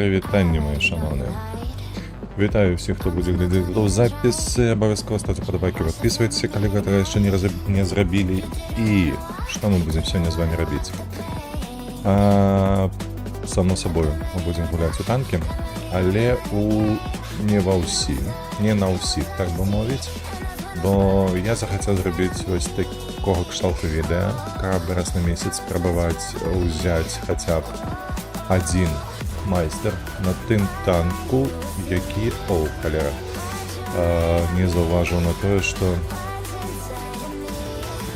Привітання, мої шановні. Вітаю всіх, хто буде глядати записи. Обов'язково ставте подобайки, підписуйтесь, коли ви ще не зробили. І що ми будемо сьогодні з вами робити? Само собою, ми будемо гуляти у танки, але не на усіх, так би мовити. Бо я захотів зробити ось такого кшталту відео, як раз на місяць спробувати взяти хоча б один майстер на тим танку, який, холера, не зауважив на те, що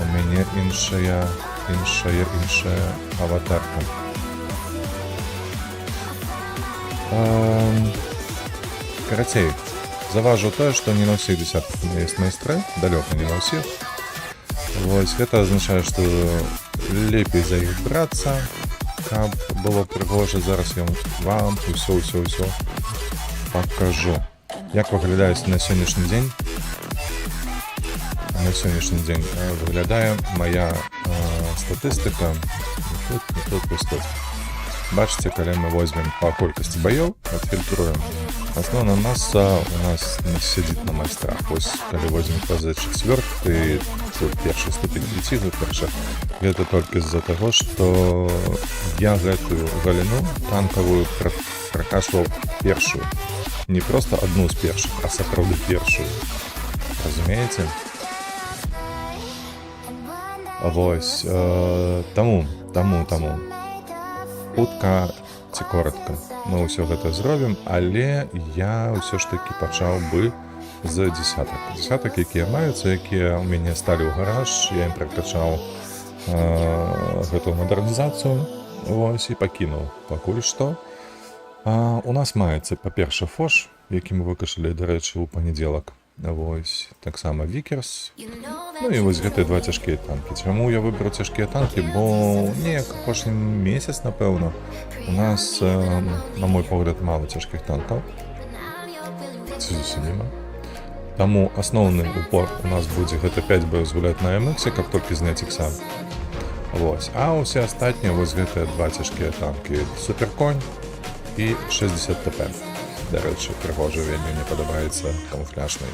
у мене іншая аватарка. Короче, заважу то, что не на всех десятках у меня есть майстры, далеко не на всех. Вот, это означает, что лепей за их браться, как было пригоже. Зараз я вам все покажу. Як виглядає на сьогоднішній день. На сьогоднішній день виглядає моя статистика. Тут. Бачите, коли ми візьмемо по кількості бойов, відфільтруємо. Основна масса у нас не сидит на майстрах. Ось, коли возьмем ПЗ-4, тут перший ступень летит, это только из-за того, что я эту галину танковую прокачивал першую. Не просто одну из перших, а сопроводу першую. Разумеете? Ось, тому. Хутка ці коротко. Ми ўсё гэта зробім, але я ўсё ж таки пачаў бы з десятак. Десятак, якія маюцца, якія ў мяне сталі ў гараж, я ім пракачаў гэтую мадэрнізацыю, вось, і пакінуў пакуль што. У нас маецца, па-перша, фош, які мы выкашалі, дарэчы, у панядзелак. Вось, таксама Вікерс. Ну і вось гэтыя два цяжкія танкі. Чаму я выбраў цяжкія танкі? Бо неяк апошні месяц, напэўна, у нас, на мой погляд, мало цяжкіх танкаў. Таму асноўны упор у нас будзе гэта 5 боёў згуляць на MX, каб толькі зняць ікса. Вось. А ўсе астатнія вось гэтыя два цяжкія танкі. Суперконь і 60 ТП. Дарэчы, прыгожа, вельмі мне падабаецца камуфляжны.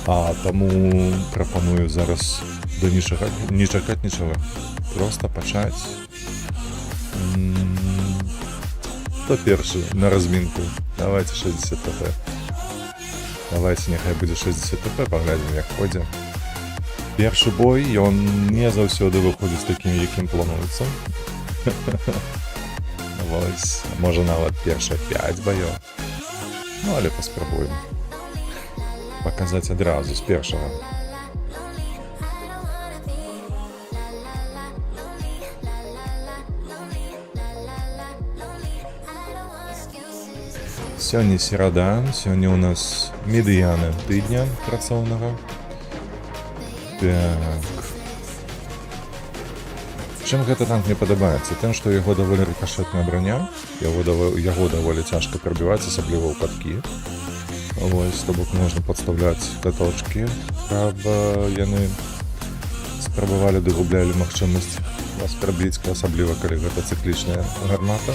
Таму прапаную зараз да не чакаць нічога. Проста пачаць. Хто першы на размінку? Давайте 60 ТП. Давайте, няхай будзе 60 ТП, паглядзім, як пойдзе. Першы бой, ён не заўсёды выходзіць з такім, якім плануецца. Вось, можа нават першыя 5 баёў. Ну, але паспрабуем паказаць адразу з першага. Сёння серада, сёння у нас медыяна тыдня працоўнага. Так. Чым гэты танк мне падабаецца? Тым, што яго даволі рыкашэтная броня, яго даволі цяжка прабіваць, асабліва ў каткі. Вось, то бок можна падставляць каточкі, каб яны спрабавалі дагублялі магчымасць вас прабіць, асабліва калі гэта цыклічная гармата.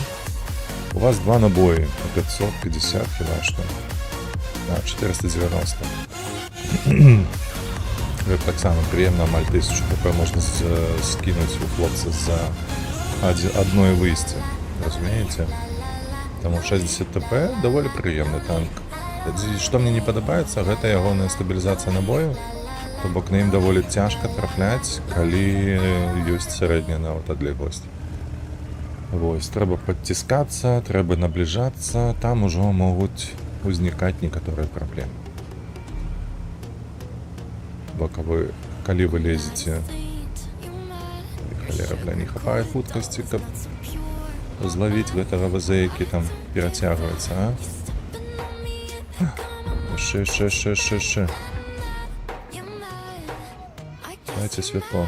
У вас два набоі по 550 хіба што. 490. Гэта таксама прыемна, амаль 1000 ТП можна скінуць у хлопца за адной выйсце, разумееце? Таму 60 ТП даволі прыемны танк. Што мне не падабаецца, гэта ягоная стабілізацыя набою, то бок на ім даволі цяжка трапляць, калі ёсць сярэдняя нават адлегласць. Вось, трэба падціскацца, трэба набліжацца, там ужо могуць узнікаць некаторыя праблемы. Калі вы лезеце, халера, бля, не хапае хуткасці, каб злавіць гэтага ВЗ, які там перацягваецца, Яшчэ. Дайце святло.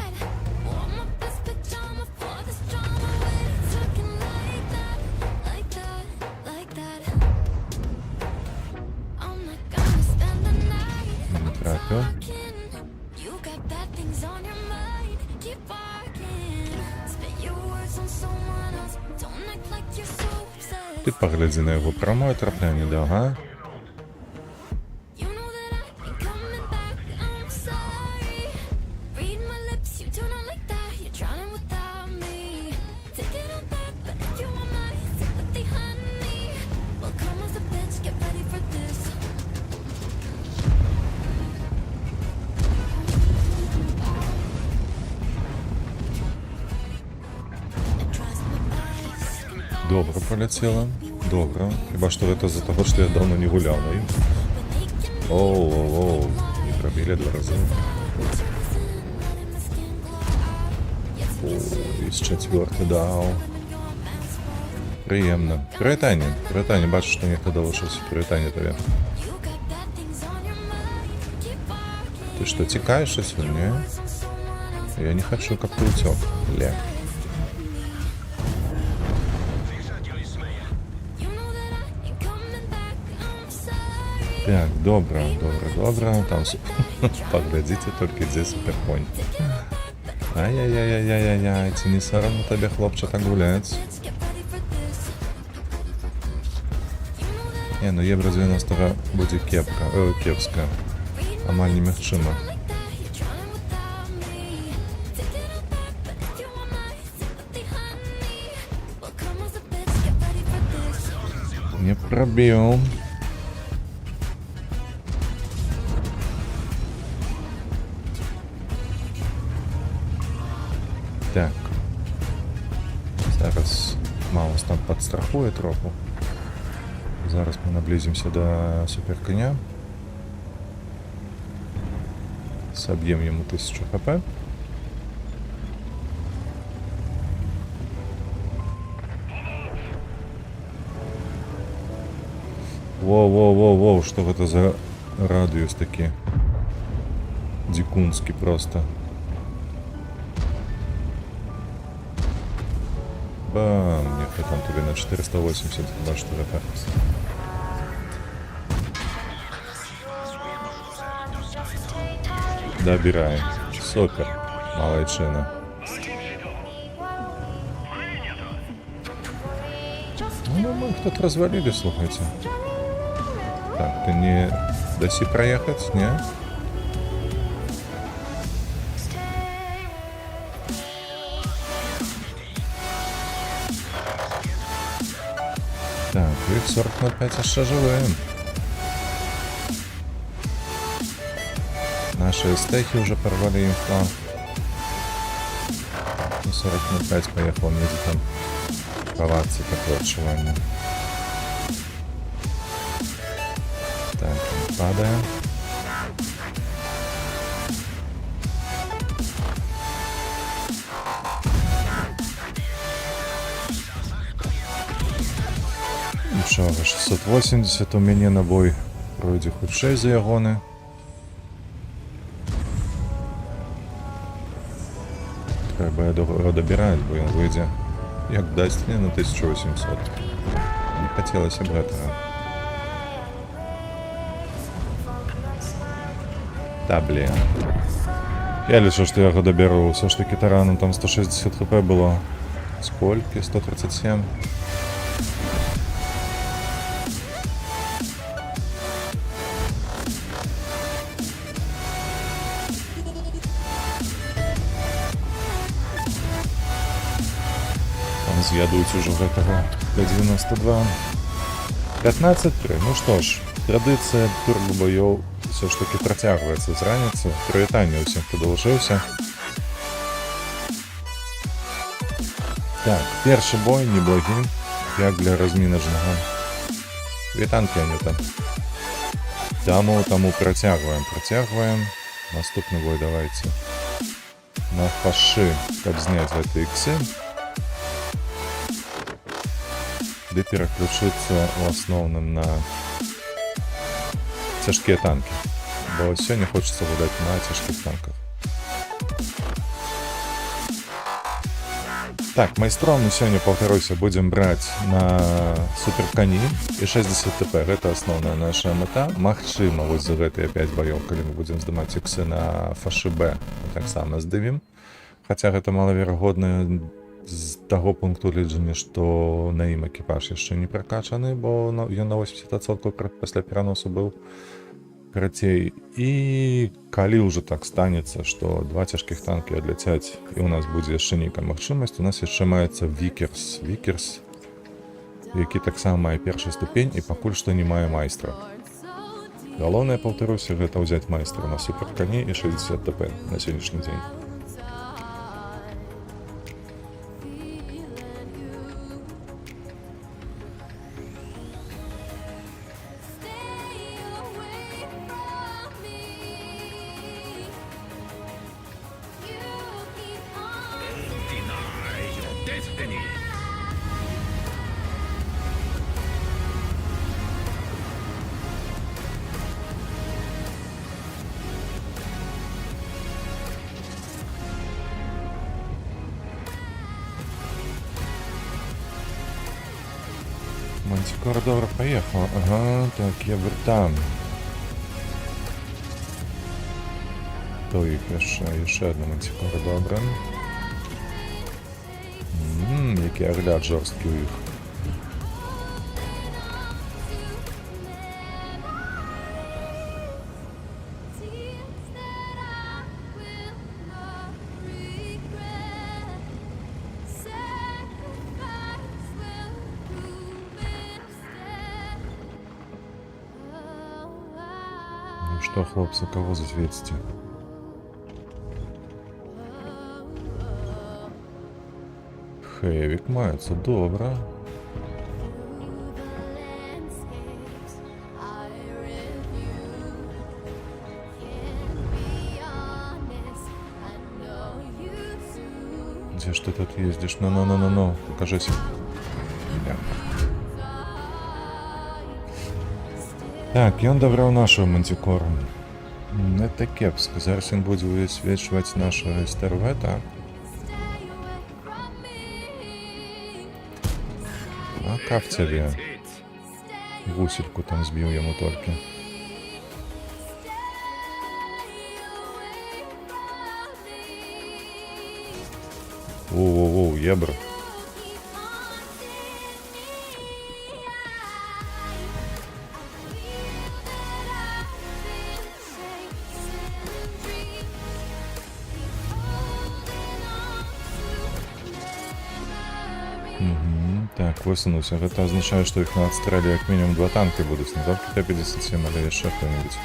Не трапіў. Ты паглядзі на яго прамое трапленне, да, ага. Добро полетело. Добро. Хіба что это за того, что я давно не гулял на им. Оу. Не пробили 2 раза. О, из 4 дал. Приємно. Привітання. Бачу, що ніхто долучився. Привітання тобі. Ты что, текаешь сегодня? Я не хочу, как ты утек. Ля. Так, добро. Там поглядите только где суперконь. Ай-яй-яй-яй-яй-яй. Ці не соромно тебе, хлопче, так гулять. Не, ну євро 90 буде кепска. Амаль немагчыма. Не пробил. Так. Зараз Маус там подстрахує трохи. Зараз ми наблизимся до суперконя. Собьем ему 1000 хп. Воу, что это за радиус такие? Дикунский просто. Бам, нехай там тебе на 480, хіба що хп. Добираем. Супер. Молодчина. Ну, мы кто-то развалили, слушайте. Так, ты не даси проехать, не? Так, их 40/5 аж живым. Наши стейки уже порвали инфа. 40/5 поехал меди там ховаться, такое отшивание. Так, падаем. Ничего, 680 у меня набой. Пройде худшей за ягоны. Треба його добирати, бо він вийде, як дасть мені на 1800. Не хотілося б этого. Та блін. Я лишу, що я його доберу. Все ж таки тараном там 160 хп було. Скільки? 137. З'ядуть уже в этого Т-92. 15-3. Ну что ж, традиція турбобойов все ж таки протягується з раниці. Привітання усім, хто долучився. Так, перший бой неблагий, як для розміночного. Вітанки, Аніта. Тому протягуємо. Наступний бой давайте. На фаши, как снять в этой иксе. Де переключиться в основном на тяжкие танки. Бо сегодня хочется выдать на тяжких танках. Так, майстром мы сегодня, повторюсь, будем брать на суперконі и 60 ТП. Это основная наша мета. Махчима вот за этой 5 боев, когда мы будем сдавать иксы на фаши Б, так само сдавим. Хотя это маловероятно, з таго пункту гледжання, што на ім экіпаж яшчэ не пракачаны, бо ён на 80% пасля пераносу быў. Карацей, і калі ўжо так станецца, што 2 цяжкіх танкі адляцяць і ў нас будзе яшчэ нейкая магчымасць, у нас яшчэ маецца Вікерс, які таксама мае першы ступень і пакуль што не мае майстра. Галоўнае, паўтаруся, гэта ўзяць майстра на суперкані і 60 ДП на сённяшні дзень. Мантикора добре поїхала. Ага, так, я вертам. То їх ще одна мантикора добре. Який огляд жорсткий у їх. Что, хлопцы, кого засветите? Хевік мається, добре. Где ж ты тут ездишь? Ну, покажись. Так, ён добраў нашу мантикору. Это кепска. Зараз він буде висвічувати нашого стервета. А в тебе? Гусельку там збив йому тільки. Воу, єбр. Так, высунуўся. Гэта азначае, што іх на адстрэле як мінімум 2 танкі будуць. Не толькі Т-57, але яшчэ хто-небудзь.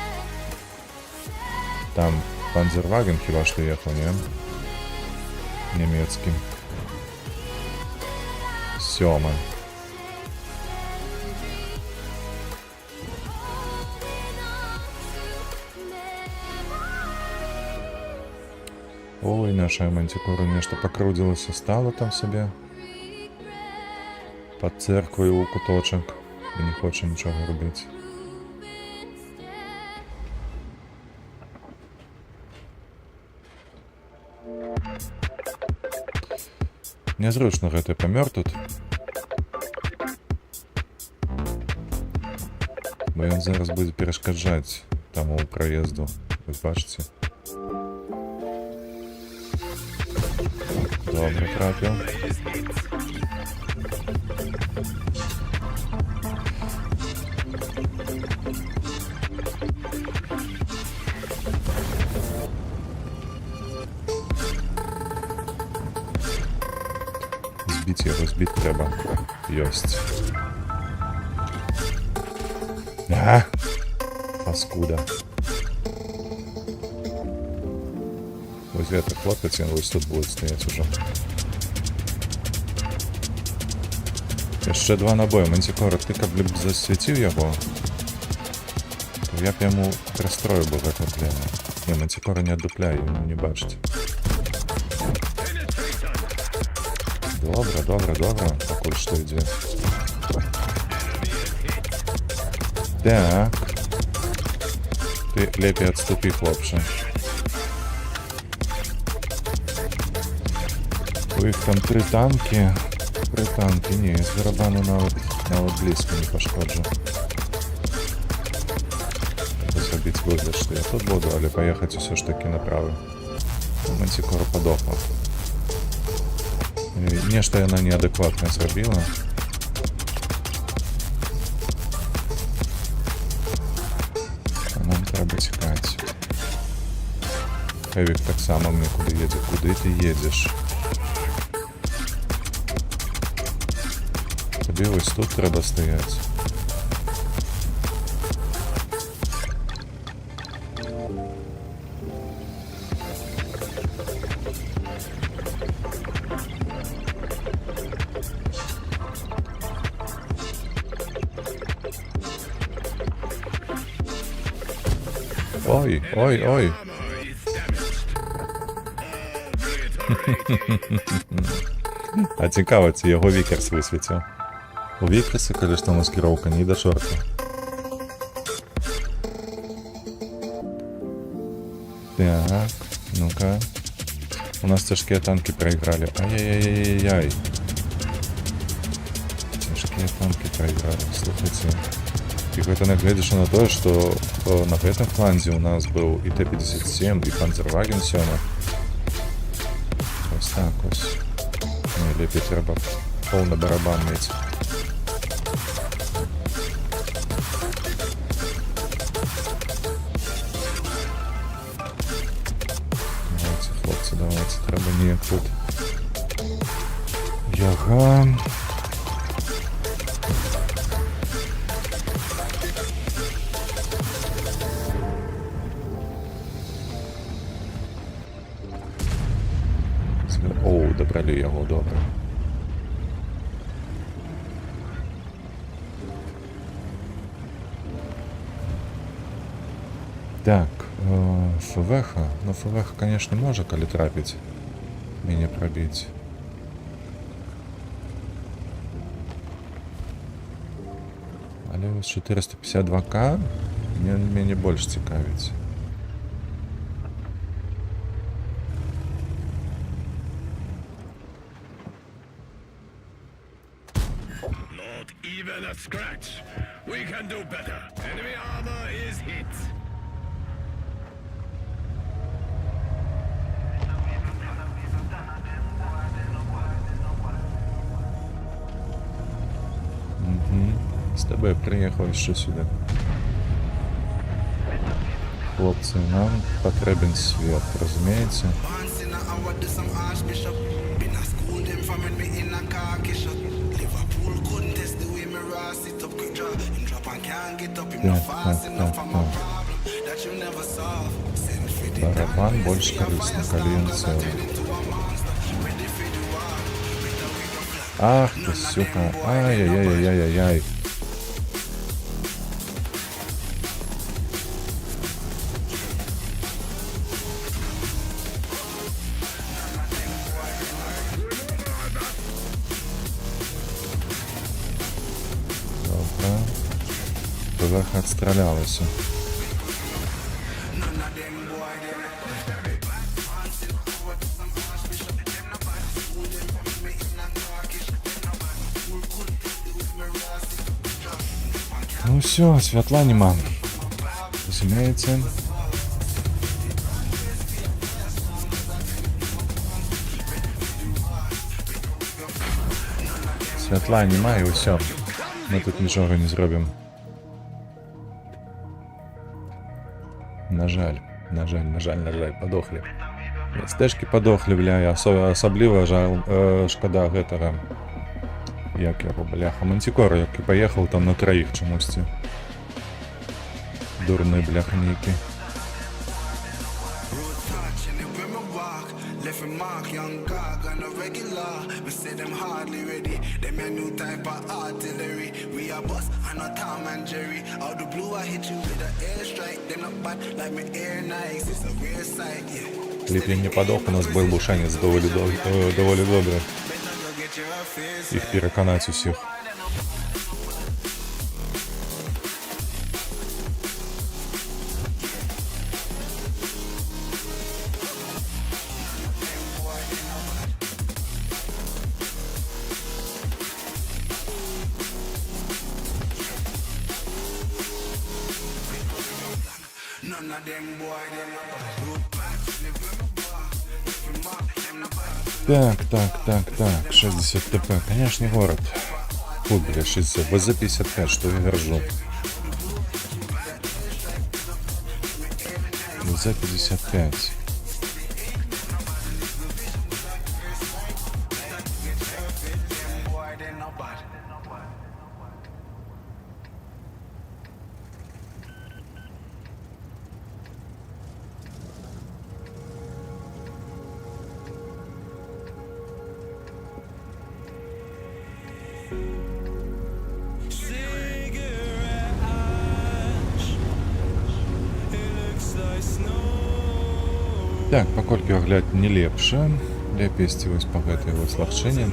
Там Панзерваген хіба што ехаў, не? Нямецкі. 7. Ой, наша мантикора нешта пакрудзілася, стала там сабе. Пад церквою у куточак і не хоча нічога робіць. Нязручна гэты памёр тут. Бо ён зараз будзе перашкаджаць таму праезду. Вось бачыце? Добре, трапіў. Збить треба. Ёсць. Паскуда. Вось гэта хлопец, ён вось тут будет стаяць ужо. Яшчэ 2 набоя. Мантикора, ты каб б засвяціў яго, то я б яму расстроіў бы гэта плена. Не, мантикора не аддупляе, яму не бачыць. Добре, пакуль што ідзе. Так. Ты лепей адступі, хлопча. У іх там 3 танкі. 3 танкі, не, з барабану нават блізка не пашкоджу. Зрабіць выгляд, што я тут буду, але паехаць усё ж такі направо. Мантикора падохла. Нешта яна неадэкватна зрабіла. А нам трэба цікаць. Хэвік таксама мне куды едзе. Куды ты едзеш? Табе вось тут трэба стаяць. Ой, ой, ой. А цікаво, ці яго Вікерс висвіціў. У Вікерса, калі што маскіроўка не да чорта. Так, ну-ка. У нас цяжкія танки проиграли. Ай-яй-яй-яй-яй. Цяжкія танки проиграли, слухайте. І гэта нагледзячы на тое, што на гэтым фланзе у нас быў і Т-57, і Панзерваген 7. Ось так ось. Не, лепей трэба поўны барабан мець. Давайте, хлопцы, давайте, трэба неяк тут. Яга. Оу, добрали яго, добра. Так, ФВХ. Ну, ФВХ, конечно, можа, калі трапіць. Мяне прабіць. Але вось 452К мяне больш цікавіць. Even a scratch. We can do better. Enemy armor is hit. З тебе приїхав ще сюди. Хлопці, нам потрібен світ, розумієте? Барабан больш корисний, коли він цілий. Ах ти, сука, ай-яй-яй-яй-яй-яй. Добре. ПВХ відстрілялися. Ну все, святла нема. Розумієте? Святла нема і все. Ми тут нічого не зробимо. На жаль, подохли. Стежки подохли, бля, особливо шкода гэтага. Як його, бляха, Мантикора, як і поїхав там на троїх чомусь. Дурний, бляха, ніки. Ліпі не подох, у нас був би шанец доволі добре. Их переконать усіх. Так, 60 ТП, конечно, город. Фу, бля, 60, ВЗ-55, что я держу? ВЗ-55. Так, паколькі агляд не лепшы. Лепей ісці вось па гэтай вось лагчыне.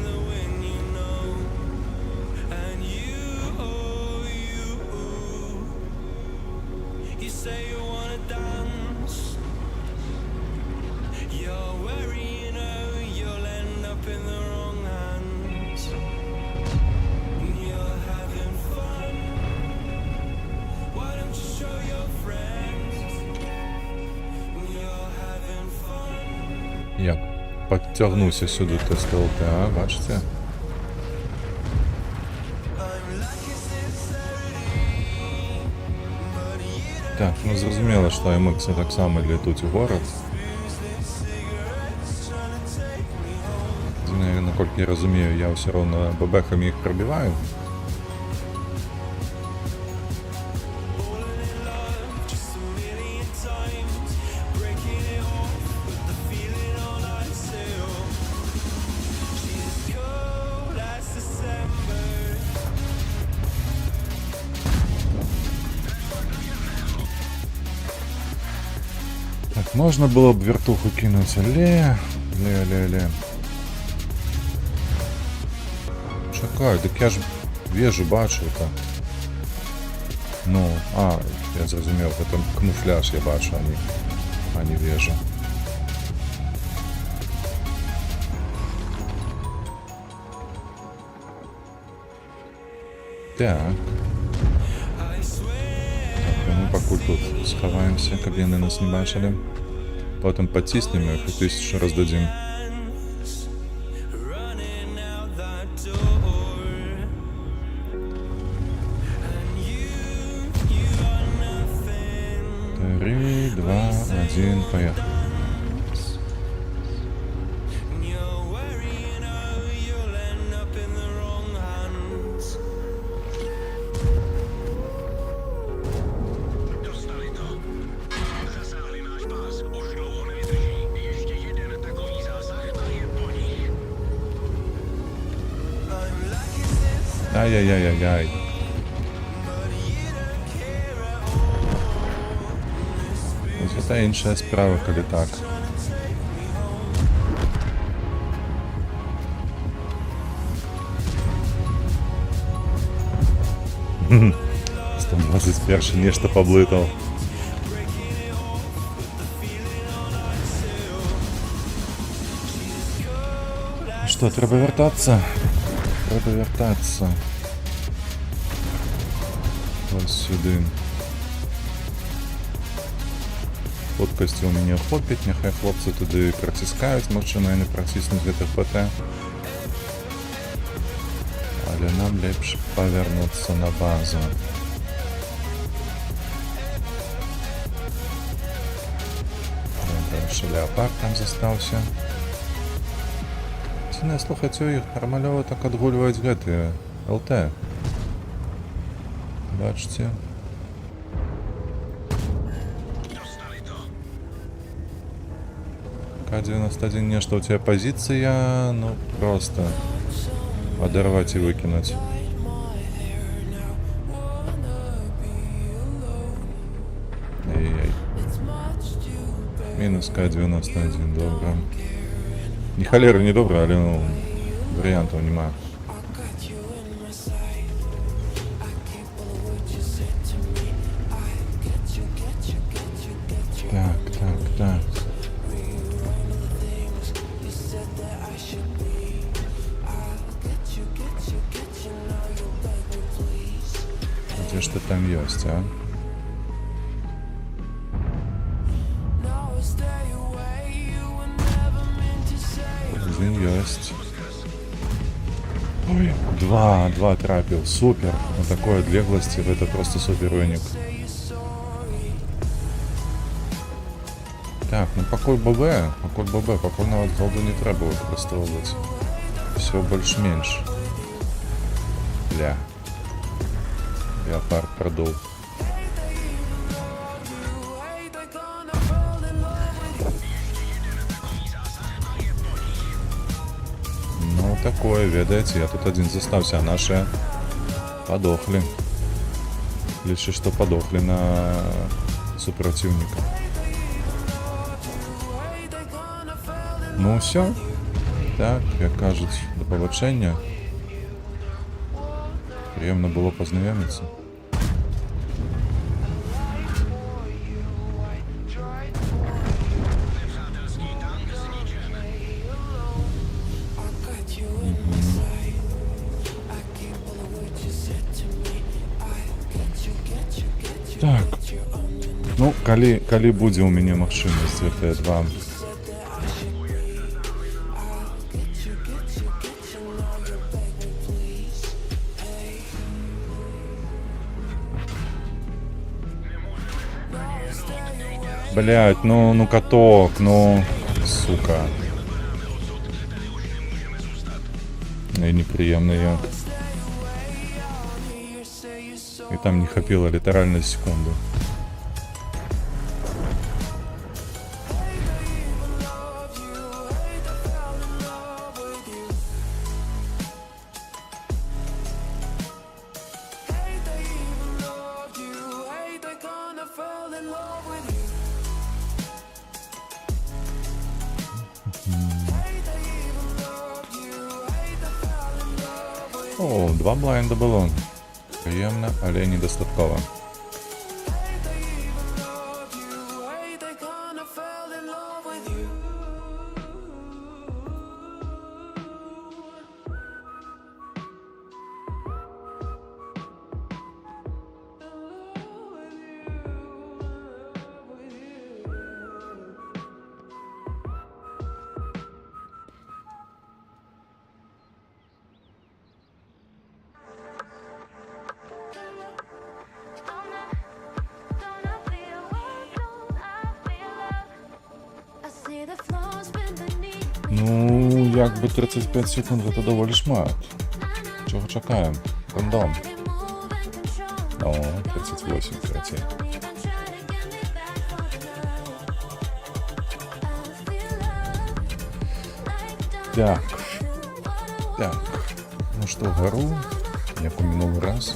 Я подтягнуся сюди тест ЛТА, бачите? Так, ну зрозуміло, що MX так само летуть у город. Наскільки я розумію, я все одно бебехами їх пробиваю. Так, можно было бы вертуху кинуть, ле. Чекай, так я ж вежу бачу так. Ну, я зрозумів, це камуфляж я бачу, а не вежу. Так. Мы покуль тут сховаемся, каб яны нас не бачили. Потім потиснем их и 1000 раздадим. Три, два, один, поехали. Ай-яй-яй-яй-яй. Це інша справа, коли так. Хм. 121 нечто поблитав. Що, треба вертатися? Треба вертатися. Ось сюди. Хлопкості у мене хлопять, нехай хлопці туди протискають, може не протиснуть гэтых ПТ. Але нам лепше повернуться на базу. Дальше леопард там застался. Ціна, слухайте, у їх нормальово так отгуливать гэты ЛТ. Бачите? К-91 нечто, у тебя позиция, ну просто подорвать и выкинуть. Эй-эй. Минус К-91, добро. Ни холера не добро, але ну, вариантов нема. Так. Где что там есть, а? Извини, Есть. Ой, два трапил. Супер. На такой отлеглости это просто супер уник. Так, ну покой ББ, покой на голду не треба використовувати. Все більш-менш. Бля. Леопард продул. Ну такое, ведаете, я тут один застався, а наши подохли. Лишь что подохли на супротивника. Ну все. Так, як кажуть, до побачення. Приємно було познайомитися. Так. Ну, калі будзе ў мяне магчымасць гэтыя два. Блять, ну каток, ну, сука. И неприемно я. И там не хапило литерально секунду. О, два блайнда було. Приємно, але недостатково. Ну, якби 35 секунд це доволі шмат. Чого чекаємо? Рандом. О, 38, кстати. Так. Так. Ну що, гору, як у минулий раз.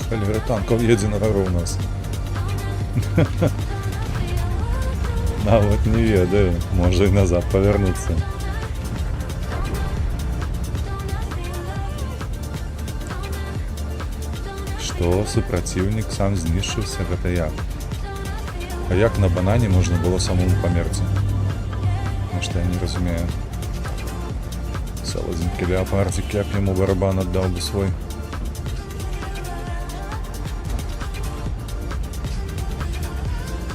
Холера, танков едет на гору у нас. А вот не ведаю, может и назад повернуться. Что супротивник сам знищився, гэта як? А як на банане можна було самому померти? Может я не разумею. Солоденький леопардик, як ему барабан отдал бы свой.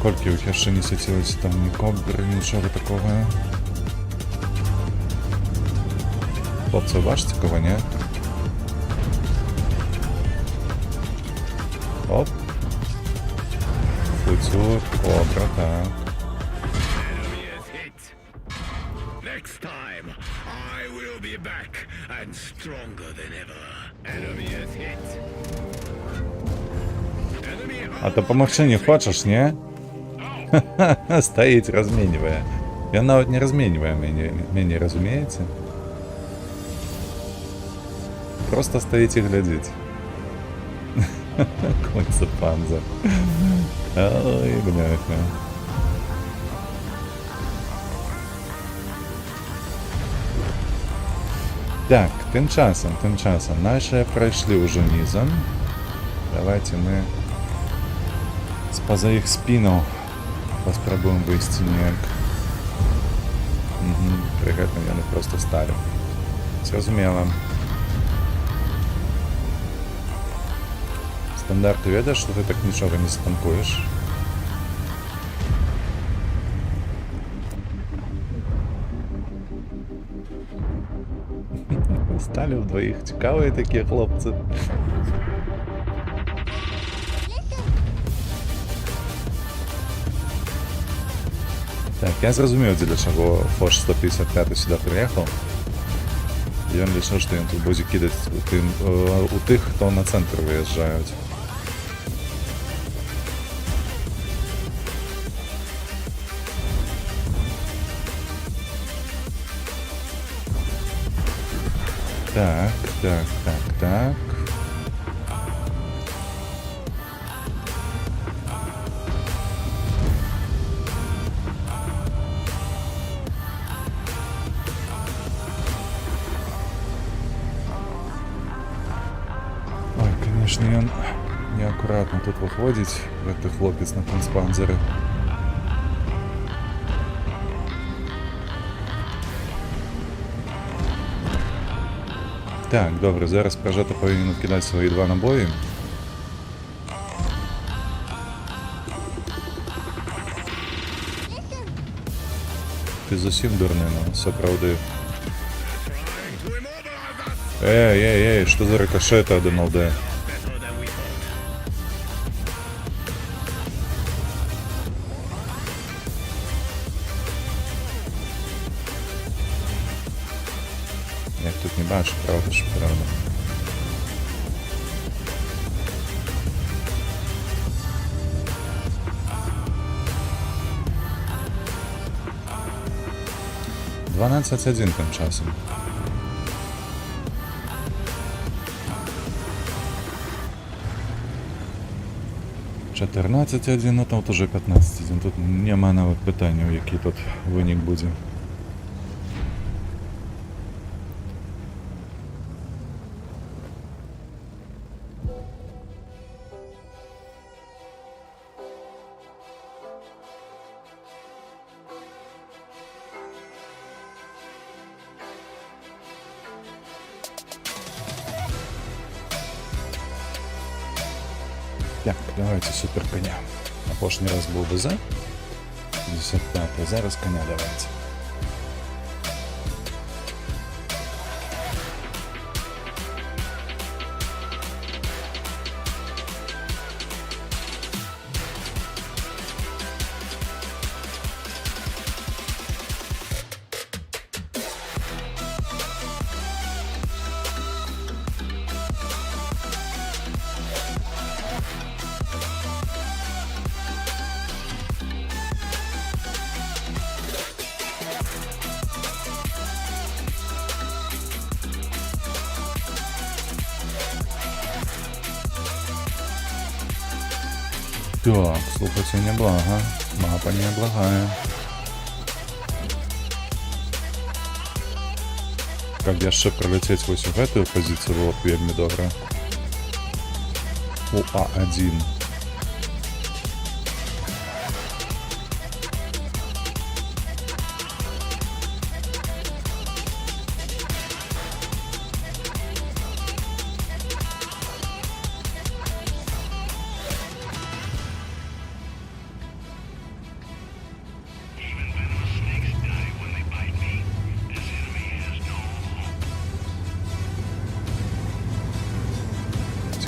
Кольки у яшчэ не свяцілася там ні кобры, нічога такого. Хлопці, бачите кого, ні? Оп. Футюр, кобра, так. Enemy is hit. Next time, I will be back and stronger than ever. Enemy is hit. Enemy А то по машине хочешь, не? Стоит, разменивая. Я навіть не разменивая менее, разумеете? Просто стоите и глядите. Конь панза. Ой, бляха. Так, тим часом, наші пройшли уже низом. Давайте ми споза їх спину поспробуємо вийти ніяк. Угу, при гэтым яны просто стали. Зразумела. Стандарт, ты ведаеш, што ты так нічога не станкуеш? Стали вдвоїх. Цікаві такі хлопці. Так, я зрозумів, для чого Фош 155 сюди приїхав. І він вирішив, що він тут буде кидати у тих, хто на центр виїжджають. Так. Ой, конечно, он неаккуратно тут выходит, этот хлопец на транспанзере. Так, добре, зараз прожето повинен кидати свої 2 набої. Ти зовсім дурний, ну, все правди. trying to immobilize us. Ей, що за рикошети 1 ЛД? Better than we thought. Я тут не бачу, правда, що правда. «12-1» тим часом. «14-1», ну тут уже 15-1. Тут нема навіть питання, який тут винік буде. Так, давайте супер коня. Опошній раз був БЗ. 55-й, зараз коня давайте. Так, слухайте, неблага. Мапа неблагая. Как яшчэ пролететь вось у гэтую позицию было б вельмі добра. У А1.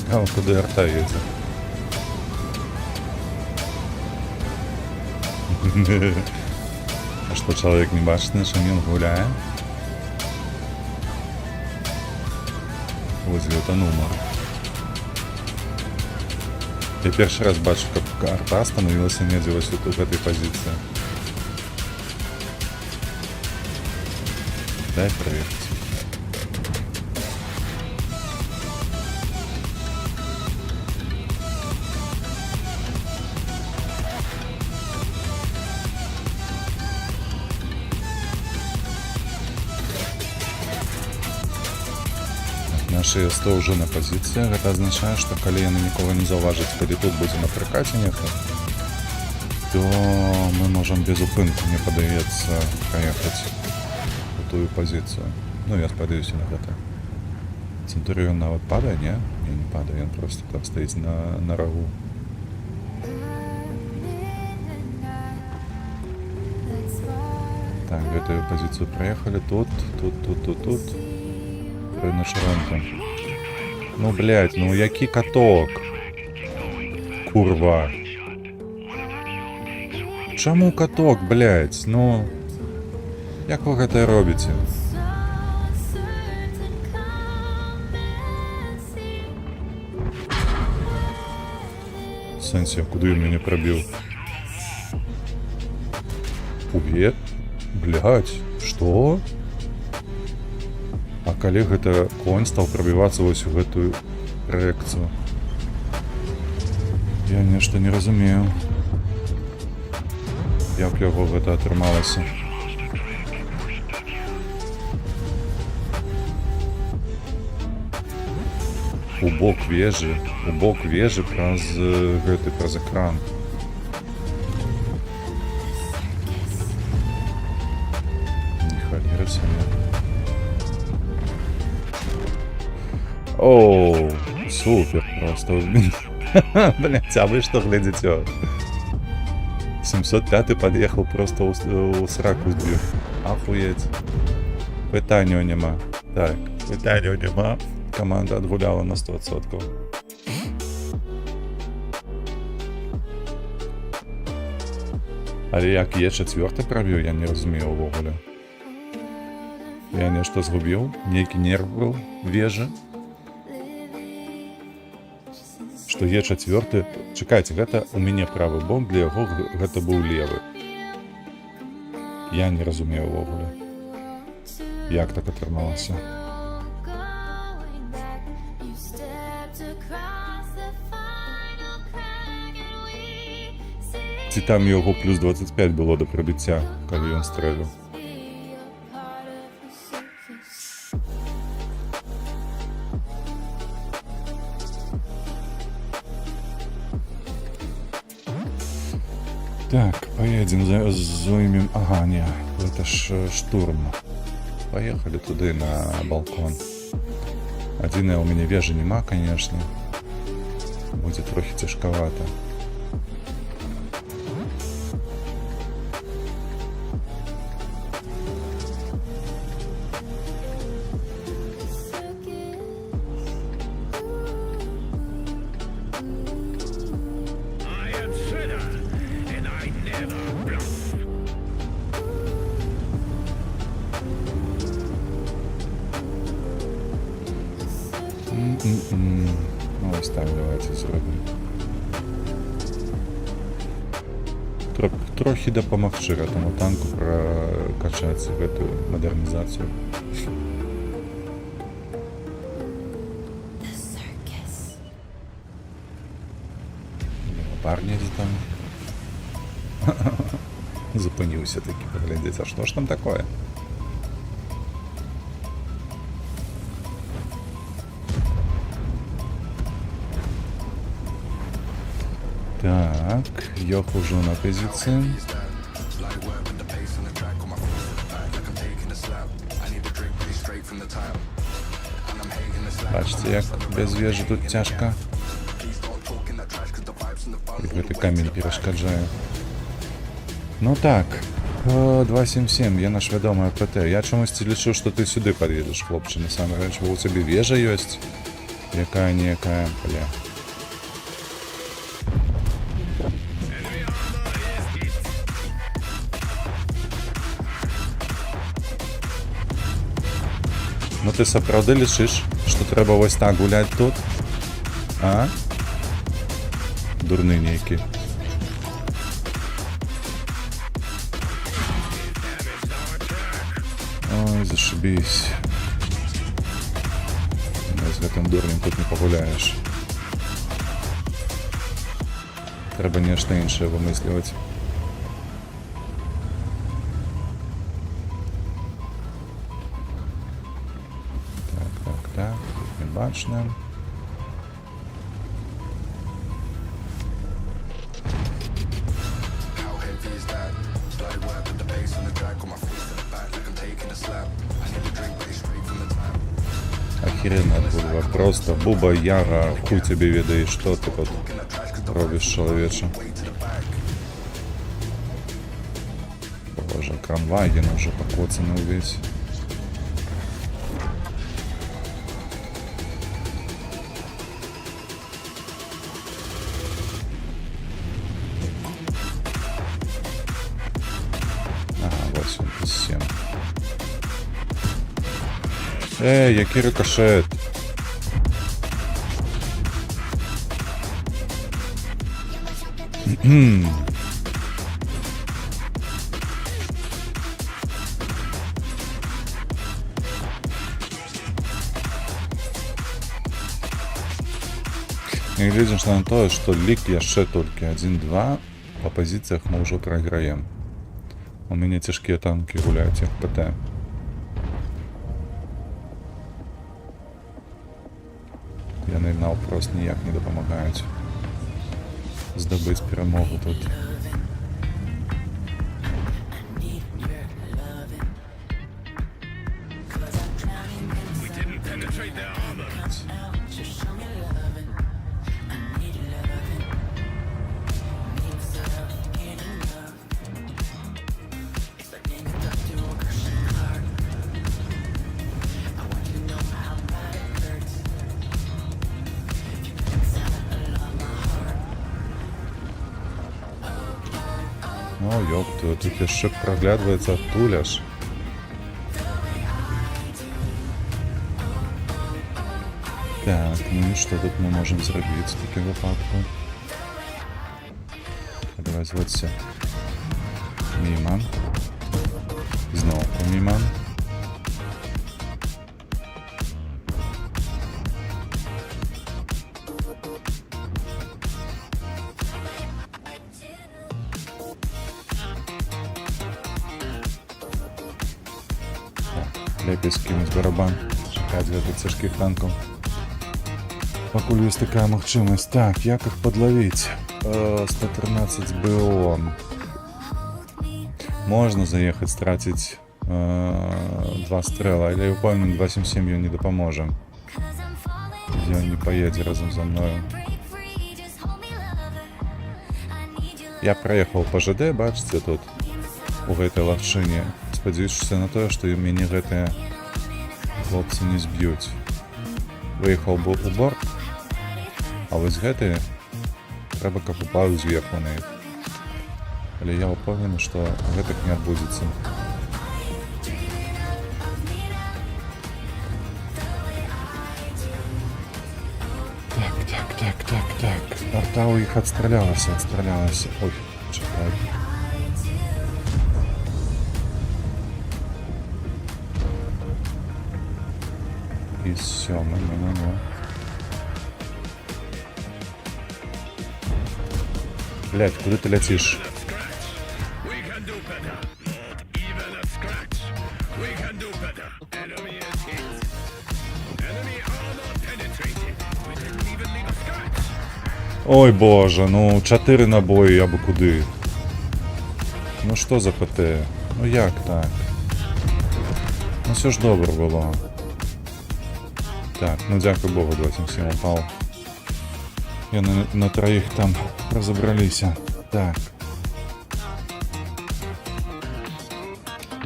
Цікаво, куди арта їде. А що, чоловік не бачить, на чим він гуляє? Ось гэта нумар. Я перший раз бачу, как арта остановилась недзе вось тут в этой позиции. Дай проверить. Наши СТ уже на позициях. Это означает, что коли яны нікого не заўважаць, калі тут будзе на прокате нехай, то мы можем без упынку, мне падаецца, проехать в тую позицию. Ну, я спадаюся на гэта. Центурион нават падае, не? Не падае, он просто там стоит на рагу. Так, гэтую позицию проехали. Тут. На шаронку. Ну, блядь, ну який каток? Курва. Чому каток, блядь? Ну, як ви гэта робіце? В сенсі, куди він мене пробив? Увет? Блядь, что? А калі гэта конь стаў прабівацца вось у гэтую рэакцыю? Я нешта не разумею. Як яго гэта атрымалася? У бок вежы праз гэты, праз экран. Не халера сабе. Оу, супер просто. Блять, а вы что глядите? 705 подъехал, просто у сраку сбил. Охуеть. Питання нема. Так, питання нема. Команда отгуляла на 100%. Але як є четвертий пробив, я не розумію увогуле. Я нешта згубив, нейкі нерв был вежы. Што Е4, чакайце, гэта у мяне правы бок, для яго гэта быў левы. Я не разумею ўвогуле, як так атрымалася. Ці там яго плюс 25 было да прыбыцця, калі ён стрэліў. Так, поедем, займем... Ага, не, это ж штурм. Поехали туда на балкон. Одиной у меня вежи нема, конечно. Будет трохи тяжковато. Ну, ось так, давайте зробимо. Трохи дапамагчы гэтаму танку прокачаць гэтую мадэрнізацыю. Парні там запыніўся такі паглядзець, а што ж там такое? Так, Йох уже на позиции. Бачите, як без вежи тут тяжко. Прикрытый камень перешкоджає. Ну так, 277, я наш вядомая ПТ. Я чомусь лічу, что ты сюда подъедешь, хлопче, насамрэч, бо у тебе вежа есть. Якая-никакая, бля. Ну ти сапраўды лічыш, што трэба вось так гуляць тут? А? Дурны нейкі. Ой, зашибись. З гэтым дурнем тут не пагуляеш. Трэба нешта іншае вымысліваць. Так, тут не бачна. Охеренно было. Просто Буба Яра, хуй тебе ведай, что ты тут робишь, человече. Боже, Кранваген уже покоцанный весь. Ага, 87. Який рикошет. І глядзіш на тое, што лік яшчэ толькі 1-2, па пазіцыях мы ўжо прайграем. У мяне цяжкія танкі гуляюць як ПТ. Яны наўпрост ніяк не дапамагаюць здабыць перамогу тут. О, ёпту, тут яшчэ праглядваецца адтуль аж. Так, ну і што тут мы можам зрабіць в такім выпадку? Давай зводься. Міма. Зноў міма. Лепей скінуць барабан, чакаць гэтых цяжкіх танкаў. Пакуль ёсць такая магчымасць. Так, як іх падлавіць? 113 БО. Можна заехаць, страціць 2 стрэлы, але я ўпэўнены, 277 ён не дапаможа. Ён не паедзе разам за мною. Я праехаў па ЖД, бачыце, тут, у гэтай лагчыне. Спадзяюся на тое, што і мяне гэтыя хлопцы не зб'юць. Выехаў быў у борт, а вось гэтыя трэба, каб упаў зверху на іх. Але я ўпэўнены, што гэтак не адбудзецца. Так. Арта ў іх адстралялася. Ой, чакай. І сьомий, ну. Блять, куди ти летиш? Ой боже, ну 4 набої, я би куди. Ну що за ПТ? Ну як так? Ну все ж добре було. Так, ну дякую Богу, 277 упав. Я на троїх там розібралися. Так.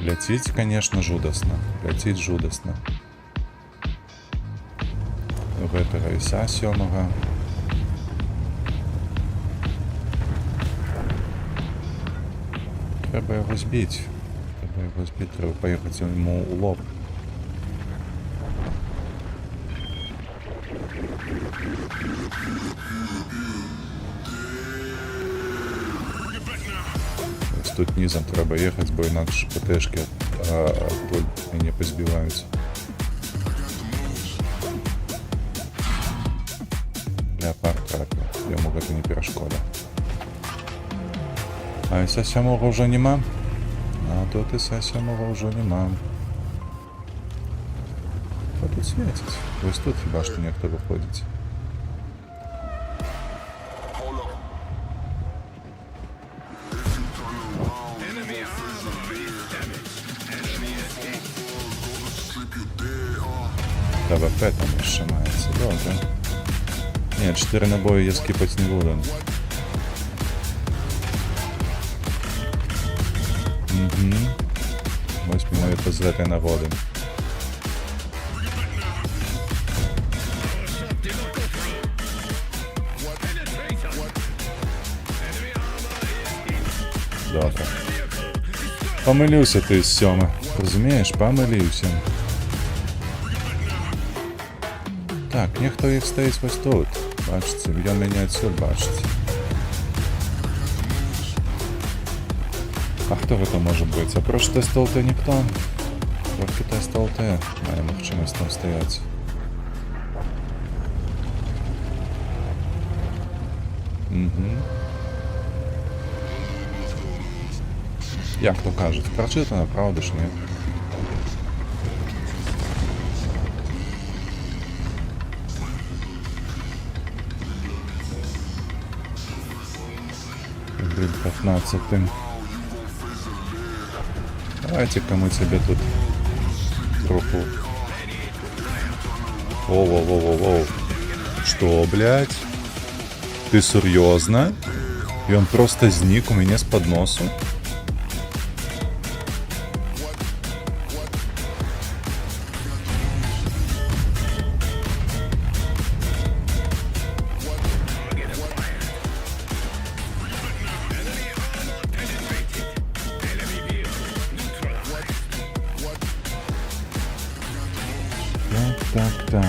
Летіть, конечно, жудасно. Летіть жудасно. гэтага іса 7-га. Трэба яго збіць. Трэба паехаць яму ў лоб. Ось тут нізам трэба ехаць, бо інакш ПТшкі адтуль мяне пазбіваюць. Леопард трапіў, яму гэта не перашкода. А іса 7-га ўжо нема? А тут іса 7-га ўжо нема. Хто тут свеціць? Вось тут хіба што нехто выходзіць. ТВП там яшчэ маецца, добре. Не, 4 набої я скіпаць не буду. Вось менавіта з гэтай нагоды. Добре. Памыліўся ты, Сёма. Разумееш, памыліўся. Так, нехто іх стаіць вось тут. Бачыце, ён мяне адсюль бачыць. А хто гэта можа быць? Апроч тэста ЛТ ніхто? Толькі тэста ЛТ мае магчымасць там стаяць. Як то кажуць, прачытана, правда ж, не? Гриль 15. Давайте-ка мы тебе тут труху. Воу. Что, блядь? Ты серьезно? И он просто зник у меня с-под носу? Так.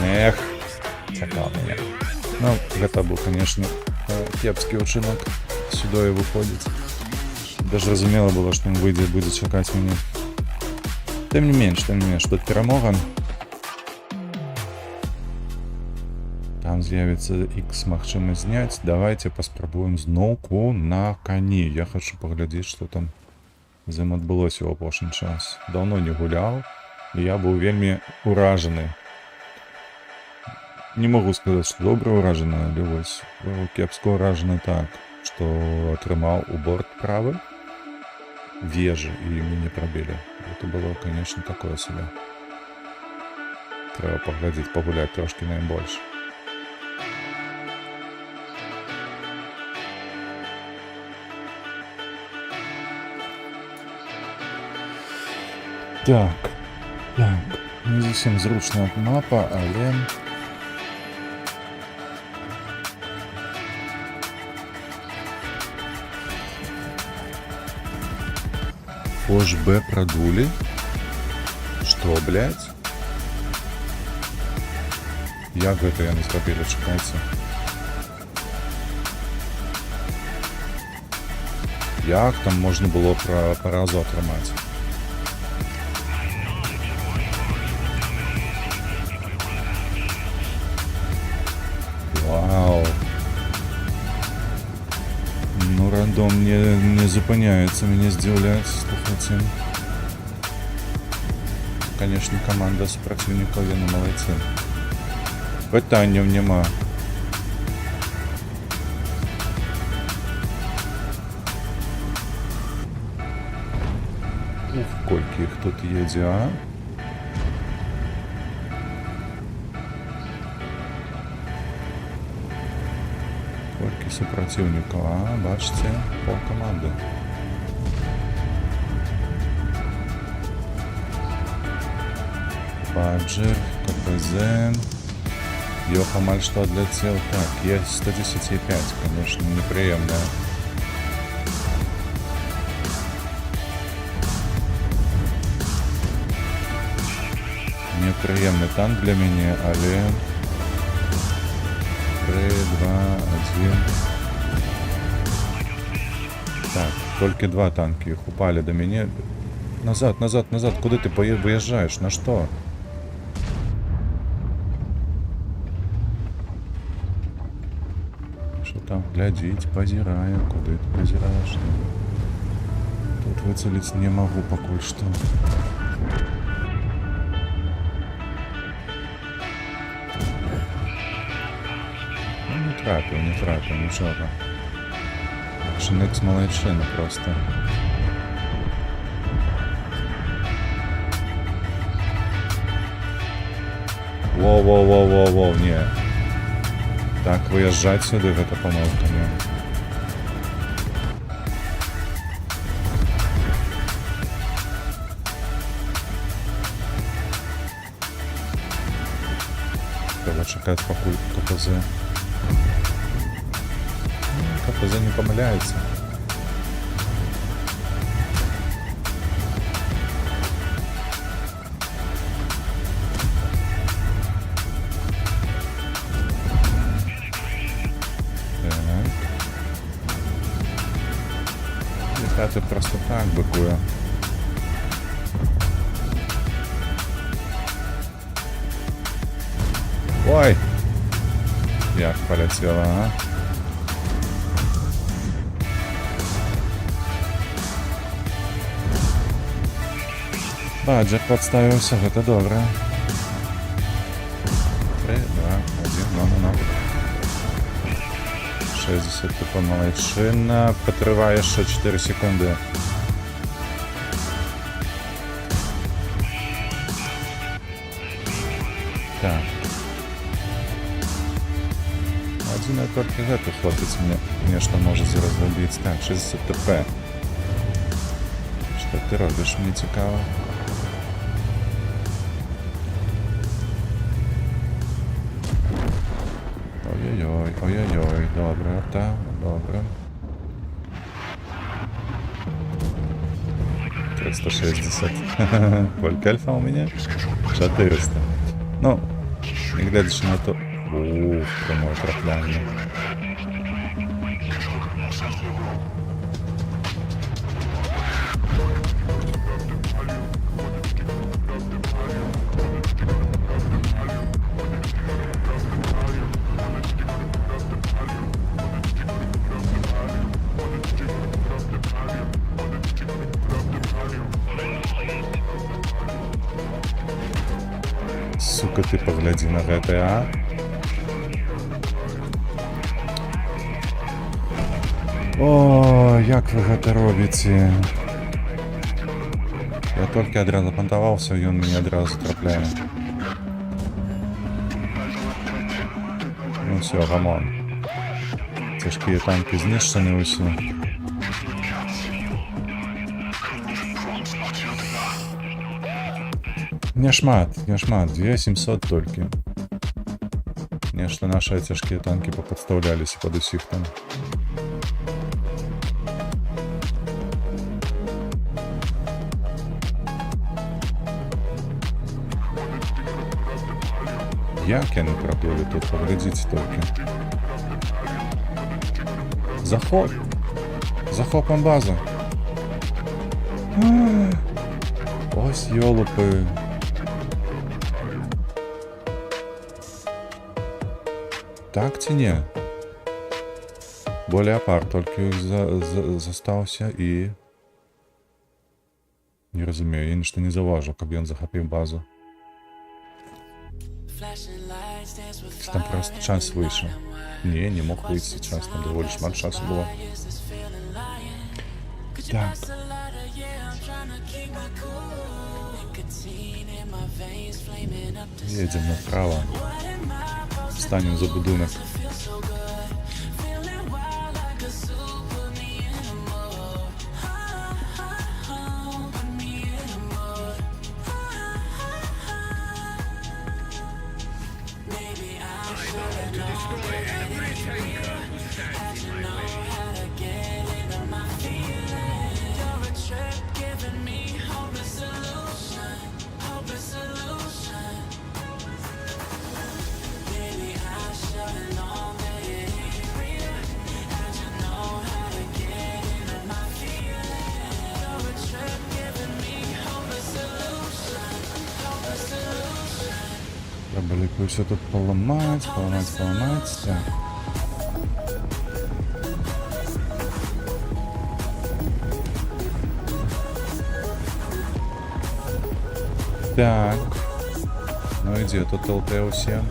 Эх, цікаво меня. Ну, гэта быў, конечно, кепскі ўчынак. Сюда і выходзіць. Даже разумела было, што ён выйдзе і будзе чакаць мяне. Тым не менш, тут перамога. Там з'явіцца X магчымасць зняць. Давайте паспрабуем зноўку на кані. Я хочу паглядзець, што там з ім адбылося ў апошні час. Даўно не гуляў, і я быў вельмі уражаны. Не могу сказаць, што добра уражаны, але вось кепска уражаны так, што атрымаў у борт правы вежы і мяне прабілі. Это было, конечно, такое себе. Трэба паглядзець, пагуляць трошкі на ім больш. Так, не зусім зручная мапа, але... Фош Б продули? Что, блядь? Як гэта яны зрабілі, чакайце. Як там можна было паразу атрымаць? Вау. Ну, рандом не зупыняется, меня здзіўляць, слухайце. Конечно, команда супротивнікаў, яны малайцы. Пытанняў няма. Ух, колькі іх тут едзе, а? Колькі супротивнікаў, а? Бачыце, пол команды. Баджер, КПЗ. Йоха мальчто отлетел. Так, есть 110,5, конечно, неприемная. Неприемный танк для меня, але... 3, 2, 1. Так, только 2 танки их упали до меня. Назад, назад, назад. Куда ты выезжаешь? На что? Что там? Глядеть, позираю. Куда ты позираешь? Тут выцелить не могу пока что. Ну, не трапил, ничего. Шинекс молодчина просто. Воу, не. Так, выезжать сюда, это помылка, не. Треба чекать, пока КПЗ. КПЗ не помиляется. Летати просто так бикує. Ой! Як полетіло, а? Баджер подставився, це добре. 3, 2, 1, ну. 60 типа молодчина. Потриває ще 4 секунди. Так. Один только этот хлопец мне что может зараз зробити. Так, 60 ТП. Що ти робиш, мені цікаво. Ой-ой-ой, добре, так, добре. 360. Сколько альфа у меня? 400. Ну, не глядячи на то... Ух, прямое трафляние. Сука, ты погляди на гэта, а? О, як вы гэта робіце? Я толькі адразу пантаваўся, ён мяне адразу трапляе. Ну все, гамон. Цяжкія танкі знішчаны ўсё. Не шмат, 2700 толькі. Нешта наши цяжкія танкі поподставляліся под усіх там. Як яны праплылі тут, паглядзіце толькі. Захоп! Захопам базу! Ось ёлупы! Так ці не? Бо леопард толькі застаўся і... Не разумею, я нешта не заўважыў, каб ён захапіў базу. Там просто час выйшаў. Не мог выйти час, там даволі шмат часу было. Так. Едем направо. Встанем за будинок. Вы все тут поломать. Так. Так. Ну и где тут ЛТ все?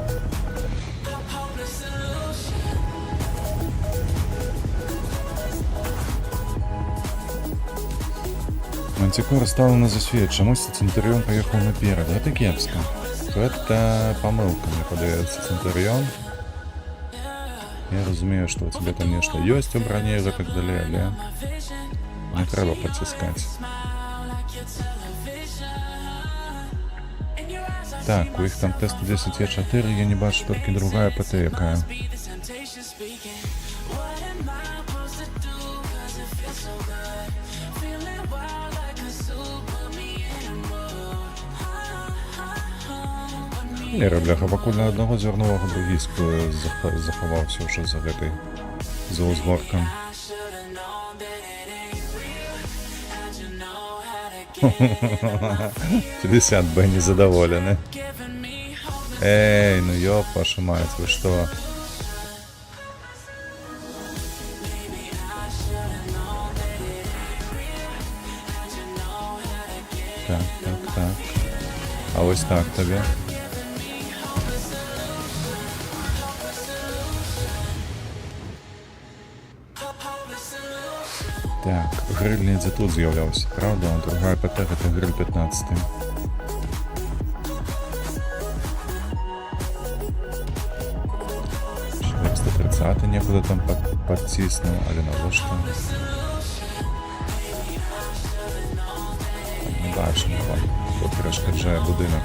Мантикора стала на засвет. Чомусь Центуріон поїхав наперед. Это кепсько. Это помилка, мне подается Центурион. Я разумею, что у тебя, конечно, есть у бронега так далее, але не треба потискать. Так, у них там Т-110 Е4, я не бачу, только другая ПТ якая. Лера, бляха, покуль на одного зернового другий заховався вже за этой, за узгорком. 50 Б незадоволены. Эй, ну ёб вашу мать, вы что? Так. А ось так тобі. Так, гриль не тут з'являвся, правда? А другая ПТ это гриль 15. Ш-430 некуда там подтиснул, але на що? Не бачимо, тут перешкоджає будинок.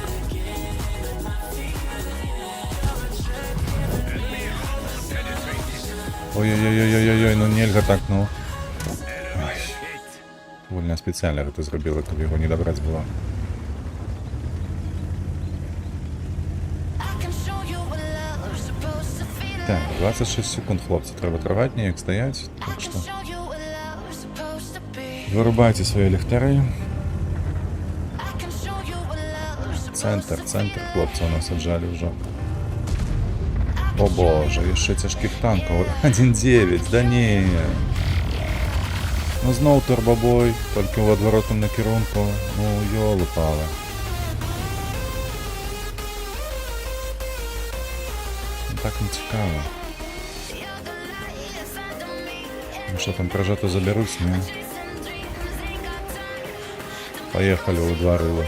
Ой-ой-ой-ой-ой, ну нельзя так, ну. Вольно специально это зробили, тобі його не добрать було. Так, 26 секунд, хлопці, треба тривати, ніяк стоять, так що... Вирубайте свої ліхтари. Центр, хлопці у нас отжали вже. О боже, ще тяжких танків. 1-9, да ні. Ну знову турбобой, тільки в отворотному накерунку. Ну йоли-пали. Так не цікаво. Ну що там, прожато заберусь, не? Поехали у два рыла.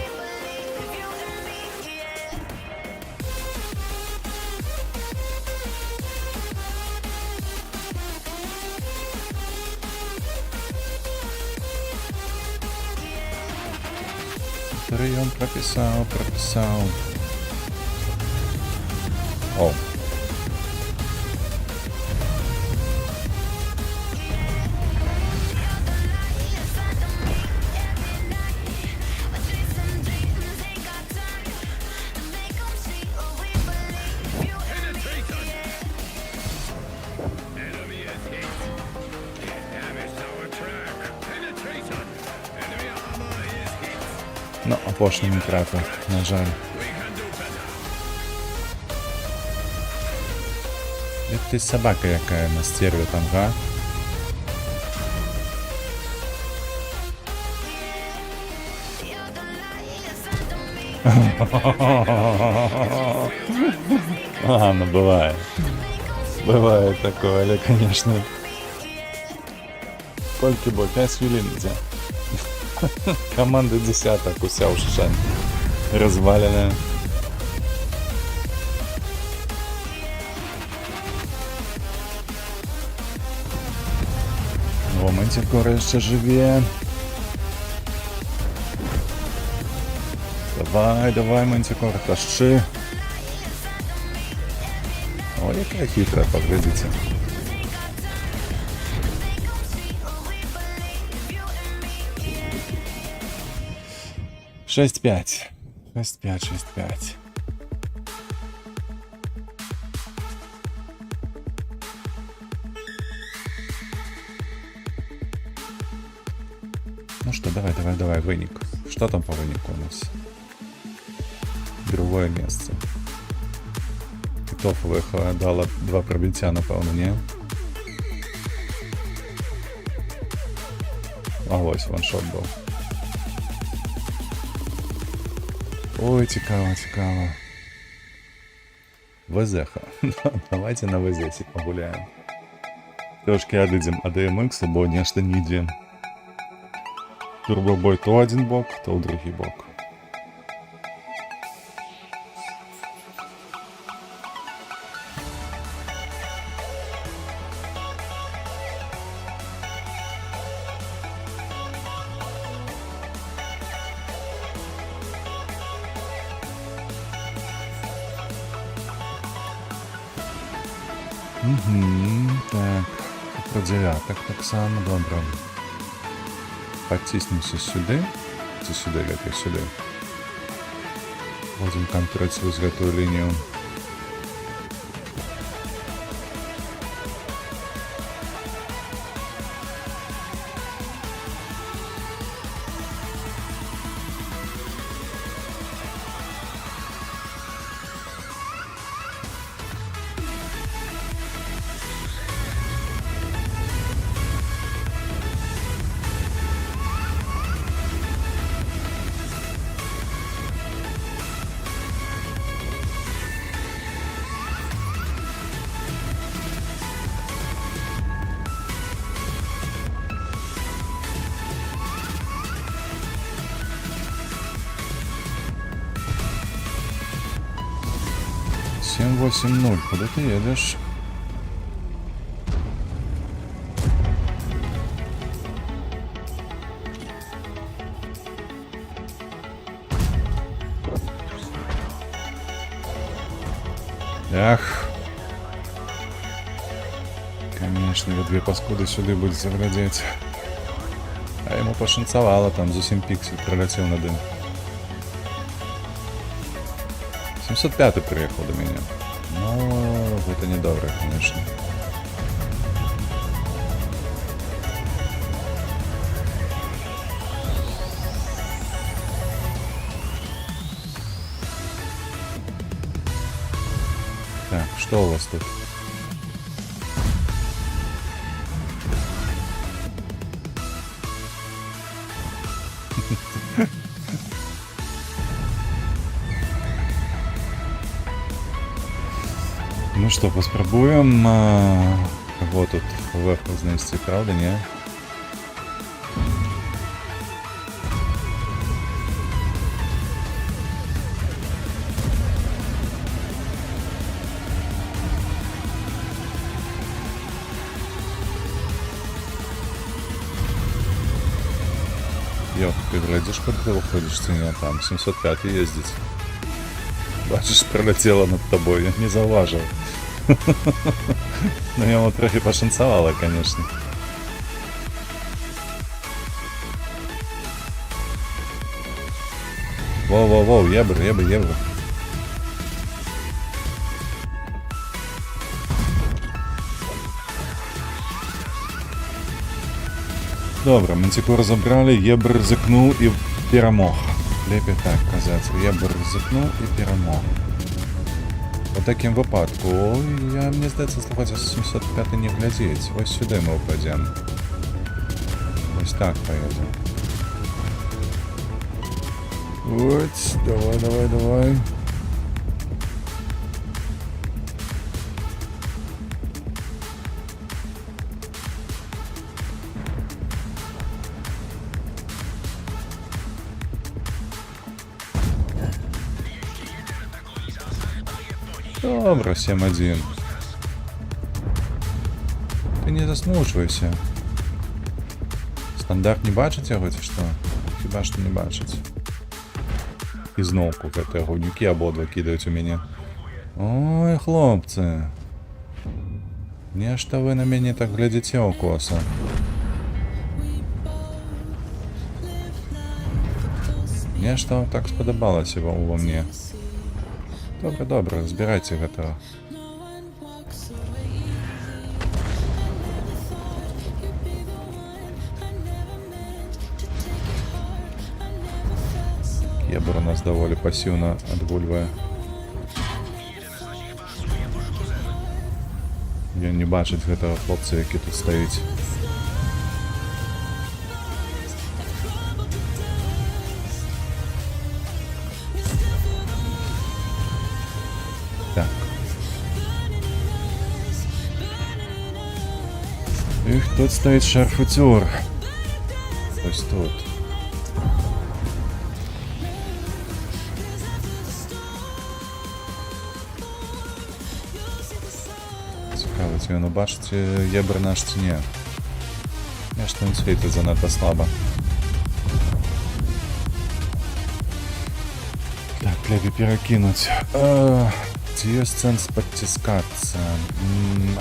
Район прописал. О. Ну, опошли не трапив, на жаль. Это ты собака якая на стерве там, га? Ладно, бывает. Бывает такое, але, конечно. Сколько было? 5 хвилин, где? Команда десяток, уся уже разваленная. О, Мантикора еще живее. Давай, Мантикора, тащи. О, яка хитрая, поглядите. Шесть пять. Ну что, давай, выник. Что там по вынику у нас? Другое место. І топових дала 2 пробиття, напевно, ні? А ось ваншот був. Ой, цікаво, цікаво. ВЗХ. Давайте на ВЗ погуляємо. Трошки одійдемо ADMX, бо нечто не йде. Турбобой то один бок, то другий бок. Так, про дев'яток так само, добре. Потиснемся сюди. Це сюди, лепей сюди. Будем контролировать свою золотую линию. Семь, 8-0. Куда ты едешь? Ах. Конечно, вы 2 паскуды сюда будет заглядеть. А ему пошанцевало, там за 7 пиксель пролетел на дым. 705 приехал до меня. Но это недобро, конечно. Так, что у вас тут? Ну что, поспробуем. Вот тут вверх знести, правда, не? Йо, ты глядишь, куда ты уходишь, ценя там 705 ездить. Бачиш, пролетела над тобой, я не зауважив. Ну, йому трохи пошанцевало, конечно. Воу, єбр. Добре, Мантикора забрали, єбр ризикнув і перемог. Лепі так казати. Єбр ризикнув і перемог. У таким випадку, мені здається, слухати 705 не глядіть. Ось сюди ми впадемо. Ось так поїдемо. Ось, давай. Добре, 7-1. Ти не засмучуйся. Стандарт не бачить його, чи що? Хіба що не бачить. І знову кукати говнюки обидва кидають у мене. Ой, хлопці. Нечто ви на мене так глядите окоса. Нечто вам так сподобалося во мне. Добре, збирайте готово. Кебр у нас доволі пасивно отгуливає. Ён не бачыць гэтага хлопца, які тут стаіць. Так. Эх, тут стоит шарфутер. Ось тут. Цікаво, ці воно бачить єбер наш чи ні. Я ж там світить занадто слабо. Так, лепей перекинуть. Ці є сенс подтискаться.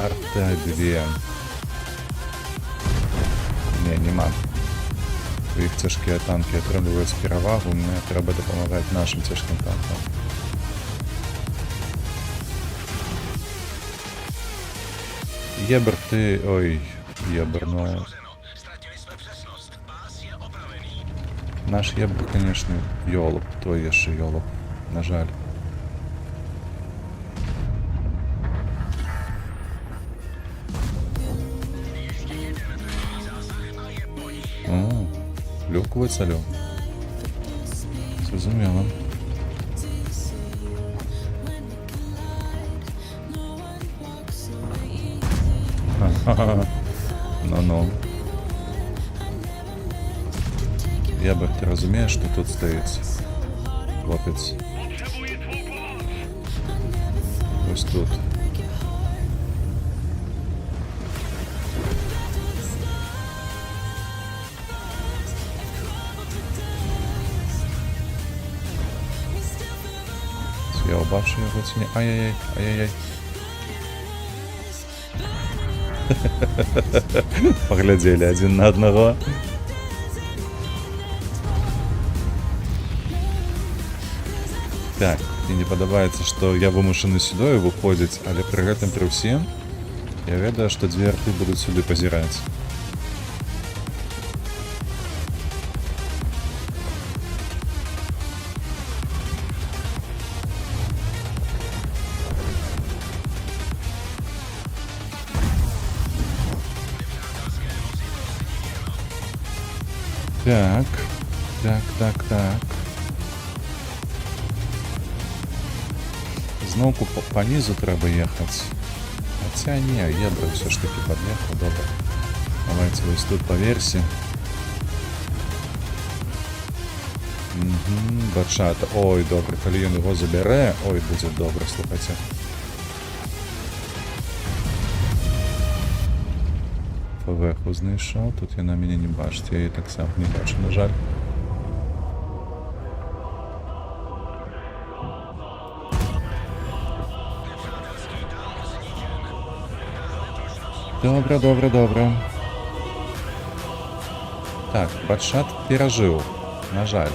Арта 2. Не, нема. Їх цяжкі танки отримують перевагу, мені треба допомагати нашим тяжким танкам. Єбер ти... Ой, єбер, ну... Наш єбер, конечно, йолоп, той є ще йолоп, на жаль. О, люк вицелю. Зрозуміло. Ха-ха-ха. Ну-ну. Єбер, ти розумієш, що тут стоїть? Хлопець. Ось тут. Я бачу його ціні. Ай-яй-яй, ай-яй-яй. Поглядели один на одного. Так, мне не подобається, що я вимушений сюди виходить, але при гэтым при всім я ведаю, що дві арти будуть сюди позирати. Так, так. Знову по низу треба їхати. Хоча ні, єбра все ж таки під'їхав, добре. Давайте ось тут по версії. Угу, Баршата. Ой, добре, коли він його забере, ой, буде добре, слухайте. ФВХ знайшов, тут я на мене не бачу, я її так само не бачу, на жаль. Добре. Так, Батшат пережив, на жаль.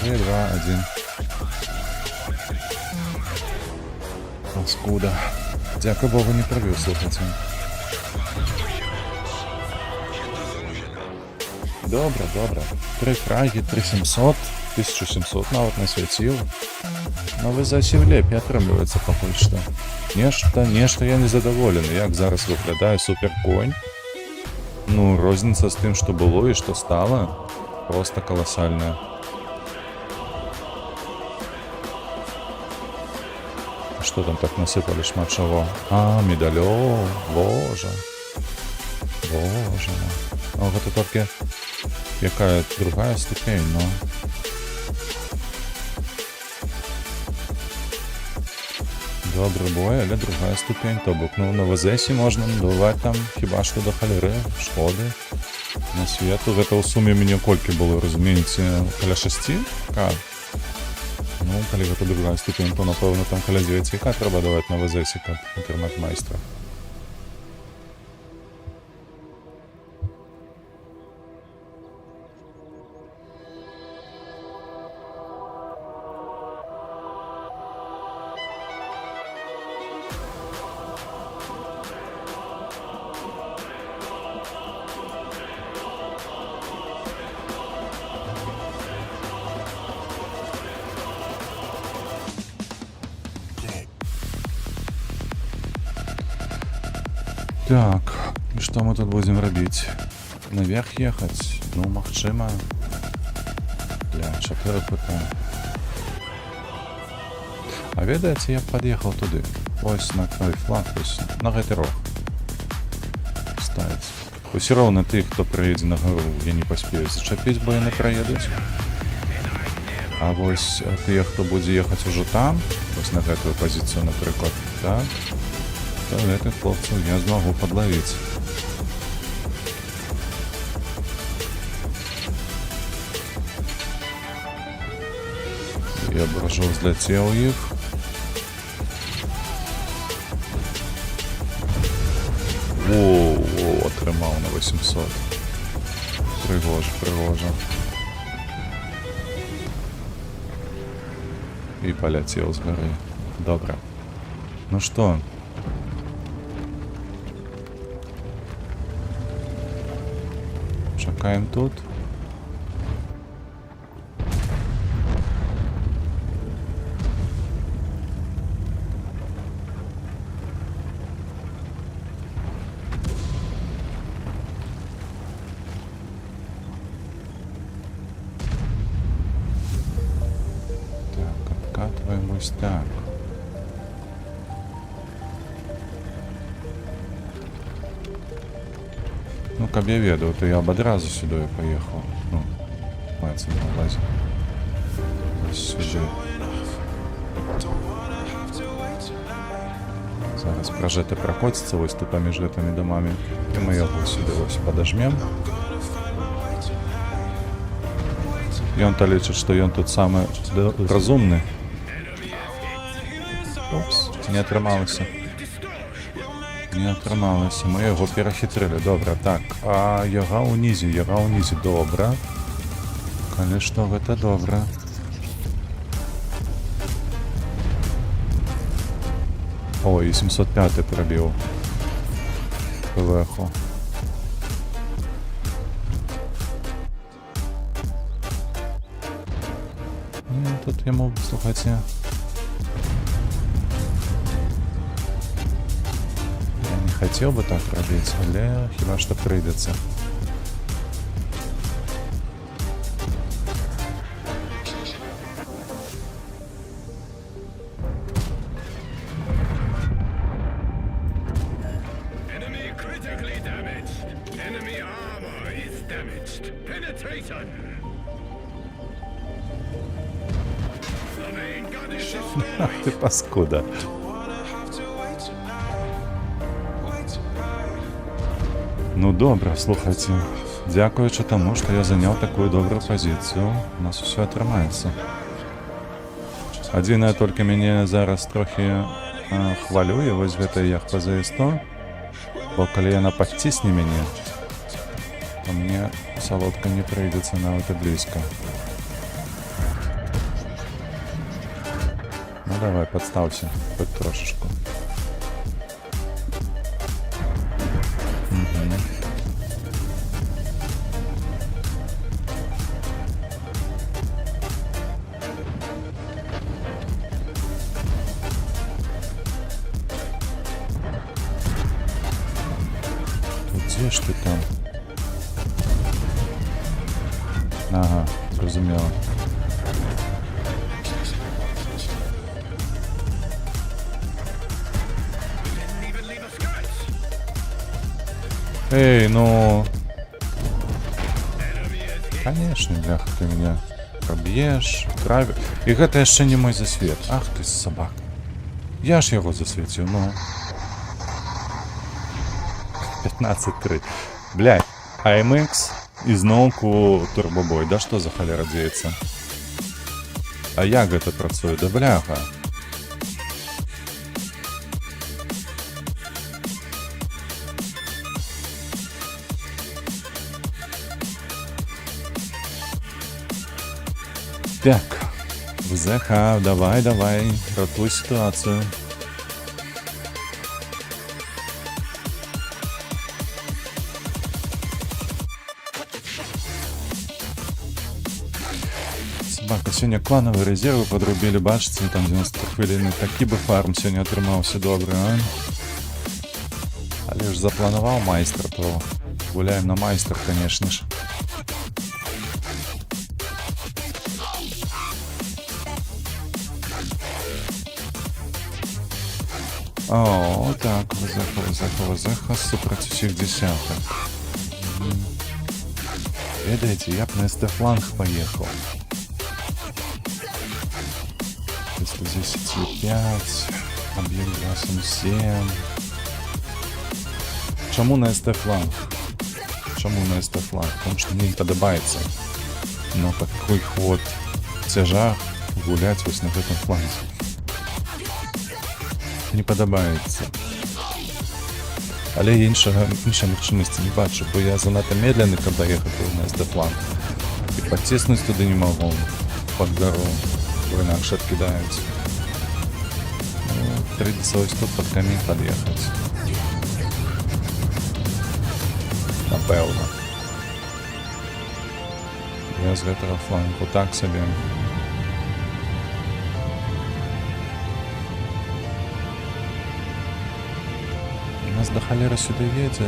Три, два, один. Паскуда. Дякую Богу, не пробив, слухайте. Добре. 3 фраги, 3700, 1700 навіть не світило. Но ви за сівлепі отримується поки що. Нешто я не задоволений, як зараз виглядає суперконь. Ну, розниця з тим, що було і що стало, просто колосальна. Что там так насыпали шмат чего? А, медальон, боже. А вот это только какая другая ступень, но... Добрый бой, але другая ступень, то бок, ну, на ВЗСі можна надавати там хіба що до халери, шкоди. На світу, в это у сумі мені кольки було, розумієте, каля 6К. Ну, коли гэта другая ступень, то, напевно, там каля 9К треба давати на ВЗСі, як інтернет-майстра. Так, і што мы тут будзем рабіць? Наверх ехаць? Ну, магчыма. Бля, 4 пытання. А ведаеце, я б пад'ехаў туды. Ось на той флаг, ось на гэты рог. Ставіць. Усё роўна тых, хто прыедзе на гору, я не паспею зачапіць, бо яны праедуць. А вось тыя, хто будзе ехаць ужо там, вось на гэтую пазіцыю, напрыклад, так, то гэтых хлопцаў я змагу падлавіць. Я б ужо взляцеў іх. Воу, атрымаў на 800. Прыгожа, прыгожа. І паляцеў з гары. Добра. Ну што? Чакаем тут. Ось так. Ну, каб я ведаў, то я б адразу сюди паехаў. Ну, маецца на увазі. Ось сюди. Зараз пражэта пракоціцца вось тут паміж гэтымі дамамі. І мы яго сюди ось падажмем. Ён-то лічыць, што ён тут самы разумны. Упс, не атрымалася. Не атрымалася. Мы яго перахітрылі. Добра, так. А яга ўнізе, добра. Калі што, гэта добра. Ой, 705 прабіў. ПВХу. Ну, тут яму, слухайце... Хотел бы так робить, але хіба что прийдеться. Enemy critically damaged. Enemy armor is damaged. Penetration. The main gun is destroyed. Ти паскуда. Ну добре, слухайте. Дякуючи тому, що я зайняв таку добру позицію, у нас все атрымаецца. Адзінае толькі мяне зараз трохи хвалюе вось гэта яхта ЗС-100, бо калі яна падцісне мяне, то мне салодка не прыйдзецца нават і блізка. Ну давай, подставься, хоть трошечку. Где ж ты там? Ага, зрозуміло. Эй, ну... Конечно, бляха, ты меня проб'єш, травишь. И гэта яшчэ не мой засвет. Ах ты собака. Я ж его засветил, ну... 15-3. Блядь, AMX і зноўку турбобой. Да што за халера дзеецца? А як гэта працуе? Да бляха. Так, ВЗХ, давай, ратуй ситуацию. Собака, сегодня клановые резервы подрубили, бачите, там 90 хвилин. Такі би фарм сегодня отрымаўся добрый, а? Але ж запланаваў майстра, то гуляем на майстер, конечно ж. О, так, вазеха, супраць усіх десяток. Ведаеце, я б на СТ-фланг поехал. 110,5, объем 2,7. Чому на СТ-фланг? Чому на СТ-фланг? Потому что мне не подобається на такий ход цяжар гуляць вось на гэтым фланзе. Не падабаецца. Але іншай магчымасці не бачу, бо я занадта медленны, каб даехаць на СТ-фланг. І падціснуць туды не магу пад гару, бо інакш адкідаюць. Ну, прыйдзецца ось тут пад камень пад'ехаць. Напэўна. Я з гэтага флангу так сабе. Нас до халеры сюды едзе.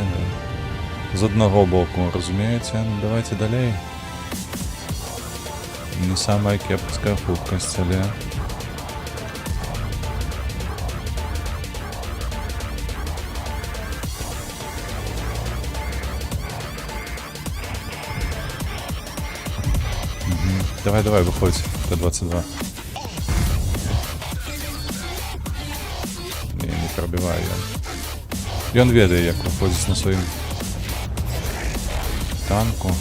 З аднаго боку, разумееце? Давайте далей. Не самая кепская хуткасць, але... Давай, выходь, Т-22. Не пробиваю я. Ён ведае, як выходзіць на сваім танку.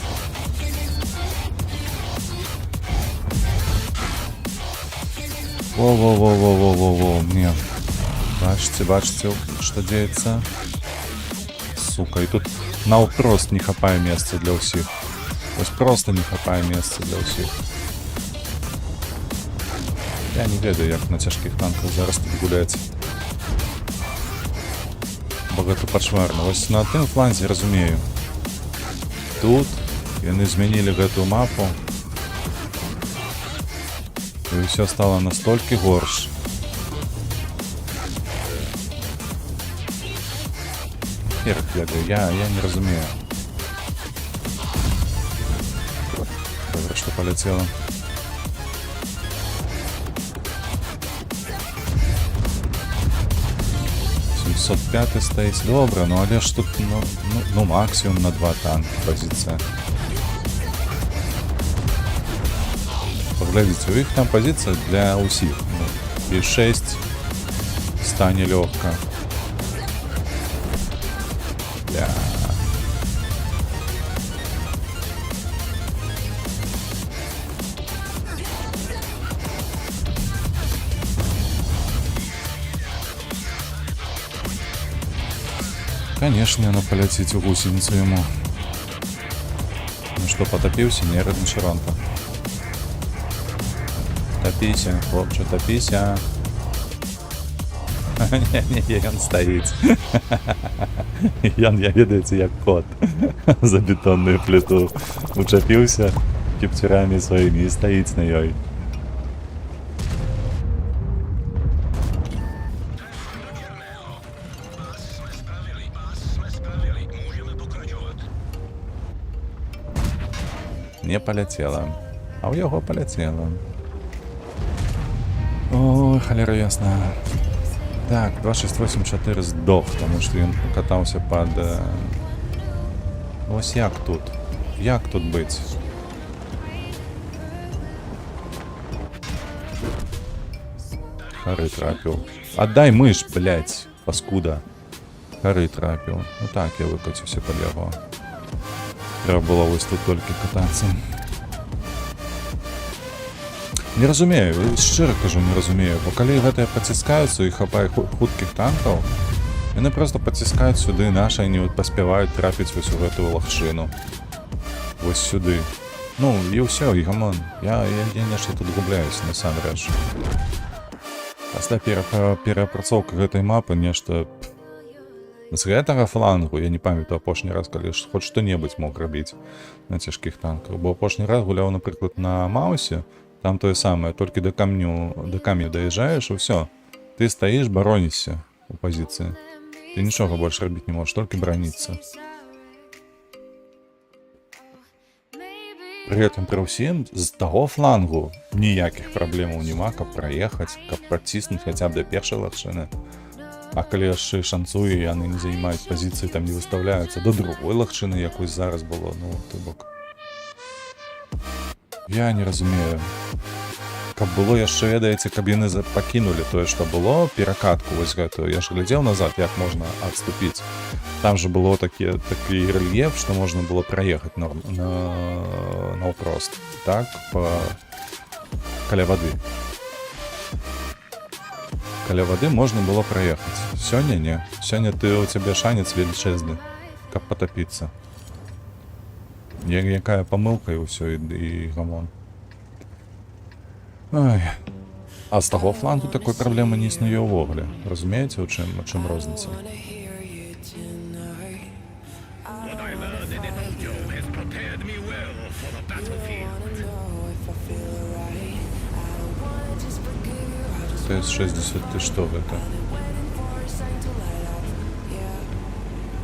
Во-во-во-во-во-во-во, не. Бачце, што дзеецца. Сука, і тут наўпрост не хапае месца для ўсіх. Вось просто не хапае месца для ўсіх. Я не ведаю, як на цяжкіх танках зараз тут гуляць. Бо гэта пачварна. Вось на тым фланзе разумею. Тут яны змянілі гэту мапу. І ўсё стала настолькі горш. Хер ведаю, я не разумею. Добре, што паляцела. Пятый стоит. Добре, ну але ж тут ну максимум на 2 танки позиция. Поглядите, у них там позиция для усіх. Ну, и 6 стане легко. Бля. Конечно, надо полететь в гусеницу ему. Ну что, потопился? Не, Радничаронка. Топися, хлопче, топися. Не, он стоит. Я ведаете, як кот. За бетонную плиту учепился кептюрами своими и стоит на ёй. Не полетела. А у яго полетела. Ой, холера ясна. Так, 2684 сдох, потому что он катался под... Ось як тут? Як тут быть? Хоры трапил. Отдай мышь, блять, паскуда. Хоры трапил. Ну так, я выкатился под его. Треба было ось тут тільки кататися. Не розумію, щиро кажу, не розумію. Бо коли гэта поціскаються і хапає хутких танків, вони просто поціскають сюди наші, і не поспівають трапити ось у гэту лохшину. Ось сюди. Ну, і все, і гамон. Я нешто тут губляюсь, насамрэч. Пасля перапрацоўка гэтай мапы нешта... З гэтага флангу, я не памятаю апошні раз, калі хоць што-небудзь мог рабіць на цяжкіх танках. Бо апошні раз гуляў, напрыклад, на Маусе, там тое самае, толькі да камню даязджаеш, і ўсё. Ты стаіш, баронішся у пазіцыі. Ты нічога больше робіць не можешь, только браніцца. При этом при ўсім з таго флангу ніякіх праблемаў няма, каб праехаць, каб праціснуць хаця б да першай лагчыны. А калі яшчэ шанцуе, яны не займаюць пазіцыі, там не выставляюцца до другой лагчыны, якой зараз было, ну, то бок. Я не разумею. Каб было яшчэ, ведаеце, каб яны пакінулі тое, што было, перакатку вось гэтую. Я ж глядзеў назад, як можна адступіць. Там же было такі рэльеф, што можна было праехаць наўпрост. Так, каля вады. Каля вады можна было праехаць. Сёння не. Сёння у цябе шанец велічэзны, каб патапіцца. Якая памылка і ўсё, і гамон. Ой. А з таго флангу такой праблемы не існуе ўвогуле. Разумееце, у чым розніца? What I learned in the dojo has prepared me well for the battlefield. ТС-60, ты што гэта?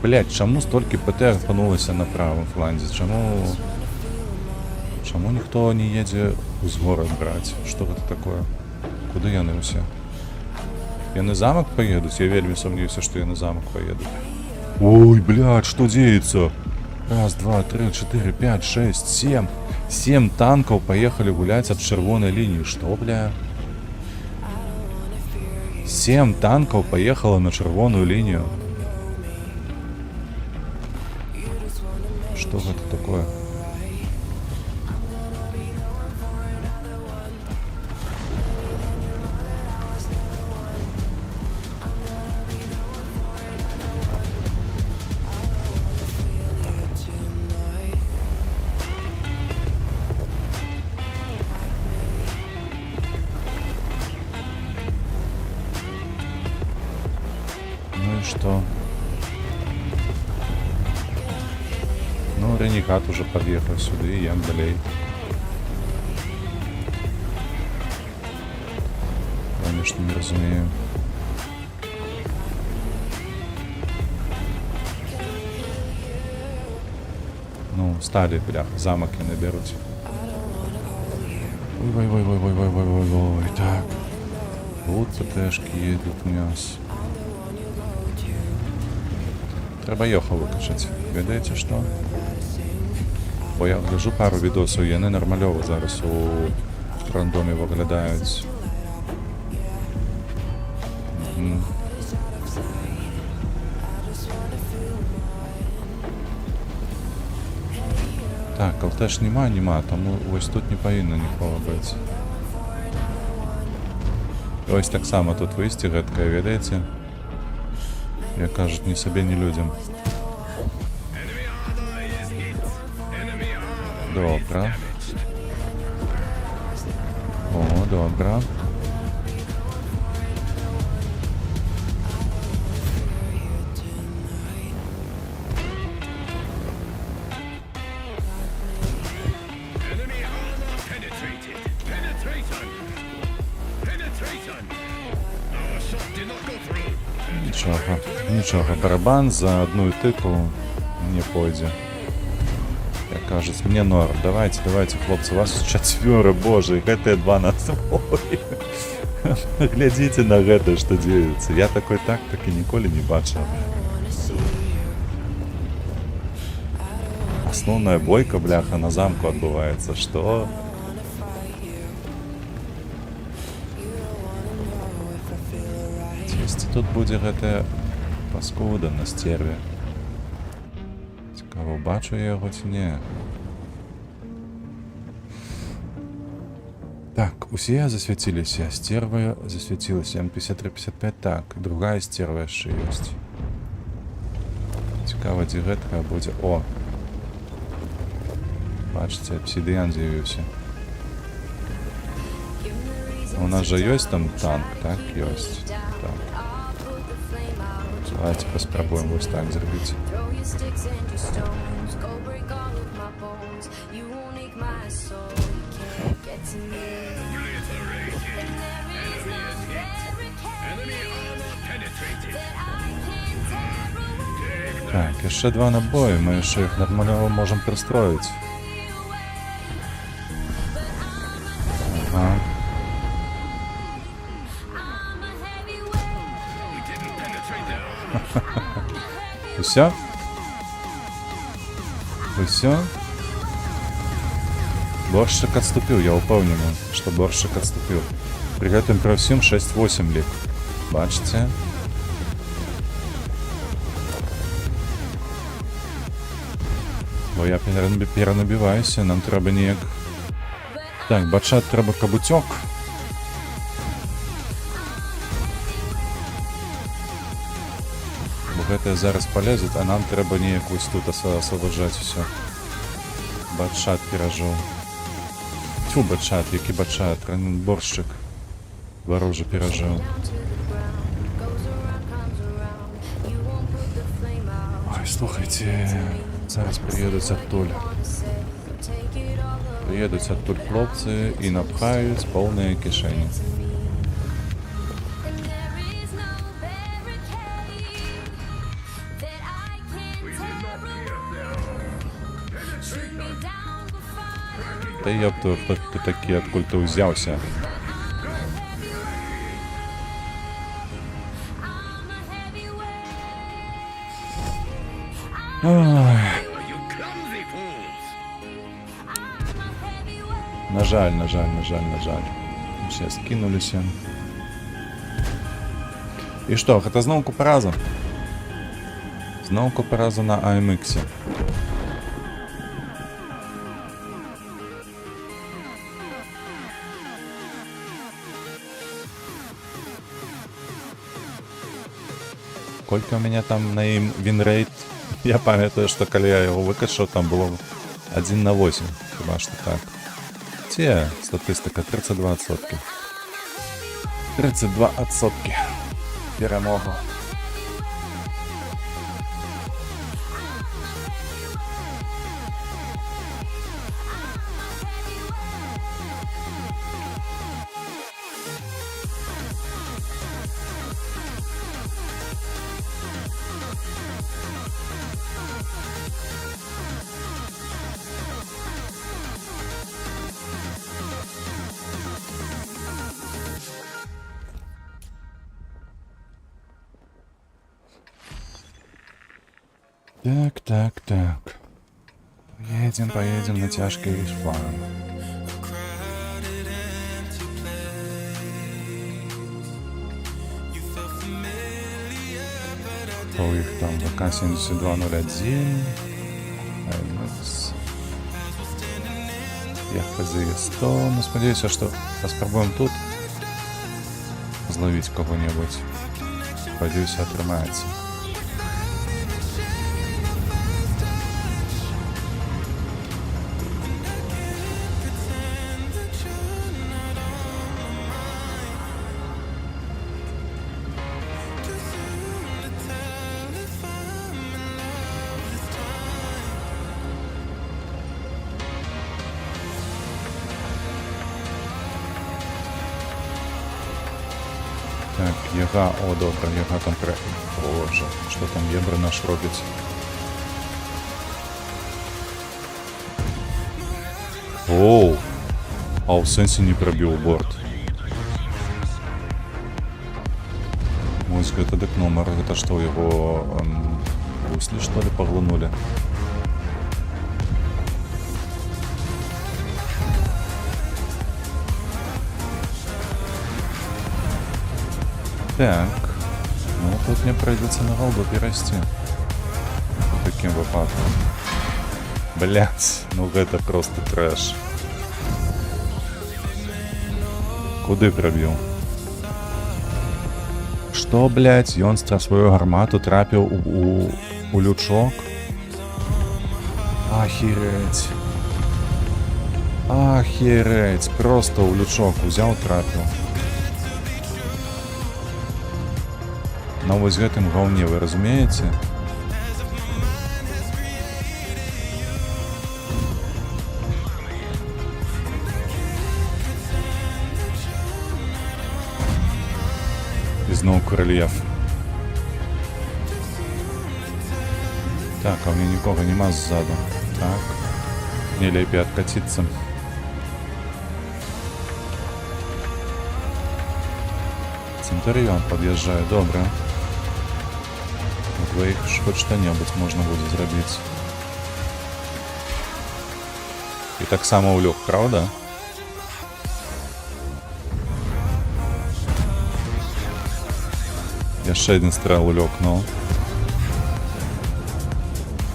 Блядь, чаму столькі ПТ апынулася на правым фланзе? Чаму ніхто не едзе ўзгорад браць? Што гэта такое? Куды яны ўсе? Яны замак поедуць? Я вельмі сумнеюся, што яны замак поедуць. Ой, блядь, што дзеецца? Раз, два, три, 4, 5, 6, 7. 7 танкаў паехалі гуляць ад чырвонай лініі. Што, бля? 7 танкаў паехала на чырвоную лінію. Што гэта такое? Ну и что? Ну, Ренегат уже подъехал сюда, и я далей. Конечно, не разумею. Ну, стали, бля, замок и наберуть. Ой, так. Вот ПТшки едут у нас. Треба йоху викачати. Ведаєте, що? Бо я гляжу пару відосів, яны нормальово зараз у рандомі виглядають. Так, ЛТ ж нема, тому ось тут не повинно нікого бути. Ось так само тут висті гетка, ведаєте? Як кажуть, ні собі, ні людям. Добре. О, добре. Нічого, барабан за одну тику не пойде. Як кажуть, мне норм. Давайте, хлопцы, вас 4, боже, ГТ-2 на свой. Глядите на гэта, што дзеецца. Я такой тактыкі ніколі не бачыў. Асноўная бойка, бляха, на замку адбываецца. Што? Дзесьці тут будзе гэтая паскуда на стерве. Цікаво, бачу я яго ці не. Так, усе засвяціліся. Стерва засвяцілася. М53-55. Так, другая стерва яшчэ ёсць. Цікава, дзе гэтая будзе. О! Бачыце, обсідыян з'явіўся. У нас жа ёсць там танк, так? Ёсць. Так. Давайте паспрабуем вось так зрабіць. Так, еще 2 набоя, мы еще их нормально можем пристроить. Ага. И все? И все? Борщик отступил, я упевнений, что борщик отступил. При этом про всем 6-8 лік. Бачите? Бо я перенабиваюся, нам треба ніяк. Так, бачать треба кабутьок. Бо гэта зараз полезет, а нам треба ніяк ось тут освобождать все. Бачат пиражов. Тьфу, бачат, який бачат, борщик. Вороже пиражов. Ой, слухайте, зараз приїдуть оттуль. Приїдуть оттуль хлопці і напхають повні кишені. Та ёпта, хто ти такий, откуль ти взявся? Ой. You clumsy fools! На жаль. Все скинулись. І що, гэта знову купараза? Знову купараза на AMX. Сколько у меня там на им винрейт? Я пам'ятаю, що коли я його викачав, там було 1 на 8. Хіба що так. Те, статистика 32%. 32%. Перемога. Так. Поедем на тяжкий флаг. То их там ВК-7201. Я ХЗ-100. Ну, сподіваюся, что попробуем тут зловить кого-нибудь. Сподіваюся, отримається. Так, Яга, о, добре, Яга там Боже, що там Єбра наш робить? Оу! А в сенсі не пробил борт. Ось, это дек номер, это что, его гусли, что ли, поглынули? Так, ну тут мне придется на голду перерасти. По таким выпадкам. Блять, ну это просто трэш. Куды пробил? Что, блять, ён свою гармату трапил у лючок? Охереть. Охереть, просто у лючок взял, трапил. На вось гэтым гаўне, вы разумееце? І зноў карельеф. Так, а у меня никого нема сзаду. Так. Мне лепей откатиться. Центурион подъезжаю, добре. Двоих хоть что-нибудь можно будет зробить. І так само улюк, правда? Яшчэ один стрэл улёкнул.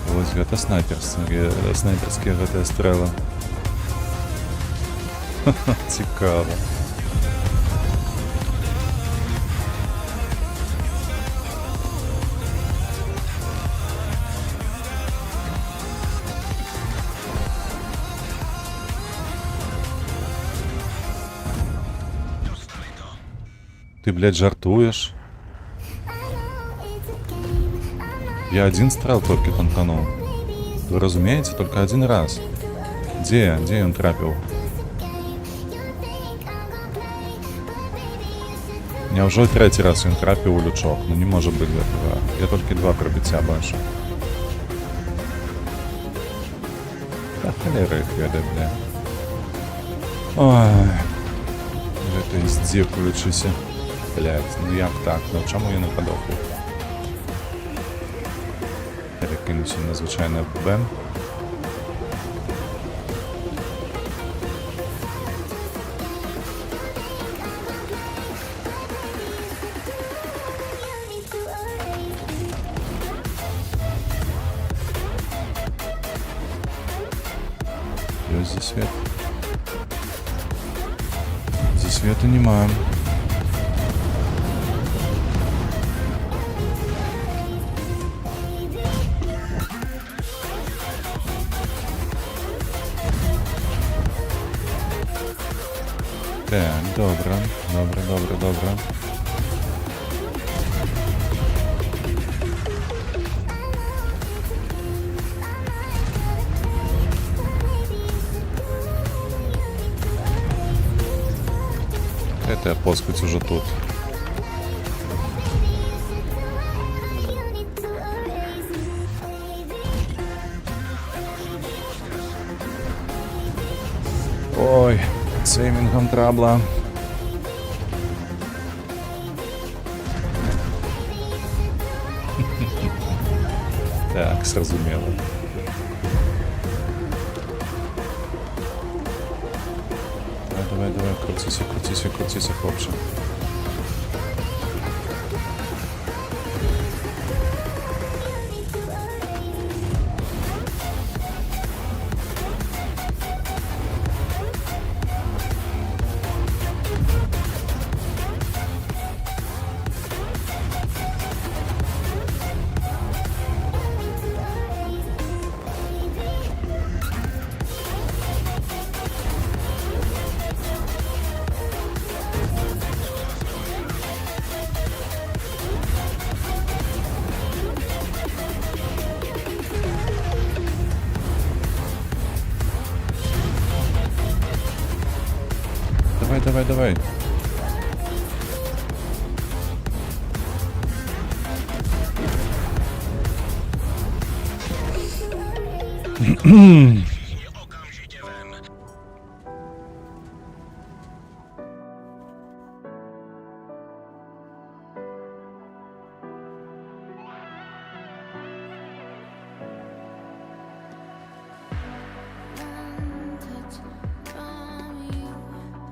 Вось гэта снайперскія гэтыя стрэлы. Цікава. Ты, блядь, жартуешь? Я один стрел только танканул. Вы разумеете, только один раз. Где он трапил? Няўжо третий раз он трапил у лючок? Ну не может быть этого. Я только два пробития бачу. Да холера их ведает, бля. Ой. Это издевкуючися. Блядь, ну як так? Ну чому я не подохну? Перекинуся на звичайне ПБ. Ось зі свет. Зі свету нема. Так, добре. Это плоскость уже тут. Ой, с эймингом трабла. Так, зрозуміло. Давай, крутися, хлопче. Давай.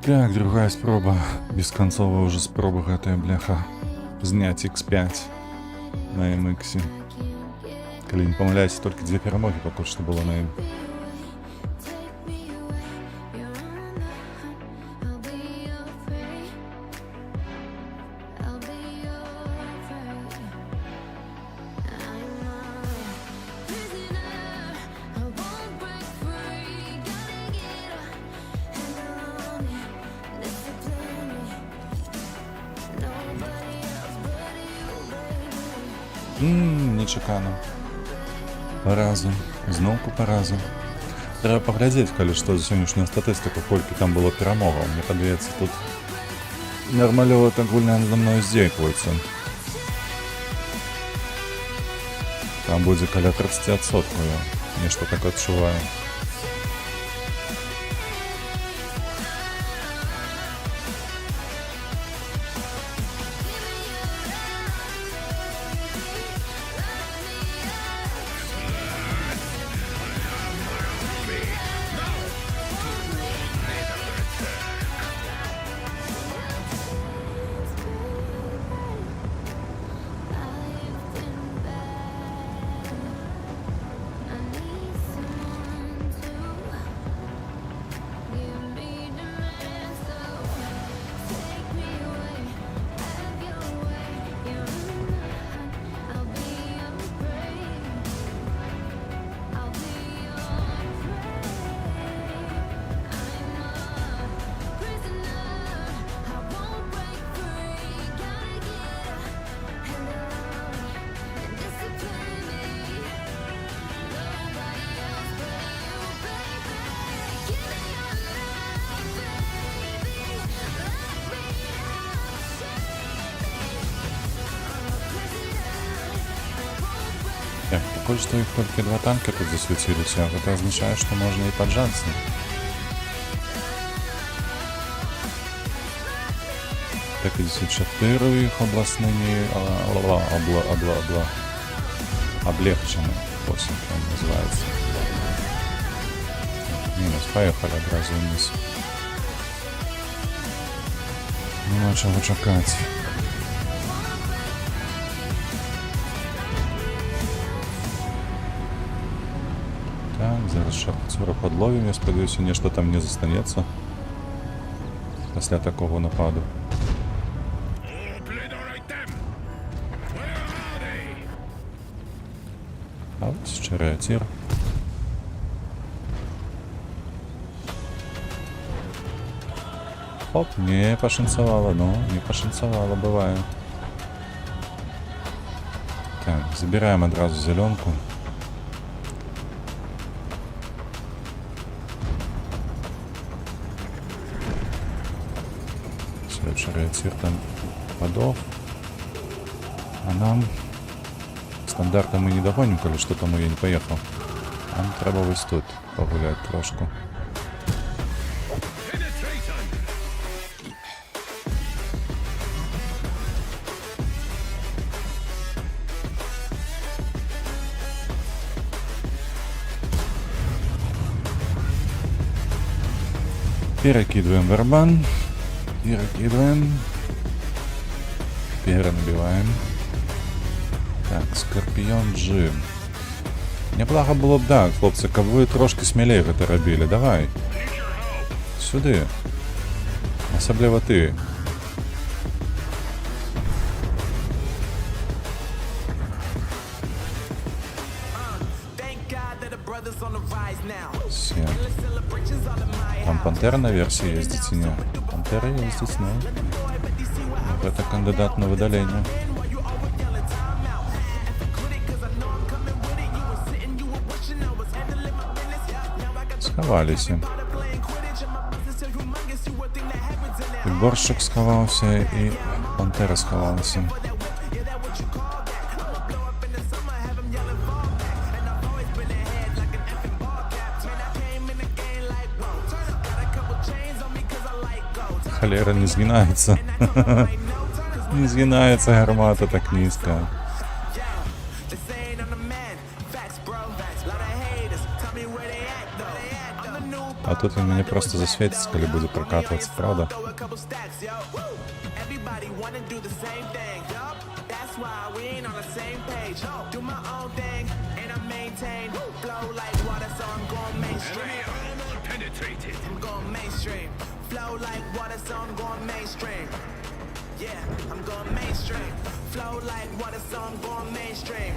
Так, другая спроба. Бесконцовая уже спроба гэтая, бляха. Знять X5 на MX. Калі не памыляюся, только 2 перамогі пакуль што было на ім. Нечакано. По разу. Зноўку по разу. Трэба паглядзець, калі што за сённяшнюю статыстыку, колькі там было перамогаў. Мне падаецца, тут нармалёва так гульня надо мною здзейкваюцца. Там будзе каля 30%. Нешта так адчуваю. Так, пакуль што іх толькі 2 танка тут засвяціліся, гэта азначае, што можна і паджацца. Так, 54 у іх абласнымі облегчаны, вось як ён называецца. Мінус, паехалі адразу ўніз. Нема чаго чакаць. Так, зараз шахцёра подловім, я спадзяюся, нешта там не застанецца пасля такого нападу. А вось чарацір. Оп, не пашанцавала, ну, не пашанцавала, бывае. Так, забіраем адразу зялёнку. Чарацір там падох. А нам стандарта мы не догоним, коли што таму я не паехаў. Нам трэба вось тут пагуляць трошку. Перекидываем барабан. Перекидываем. Перенабиваем. Так, Скорпіон G. Неплохо было б, да, хлопцы, каб вы трошки смелей гэта рабілі. Давай. Сюды. Асабліва ты. Все. Там Пантера на версии ездит, ці не? Пантера ездить, ну. Это кандидат на выдаление. Сховались. И борщик сховался, и Пантера сховалась. Холера не сгинается. Не сгинается гармата так низко. А тут он мне просто засветится, когда будет прокатываться, правда? Flow like water, so I'm going mainstream. Yeah, I'm going mainstream. Flow like water, so I'm going mainstream.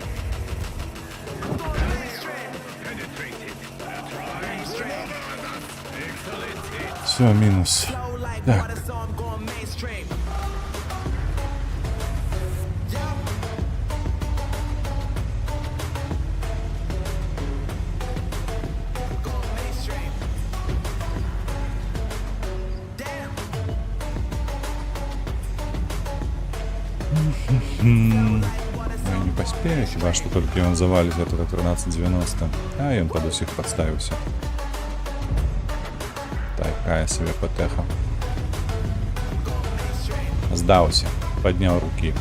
I'm going mainstream. Mainstream. Все, минус. Flow like Так. water, so I'm going mainstream. Going mainstream. Damn. Я не паспею, хіба што толькі ён заваліць гэтага 1390. А ён пад усіх падставіўся. Такая сабе патэха. Здаўся, падняў рукі.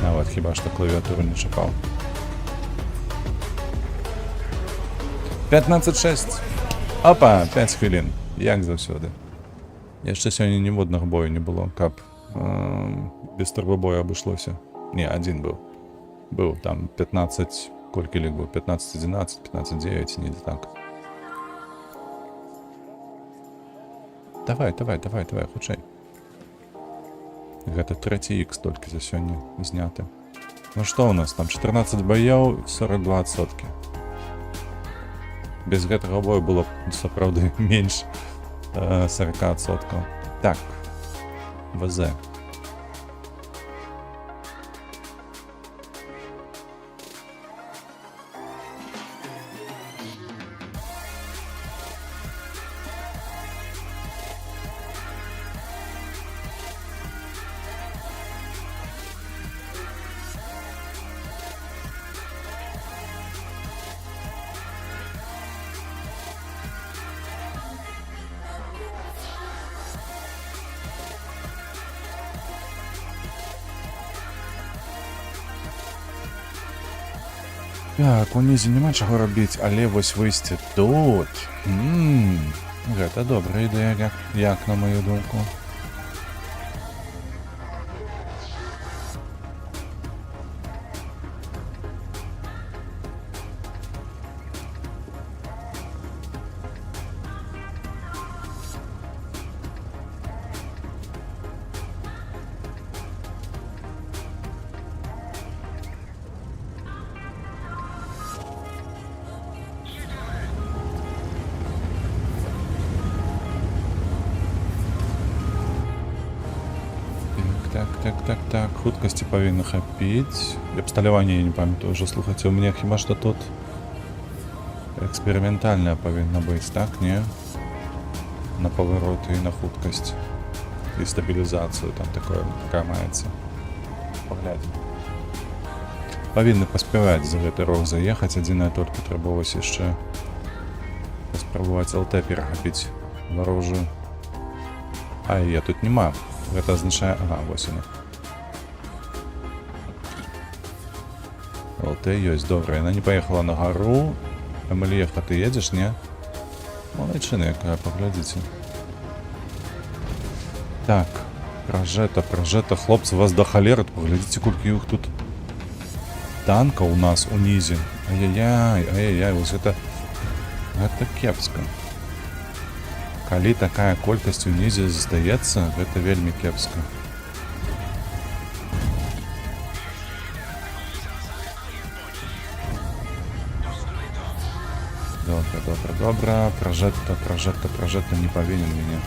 Нават хіба што клавіатуру не чапаў. 15-6. Опа, 5 хвілін. Як заўсёды. Яшчэ сёння ніводнага бою не было, каб без турбобою абышлося. Не, адзін быў. Быў там 15, колькі лік быў? 15-11, 15-9, недзе так. Давай, хутчэй. Гэта 3х толькі за сёння зняты. Ну што ў нас там? 14 баёў, 42%. Без гэтага бою было сапраўды менш 40%. Так, ВЗ. Так, унізе няма чаго рабіць, але вось выйсці тут. Гэта добрая ідэя, як на маю думку. Так, хуткасці павінна хапіць. Абсталяванне я не памятаю ўжо, слухайце, у мяне хіба што тут эксперыментальная павінна быць, так, не? На павароты і на хуткасць. І стабілізацыю там такая маецца. Паглядзім. Павінны паспяваць за гэты рог заехаць, адзінае толькі трэба вось яшчэ паспрабаваць ЛТ перахапіць варожую. Ай, я тут нема. Гэта азначае... Ага, вось яна. ЛТ ёсць, добра. Яна не паехала на гару. Эмельефа, ты едзеш, не? Малайчына якая, паглядзіце. Так, пражэта, хлопцы, вас да халеры, паглядзіце, колькі іх тут танка у нас унізе. Ай-яй-яй, вось гэта кепска. Калі такая колькасць унізе застаецца, гэта вельмі кепска. Добра. Пражэта не павінен мяне.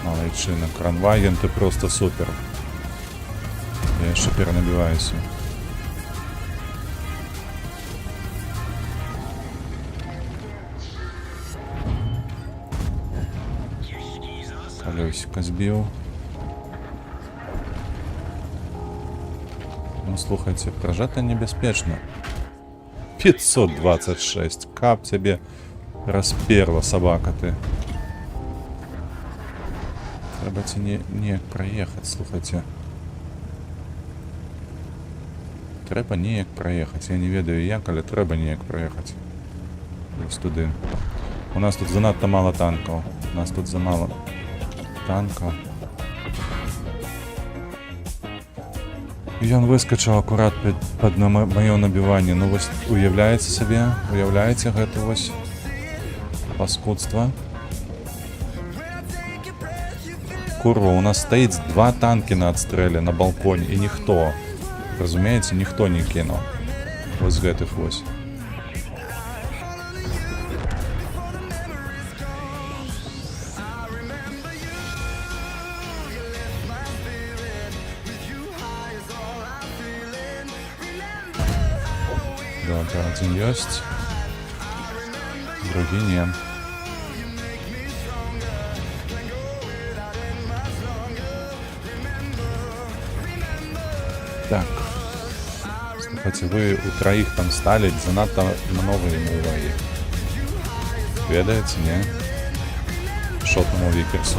Малайчына. Кранваген, ты просто супер. Я яшчэ перанабіваюся. Колесико збіў. Ну, слухайце, пражэта небяспечна. 526. Каб цябе расперла, сабака ты. Трэба ці неяк праехаць, слухайце. Трэба неяк праехаць. Я не ведаю як, але трэба неяк праехаць. Вось туды. У нас тут занадта мала танкаў. У нас тут замала танкаў. Ён выскачаў акурат пад маё набіванне. Ну вось уяўляеце сабе, уяўляеце гэта вось паскудства. Курва, у нас стаіць 2 танкі на адстрэле на балконе і ніхто, разумееце, ніхто не кінуў вось гэтых вось. Добра, адзін ёсць. Другі не. Так. Слухайте, вы у троих там стали занадто много ему уваги. Ведаеце, не? Шотному Вікерсу.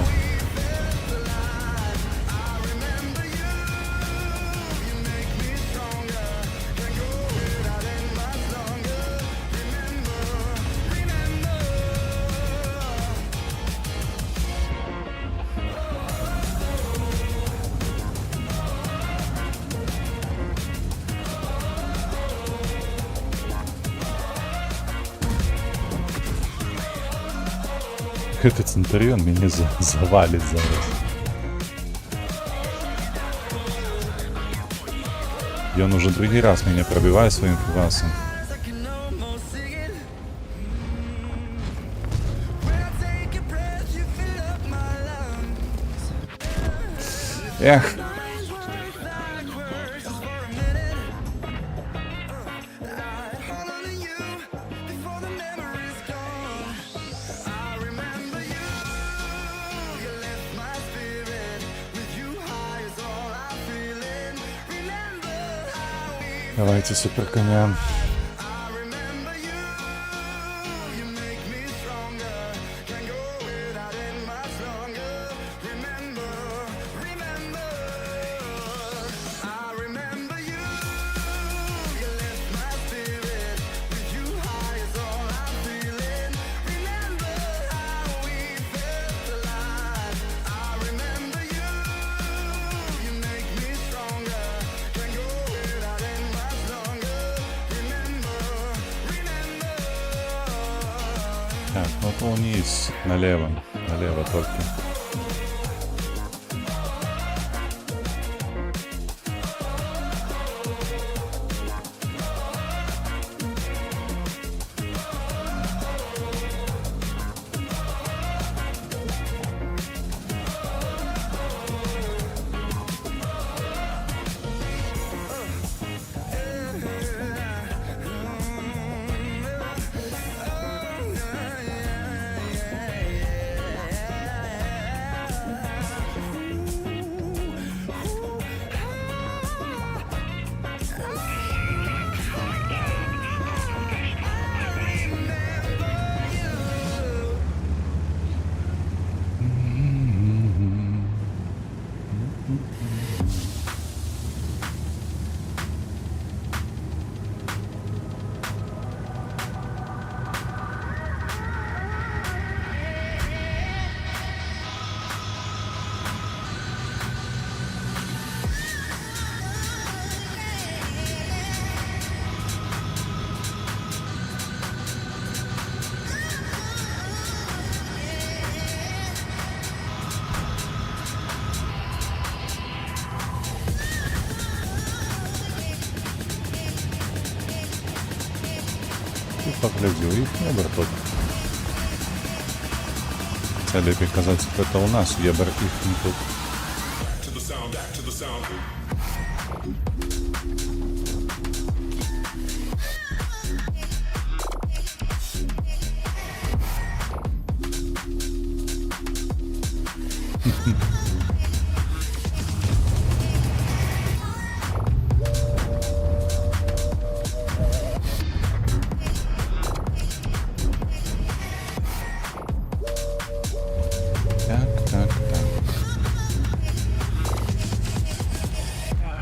Гэта Центуріон мяне заваліць зараз. Ён уже другі раз мяне прабівае сваім фугасам. Эх. Давайте супер коня. Так, вот вниз, налево только. Поглядел их ебр тут. Хотя лепей казаться, это у нас ебр их не тут.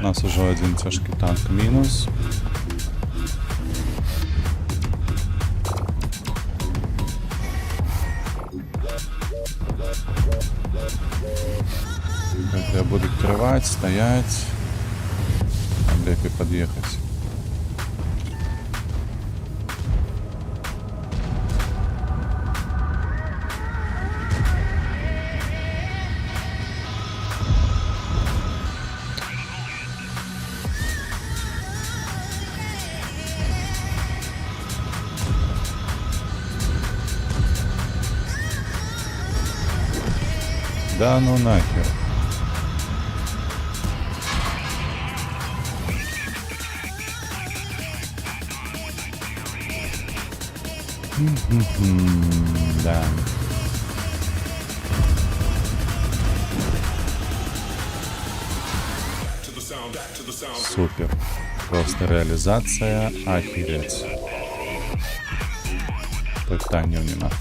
У нас уже один тяжкий танк минус. Это я буду открывать, стоять. Там лепей подъехать. Да ну нахер. Да. Супер. Просто реалізація ахірець. Питанню нема.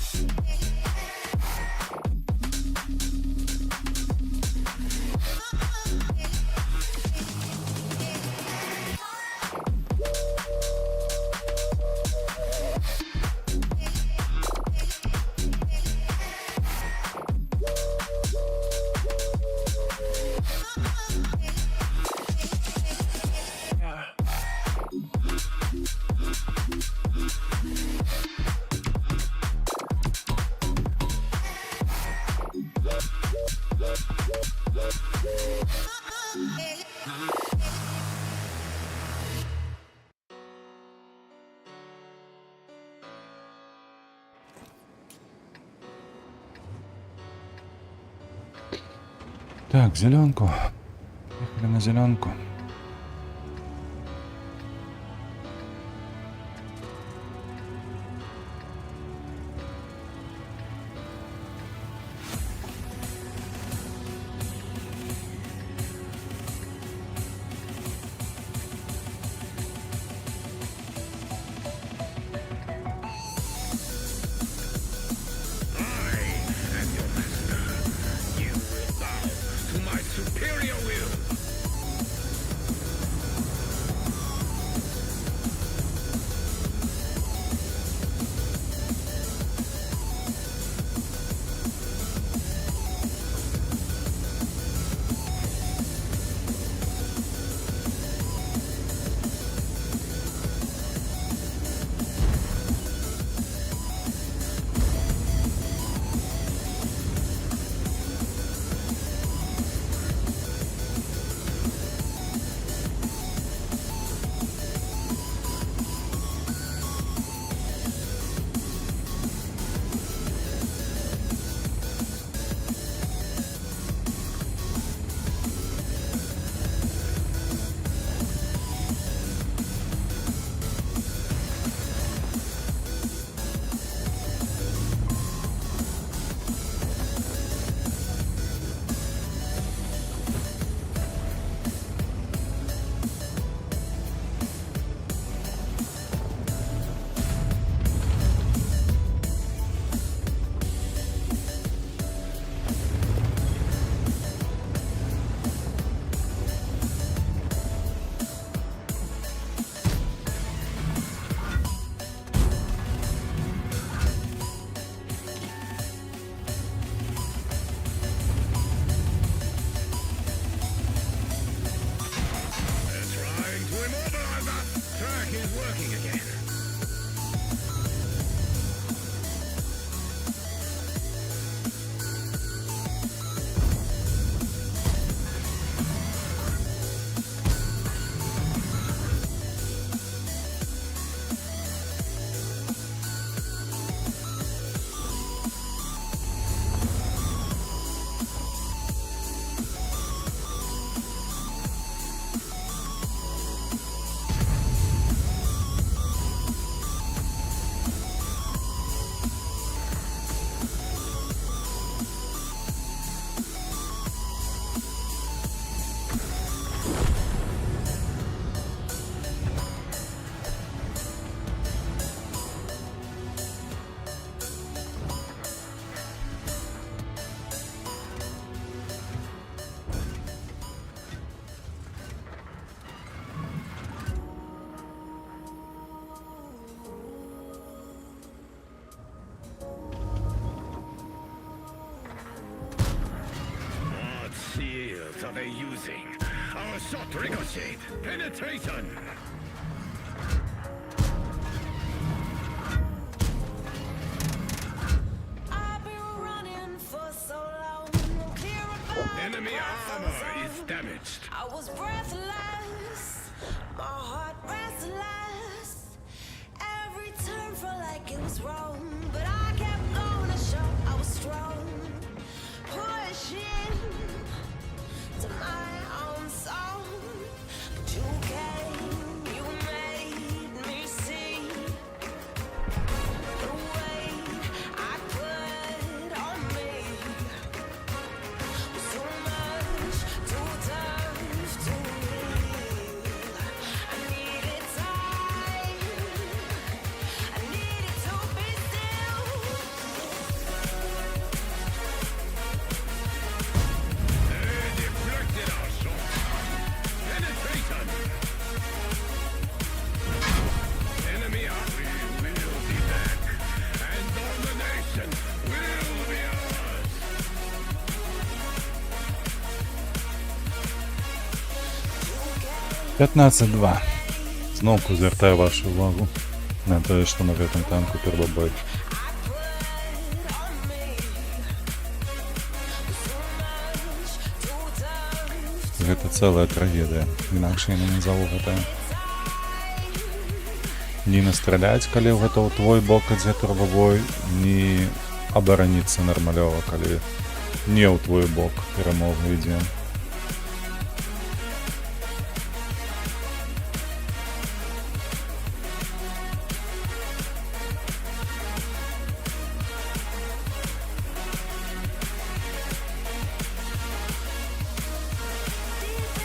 Так, зеленку. Поехали на зеленку. To my superior will. Are they using? Our shot ricochet! Penetration! I've been running for so long, clear about Enemy armor is damaged. I was breathless, my heart restless. Every turn felt like it was wrong, but I kept going to show I was strong. Pushing to my own song, but you came, you made me see the weight I put on me was too much, too tough to 15-2. Знову звертаю вашу увагу на те, що на гэтым танку турбобой. Гэта цэлая трагедыя. Інакш я не назову гэта. Не настраляць, калі гэта ў твой бок ідзе турбобой, не абараніцца нармалёва, калі не ў твой бок перамога ідзе.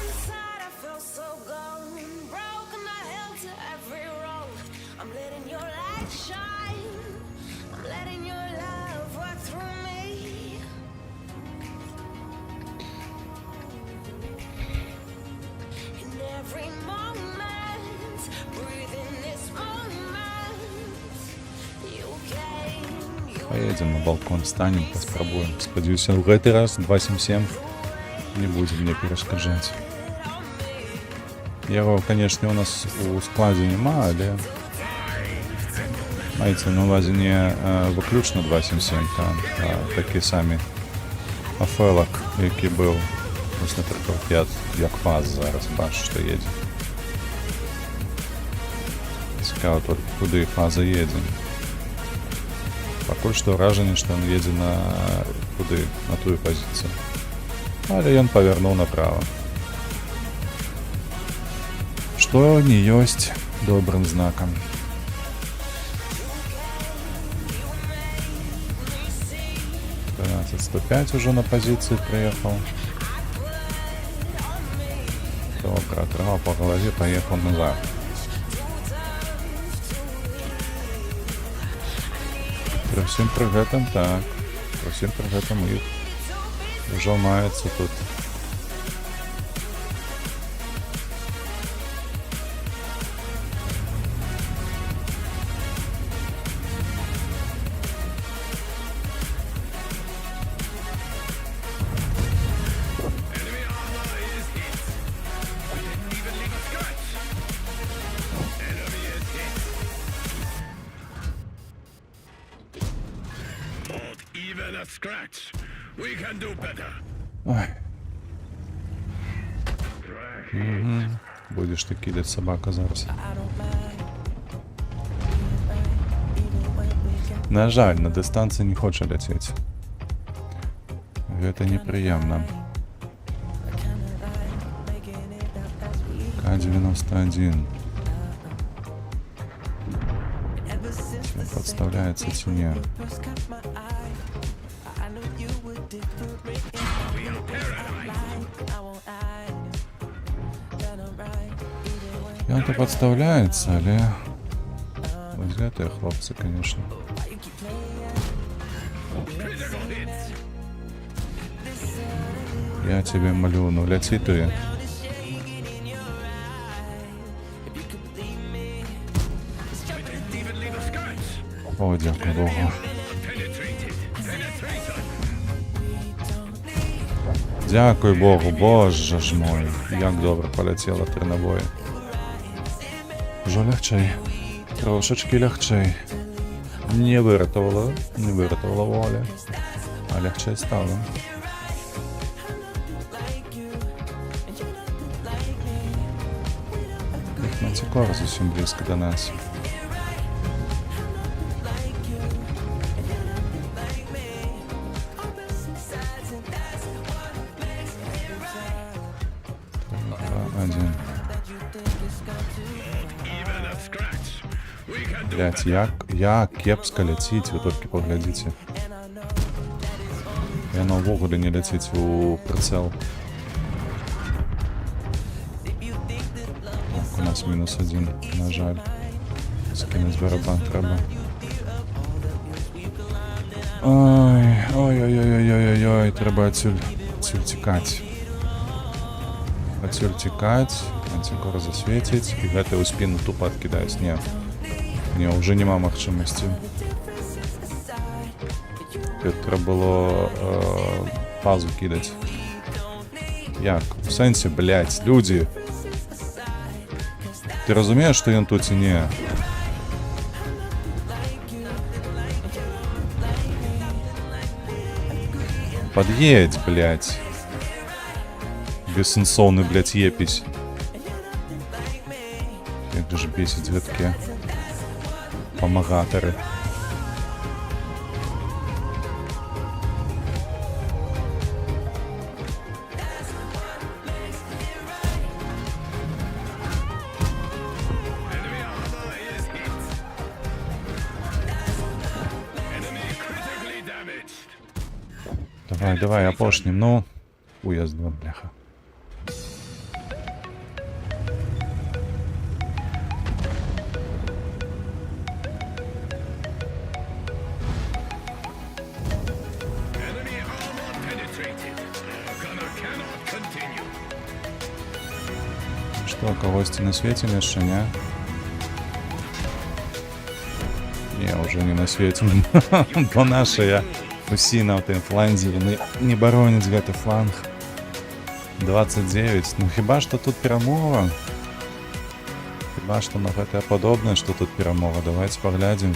Inside, I feel so gone, broken. I held to every road. I'm letting your light shine. I'm letting your love work through me. In every moment, breathe in this moment. You came, you Поедем на балкон, станем, паспрабуем. Спадзяюся, ў гэты раз 277 не будзе мне перашкаджаць. Яго, канешне, у нас у складзе няма, але маеце на увазе не выключна 277 танк, а такі самі афелак, які быў. Вось, напрыклад, як фаз зараз бачу, што едзе. Цікава толькі, куды фаза едзе. Пакуль што ўражанне, што ён едзе на куды, на тую пазіцыю. Але ён павярнуў направа. Што не ёсць добрым знакам. «13-105» ужо на пазіцыі прыехаў. Добра, атрымаў па галаве, паехаў назад. Пры ўсім пры гэтым, так, пры ўсім пры гэтым іх ужо маецца тут. Enemy armor is hit. We didn't even leave a scratch. Enemy is hit. Not even a scratch. We can do better. Ой, Right. будеш ти кидати собака зараз. На жаль, на дистанції не хоче ляцець. Гэта непрыемна. К-91. Ці подставляется ці не. Он-то подставляется, але... Вот гэтыя хлопцы, конечно. Critical hits. Я тебе молю, ну ляці ты. Didn't even leave a scratch. О, дякую Богу. Penetrated. Penetrator. Дякую Богу, боже ж мой. Як добре полетіло 3 набої. Вже легчей. Трошечки легчей. Не вирятувало воля. А легче стало. Їх Мантикор зовсім близько до нас. Два, один. Even a scratch. We can do Блять, як кепска ляціць, ви толькі поглядзіце. Яно ўвогуле не ляціць у прыцэл. Так, у нас -1, на жаль. Скинуць барабан трэба. Ой, трэба адсюль цікаць. Адсюль цікаць, Мантикора засвеціць, і гэта ў спіну тупо адкідаюць. Не, уже нема магчымасці. Тут трэба было пазу кідаць. Як? У сэнсе, блядь, людзі. Ты разумеешь, што ён тут ці не? Подъедь, блядь. Бессенсоўны, блядь, епись. Як же бесіць гэткія памагатары. Enemy armor is hit. Enemy critically damaged. Давай, давай, апошнім, ну. Уездва, бляха. Enemy armor penetrated. Our gunner cannot continue. Што, кагосьці на свеце яшчэ, не? Не, ўжо не на свеце. Бо нашыя усі на тым фланзе, яны не бароняць гэты фланг. 29. Ну хіба што тут перамова? Хіба што на гэтае падобнае, што тут перамова. Давайте паглядзім.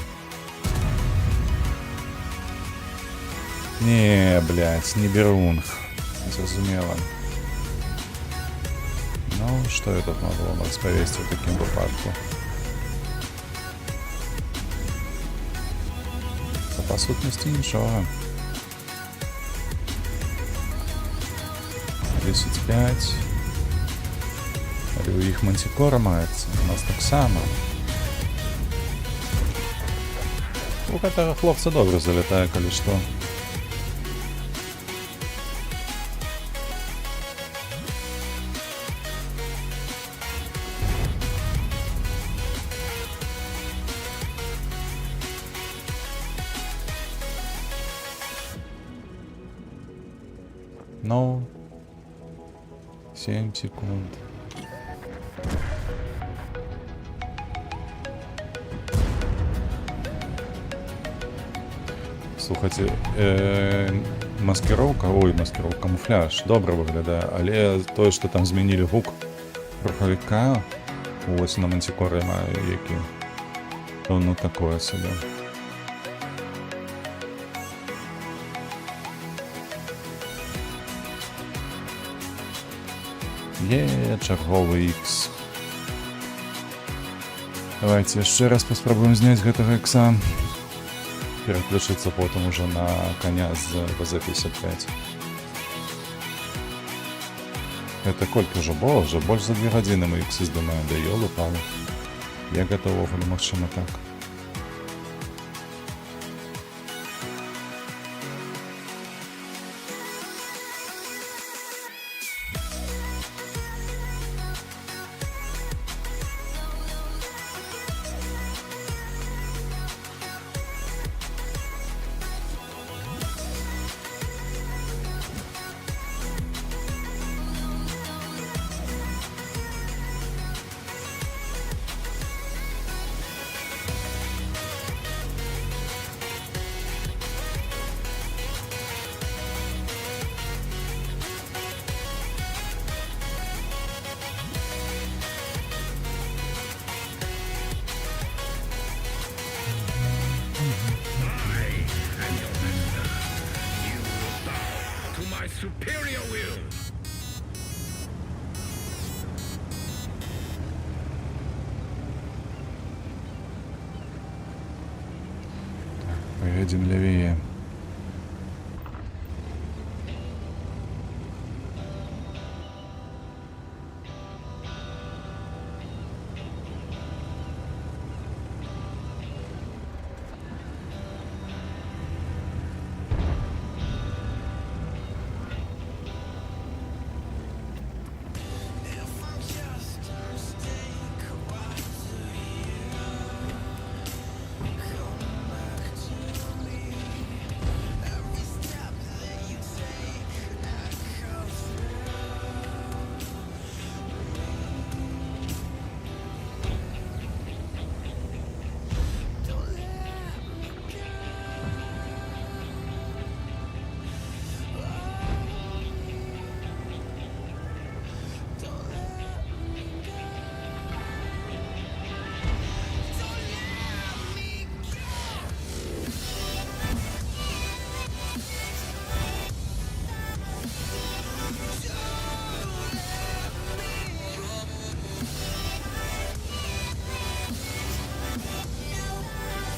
Не, блядь, не берунг. Зразумела. Ну, што я тут магу вам распавесці ў такім выпадку? Па сутнасці нічога. 35. Але у іх мантикора маецца. У нас таксама. У гэтага хлопца добра залятае, калі што. Ну, 7 секунд. Слухайте, маскировка, камуфляж добра выглядае, але тое, што там змянілі гук рухавіка, ось на мантикоры маю які, то ну такое сабе. Чарговы X. Давайте яшчэ раз паспрабуем зняць гэтага ікса. Пераключыцца потым уже на коня з ВЗ-55. Это колькі ўжо было? Уже больш за 2 гадзіны мы іксы здымаем, да ёлы палы. Як гэта ўвогуле магчыма так? Superior will. Поедем левее.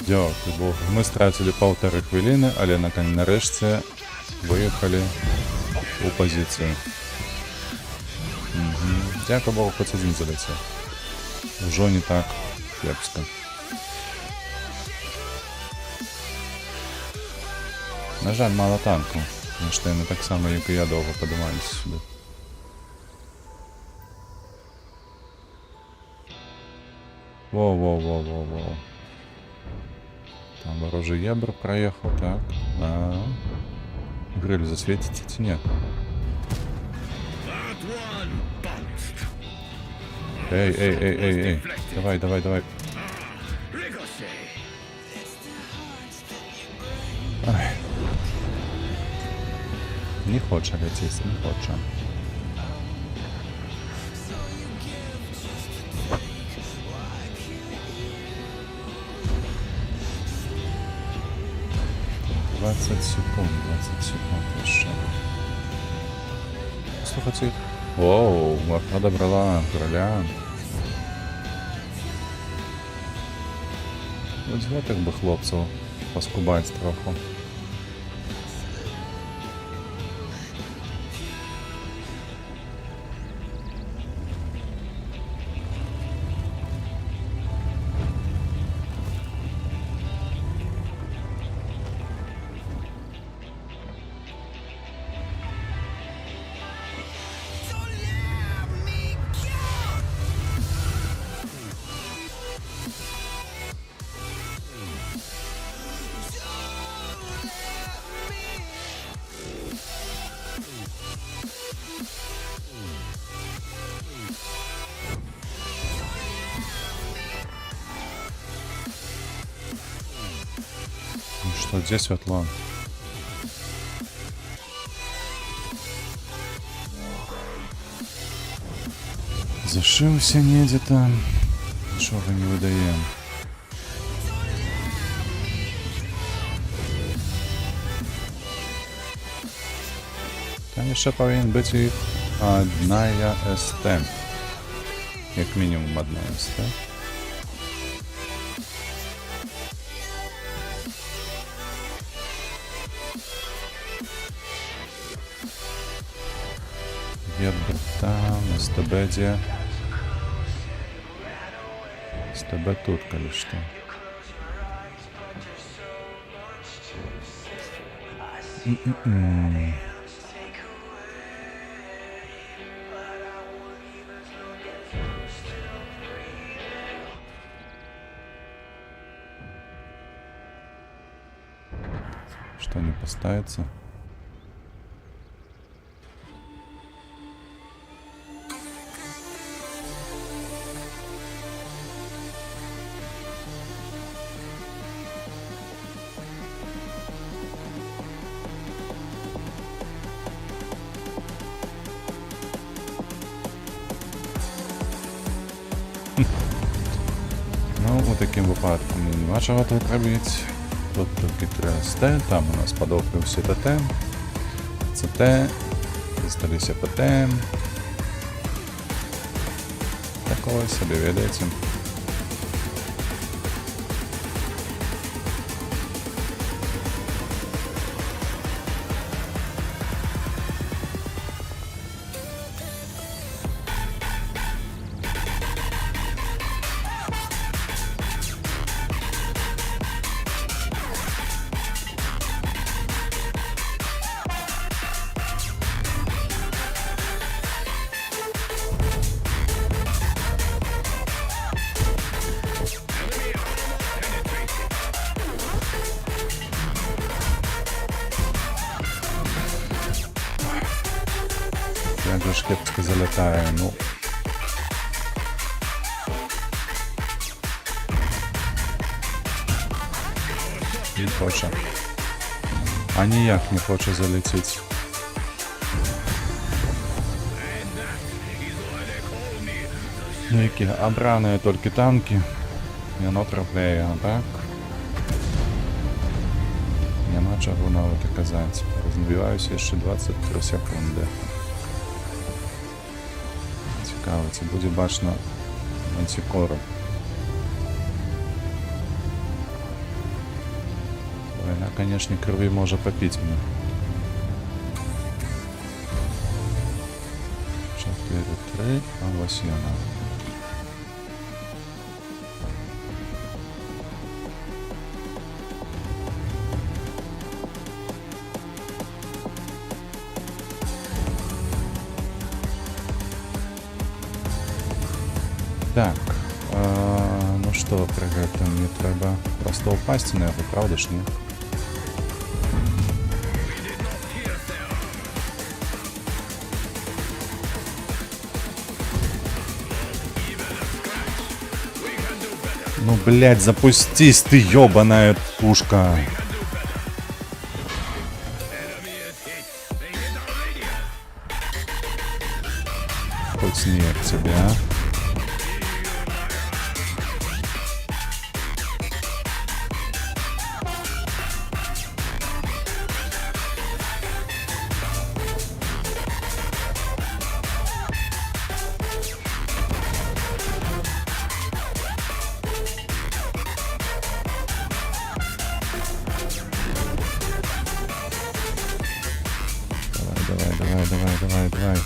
Дзякуй Богу. Мы страцілі 1,5 хвилини, але нарешті виїхали у позицію. Дякую Богу, хоч один залетів. Уже не так кепсько. На жаль, мало танку. Тому що вони так само, як і я, довго подимаюся сюди. Воу. Там ворожий ябр проехал, так. Гриль засветите чи нет? That one bounced. Эй. Давай. Ricochet. Не хоче летіти, не хоче. «20 секунд еще. Слухайте. Воу, вона добрала короля. Ось так би хлопців поскубать трохи. Ну что, где светло? Зашився недзе там. Нічого не видаємо. Там ще повинен бути і одна СТ. Як мінімум одна СТ. Ябр там, СТБ где? СТБ тут, коли что. Что не поставится? Ну, у таким випадком нема чого тут робити. Тут тільки 3 СТ, там у нас подохли всі ТТ, ЦТ, здалися ПТ. Такого собі ведеться. Як же ж кепсько залітає, ну. Не хоче. А ніяк не хоче залетіти. Які обрані тільки танки. І воно трапляє, а так. Нема чого навіть казати. Розбиваюся ще 23 секунди. Цікаво, це буде бачно антикору. Яна, конечно, крови може попить мне. 4-3, а ось яна. Так, ну что, при гэтым мне трэба проста ўпасці на яго, правда ж не? Ну, блядь, запустись ты, ёбаная пушка. Хоть снег тебе, а? Давай.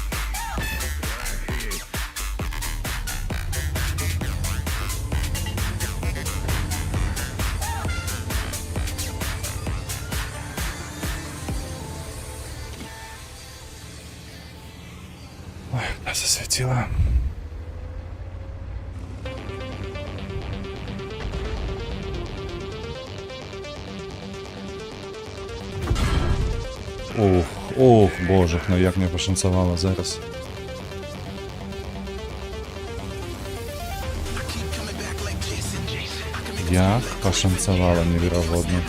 Ой, нас засветило. Ох, боже, ну як мені пошанцевало зараз. Як пошанцевало невероятно.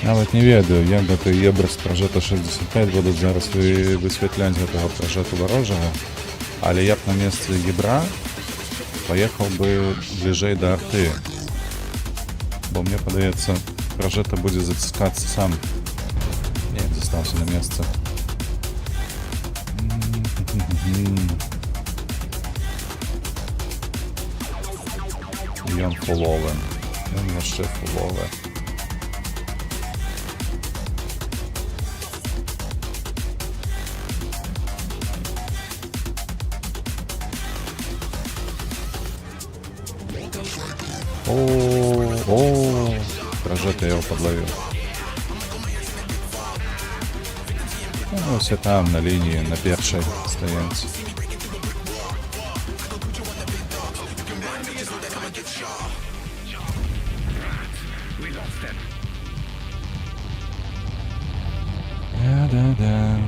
Навіть не ведаю, як гэта єбр з пражета 65 будуть зараз висвітляти гэтага пражету ворожого, але я б на месцы єбра поїхав би ближей до арти, бо мне подається, пражета буде затискатися сам. Нет, зостався на месце. І он фулове. Він ще фулове. О, прожито я его подловил. Ну, все там, на линии, на першей стоять. Да.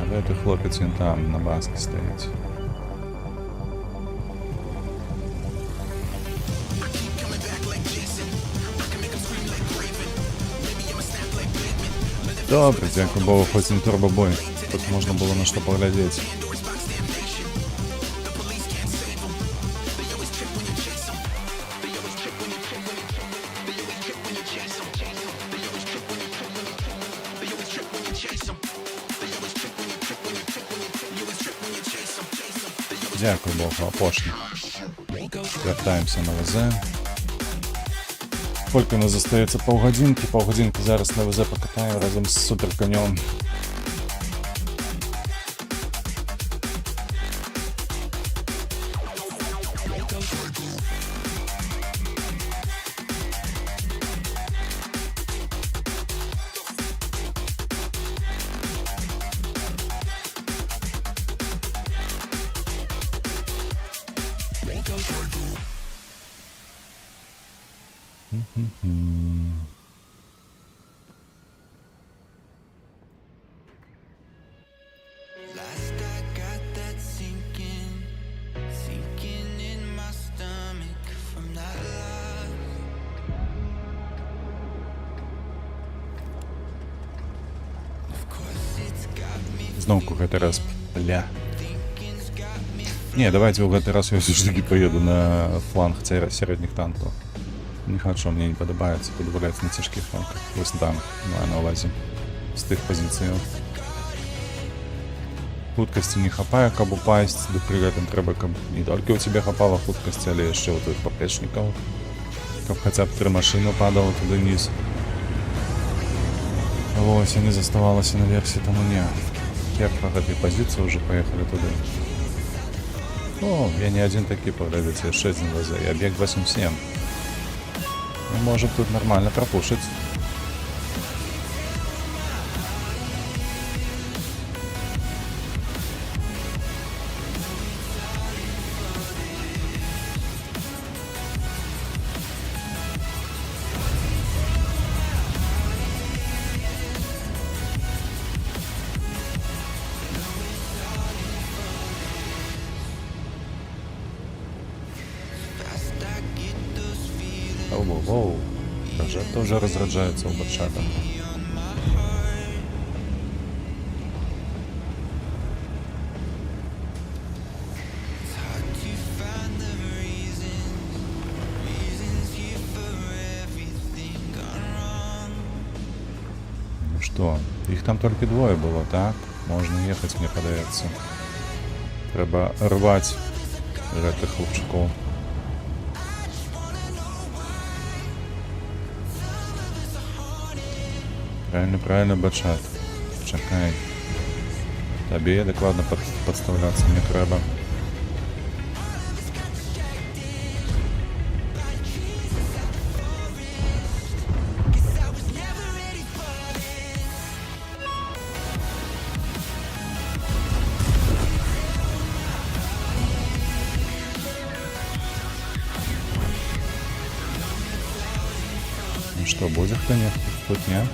А в этой хлопец він там, на баске стоять. Добре, дякую Богу, хоч не турбобой. Тут можна було на що поглядеть. Дякую Богу, опошли. Вертаємося на ВЗ. Сколько у нас остається? Півгодинки зараз на ВЗ покатаю разом з суперконем. Last I got that sinking in my stomach from that love. Of course it's got me Знову какой-то раз. Бля. Не, давайте в этот раз я все ж таки поеду на фланг середніх танків. Не хочу, що мені не подобається подобавляться на тяжких танках. Ось танк, маю на увазі. з тых пазіцыяў. Хуткасці не хапае, каб упасть, ды пры гэтым трэба, каб не толькі ў цябе хапала хуткасці, але яшчэ ў твоіх паплечнікаў, каб хаця б 3 машыны падала туды низ. Вось, не заставалася наверсе, таму не. Я па гэтай пазіцыі ўжо паехалі туды. О, я не адзін такі, паглядзіце, яшчэ адзін вазе, і аб'ект 8-7. Мы можем тут нормально пропушить. Воу-воу-воу. Прожектор уже разряджается у Батшата. Ну что, их там только 2 было, так? Можно ехать, мне подается. Треба рвать этих хлопчиков. Правильно, Батшат. Чакай. Табе докладно подставляться не треба. Ну что, будет кто-нибудь? Тут нет?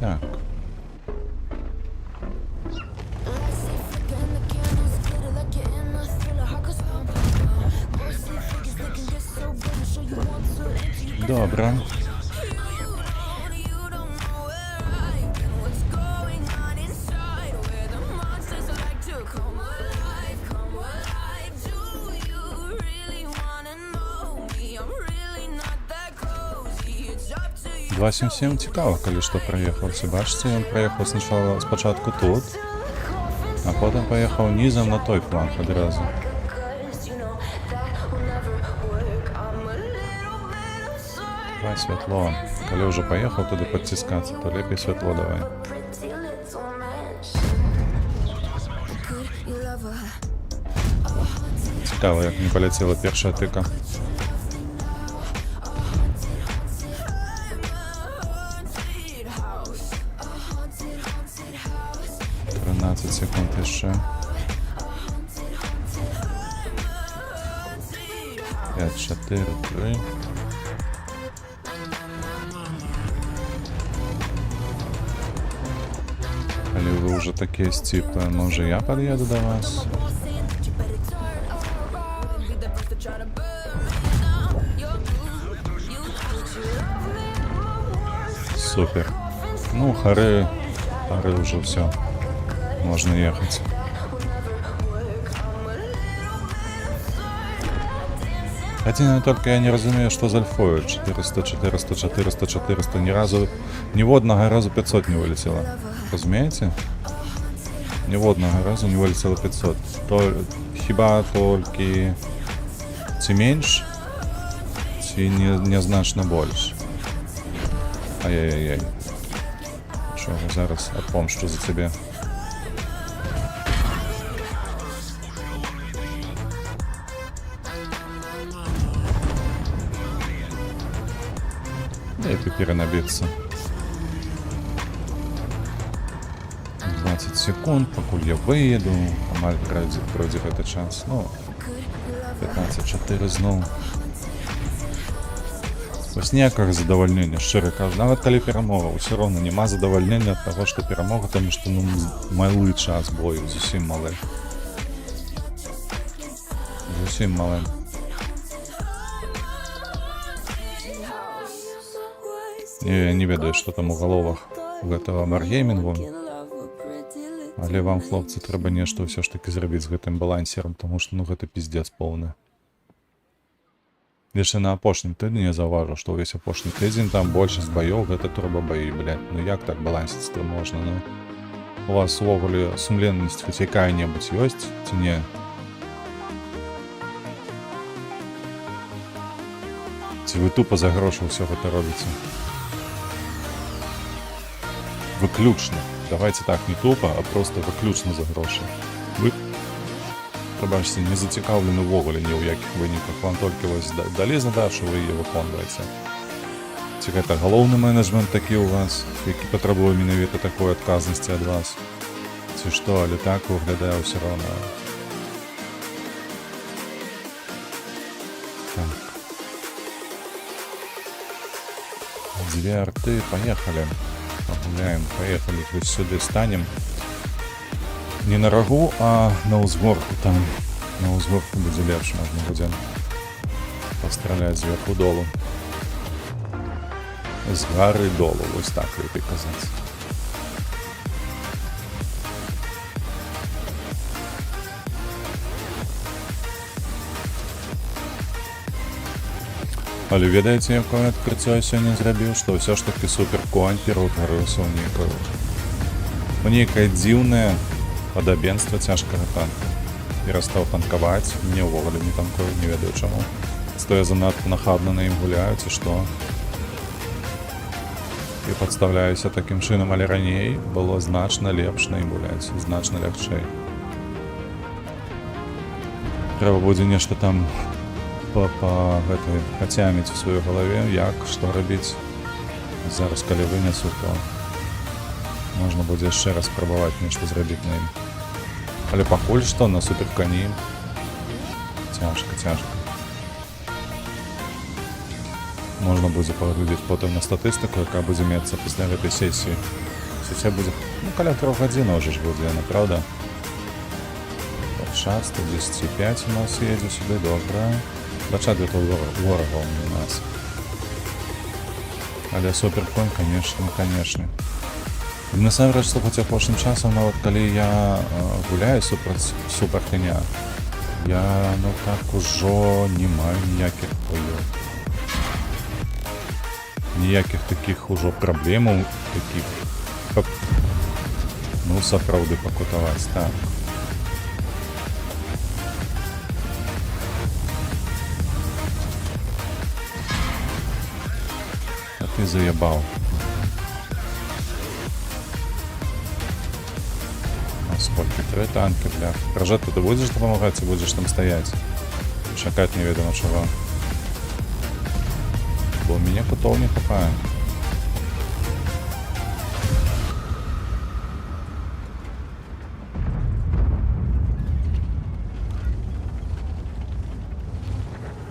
Так. Добре. Два 7-7 цікаво, калі што праехаўся. Бачыце, ён праехаў спачатку тут, а потым паехаў нізам на той фланг адразу. Давай святло. Калі ўжо паехаў туды падціскацца, то лепей святло давай. Цікава, як не паляцела першая тыка. 13 секунд еще. 5, 4, 3. Коли вы уже такие стиплые, может я подъеду до вас? Супер. Ну, хоры уже все. Можно ехать. Один только я не разумею, что за альфою. 400, 400, 400, 400. Ни разу, ни в одного разу 500 не вылетело. Разумеете? Ни в одного разу не вылетело 500. Хіба только ці меньше, ці незначно больше. Ай-яй-яй. Що, зараз отпомщу за тебе. Дайте перенабиться. 20 секунд, покуль я выеду. Амаль пройдзе гэты час. Ну, 15-4 зноў. Вось ніякага задавальнення, шчыра кажу. Нават калі перамога, ўсё роўна няма задавальнення ад таго, што перамога, таму што ну, малы час бою, зусім малы. Зусім малы. Не ведаю, што там у галовах гэтага Wargaming, але вам, хлопцы, трэба нешта ўсё ж такі зрабіць з гэтым балансерам, таму што ну гэта пиздец поўны. Яшчэ на апошнім тыдні я заўважыў, што ўвесь апошні тыдзень там большасць баёў гэта турбабаі, блядь. Ну як так балансіць-то можна, ну? У вас увогуле сумленнасць хоць якая-небудзь ёсць ці не? Ці вы тупа за грошы ўсё гэта робіце? Выключна. Давайте так, не тупо, а просто выключна за грошы. Вы, прабачце, не зацікаўлены ўвогуле ні ў якіх выніках. Вам толькі вось далі задачу, вы яе выконваеце. Ці гэта галоўны менеджмент такі ў вас, які патрабуе менавіта такой адказнасці ад вас? Ці што, але так выглядае ўсё роўна. Так. Дзве арты, паехалі. Пагуляем, паехалі, вось сюды станем. Не на рагу, а на ўзгорку там. На ўзгорку будзе лепш, можна будзе пастраляць зверху долу. З гары долу, вось так лепей казаць. Але ведаеце, якое адкрыццё я сёння зрабіў, што ўсё ж такі суперконь пераўтварыўся ў нейкае дзіўнае падабенства цяжкага танка. Перастаў танкаваць, мне ўвогуле не танкую, не ведаю чаму. Што я занадта нахабна на ім гуляю, ці што. І падстаўляюся такім чынам, але раней было значна лепш на ім гуляць, значна лягчэй. Трэба будзе нешта там па гэтай хацяміць у сваёй галаве, як, што рабіць. Зараз, калі вынесу, то можна будзе яшчэ раз спрабаваць нешта зрабіць на ім. Але пакуль што на суперкані цяжка. Можна будзе паглядзець потым на статыстыку, якая будзе мецца пасля гэтай сесіі. Сесія будзе, ну, каля 3 гадзінаў ўжо ж будзе яна, правда? Час 110,5 у нас едзе сюды, добра. Бачаць гэта ворагаў у нас. Але суперконь, конечно. Насамрэч, слухайце, апошнім часам, нават калі я гуляю супраць коня, я, ну, так ужо не маю ніякіх боёў. Ніякіх такіх ужо праблемаў, такіх, каб, ну, сапраўды пакутаваць, так. Ты заебал. А сколько? 3 танки, бля. Прожетку ты будешь помогать и будешь там стоять? Чакать неведомо чего. Бо у меня котов не хапает.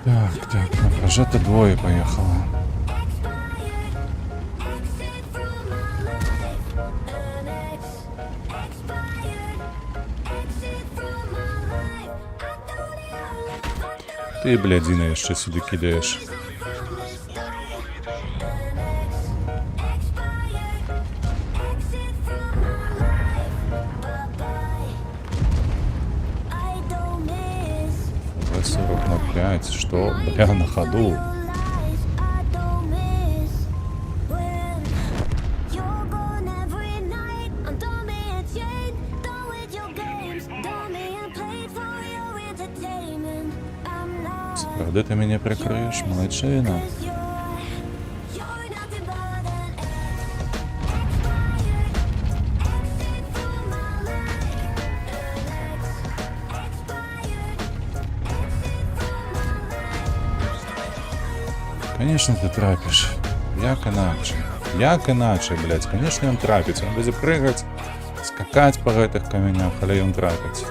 Так, на прожета 2 поехала. Ты, блядина, яшчэ сюды кідаеш. В-45, што? Бля, на ходу. Правда, ты меня прикроешь, молодчина? Конечно, ты трапишь. Як иначе, блядь. Конечно, он трапится. Он будет прыгать, скакать по этих каменях, але он трапится.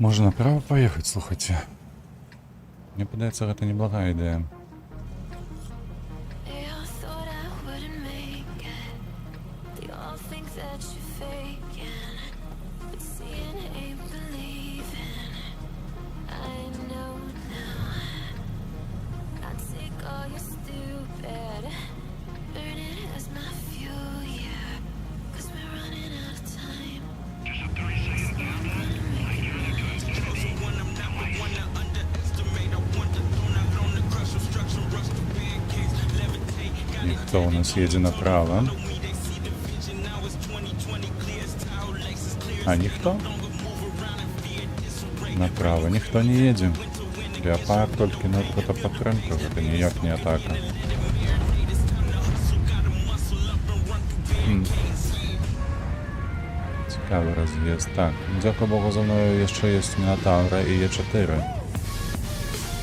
Можно направо поехать, слухайте. Мне подается, это неблагая идея. They all thought I wouldn't make it. They all think that you're faking. But seeing ain't believing. I know now. I take all your stupid, burn it as my fuel, yeah. 'Cause we're running out of time. И кто у нас едет направо? А никто? Направо никто не едет. Леопард только на это підтримка, это ніяк не атака. Цікавий роз'їзд. Так, дякую Богу, за мною ще є Мінотавра і є 4.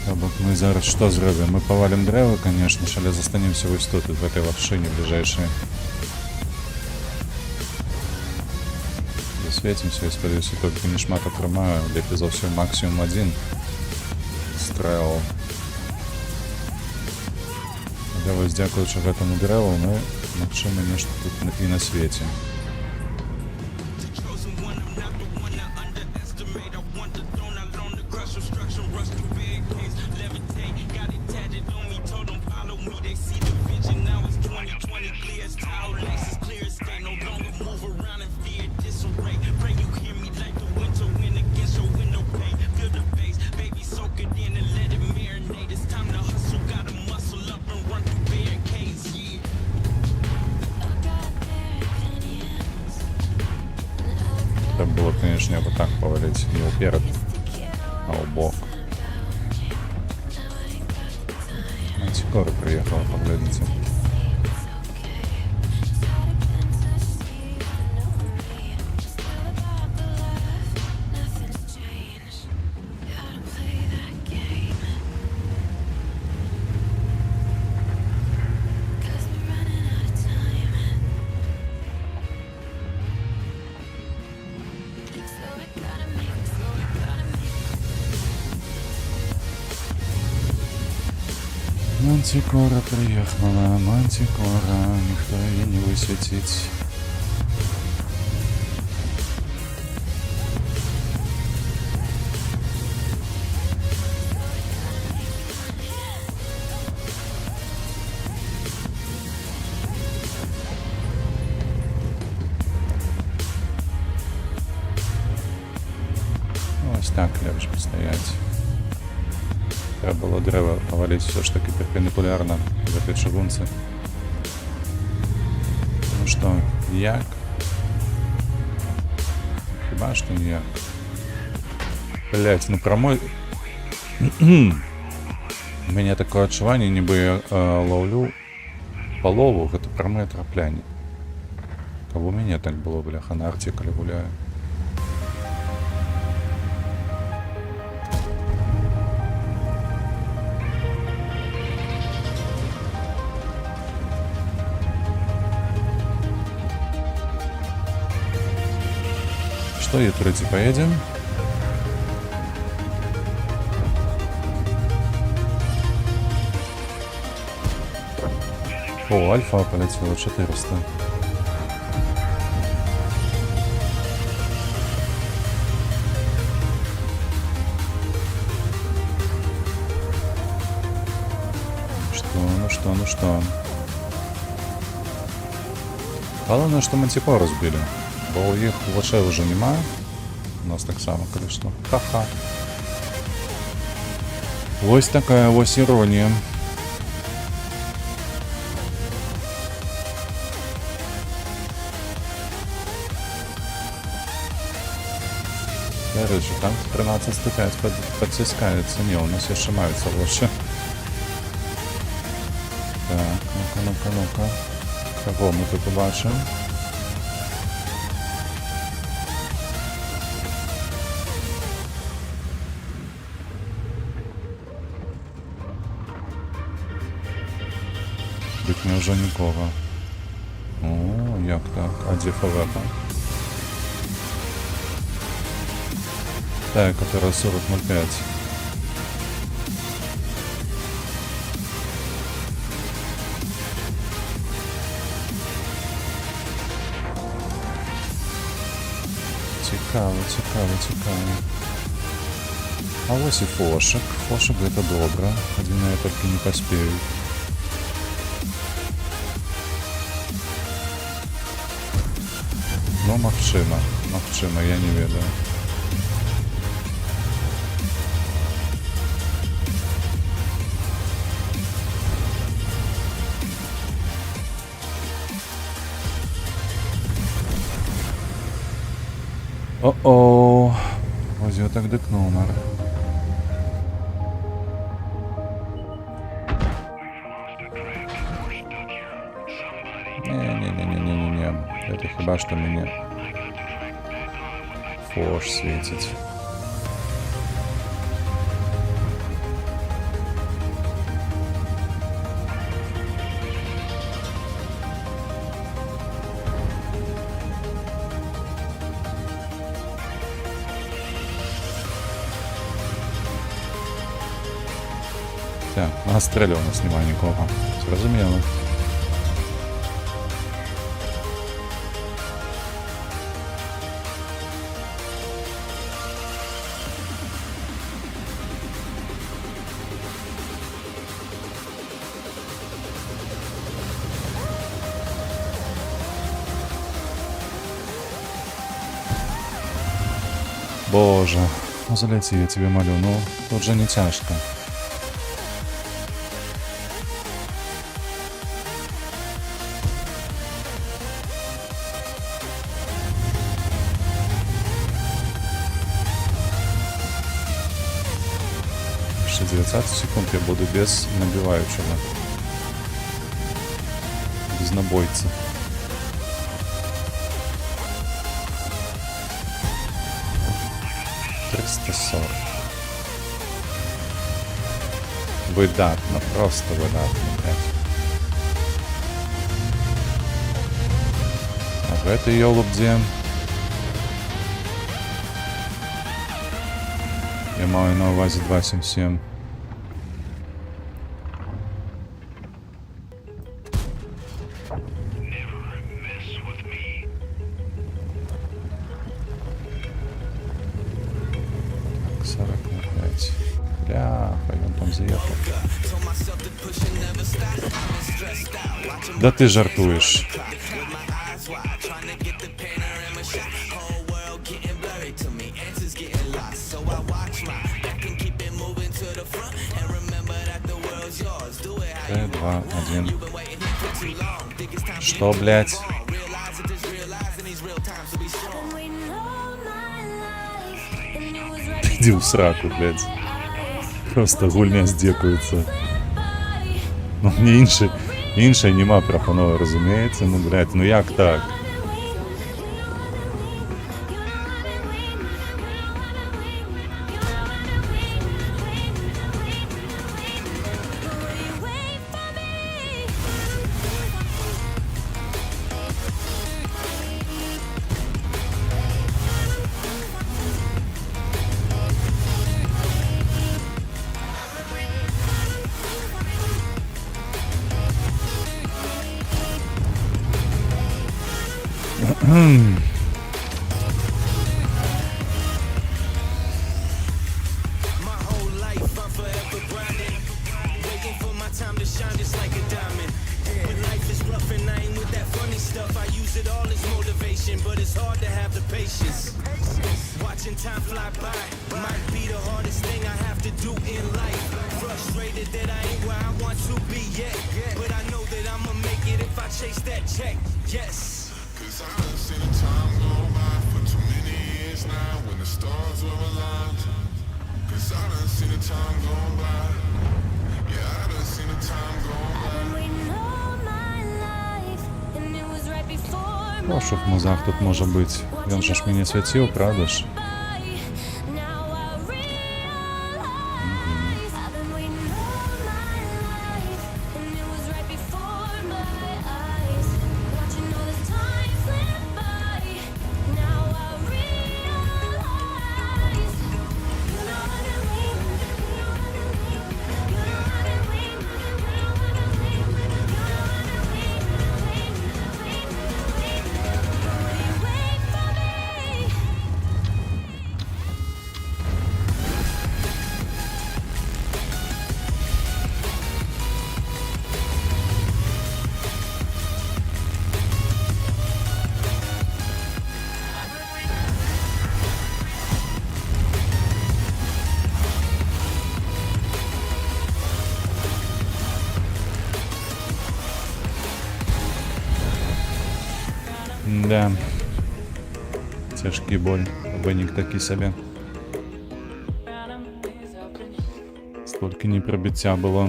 Тобто ми зараз що зробимо? Ми повалим дерева, конечно ж, але застанемося ось тут, в этой лапшине ближайшей. Засветимся, я сподіваюся, тільки не шмат отримаю, ліпі за все максимум 1 стрел. Але ось дякуючи этому дереву, ми максимум нечто тут і на світі. Это было, конечно, я бы так повалить не вперед, а в бок. Антикора приехала, поглядите. Мантикора приехала, Мантикора, никто ее не высветить. Ось так легше постоять. Треба було дерева повалити все ж таки перпендикулярно в этой чугунці. Ну що, ніяк? Хіба що ніяк? Блять, ну промой... У меня такое отчувание, ніби я ловлю полову, это промое трапляние. Кого у меня так было, бляха, на артикуле гуляю. Что, Е3 поедем? О, Альфа полетела 400. Ну что? Главное, что Мантикору сбили. Бо у їх лошей вже немає. У нас так само, конечно. Ха-ха. Ось такая ось іронія. До речі, там 13-105 подтискается. Не, у нас ще маються лоші. Так, ну-ка. Кого ми тут побачимо? Тут не вже нікого. О, як так? А де фавета? Так, которая 40.05. Цікаво, цікаво, цікаво. А ось і Фошик. Фошик гэта добра. Адзінае толькі не паспею. Ну, магчыма, магчыма, я не ведаю. О-о, ось я так дык номер. Не-не-не-не-не-не. Это хіба что мне Фош светить. Так, на стрелі у нас немає нікого. Зрозуміло. Боже, ну залети, я тебе молю, ну тут же не тяжко. Ще 19 секунд я буду без набивающего. Без набойца. Видатно, просто видатно, блядь. А в этой ёлубде я маю на увазі 277. Да ти жартуєш. Т, 2, 1. Что, блядь? Иди в сраку, блядь. Просто гульня здекується. Ну, мені іншої нема пропанови, розумієте? Ну, блядь, ну як так? Watching time fly by might be the hardest thing I have to do in life. Frustrated that I ain't where I want to be yet, but I know that I'ma make it if I chase that check. Yes. Cause I done seen the time go by for too many years now when the stars were aligned. Cause I done seen the time go by. Yeah, I done seen the time go by. Ну, що в мозах тут може бути? Він же ж мені світив, правда ж? Да. Цяжкі боль. Вынік такі сабе. Столькі непрабіцця было.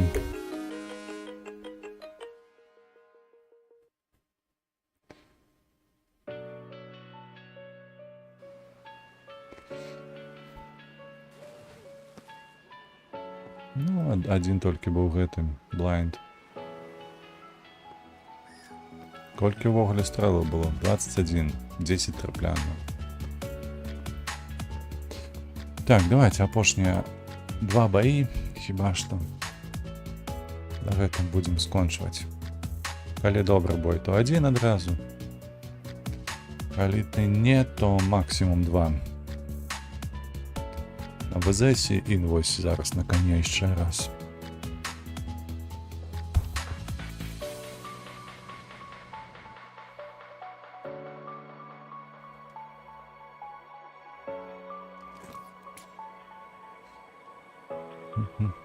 Ну, адзін толькі быў гэтым, блайнд. Колькі ўвогуле стрэлаў было? 21. 10 трапляна. Так, давайте апошнія 2 баі, хіба што. На гэтым будзем скончваць. Калі добры бой, то 1 адразу. Калі ты не, то максімум 2. На ВЗСі і вось зараз на коне яшчэ раз.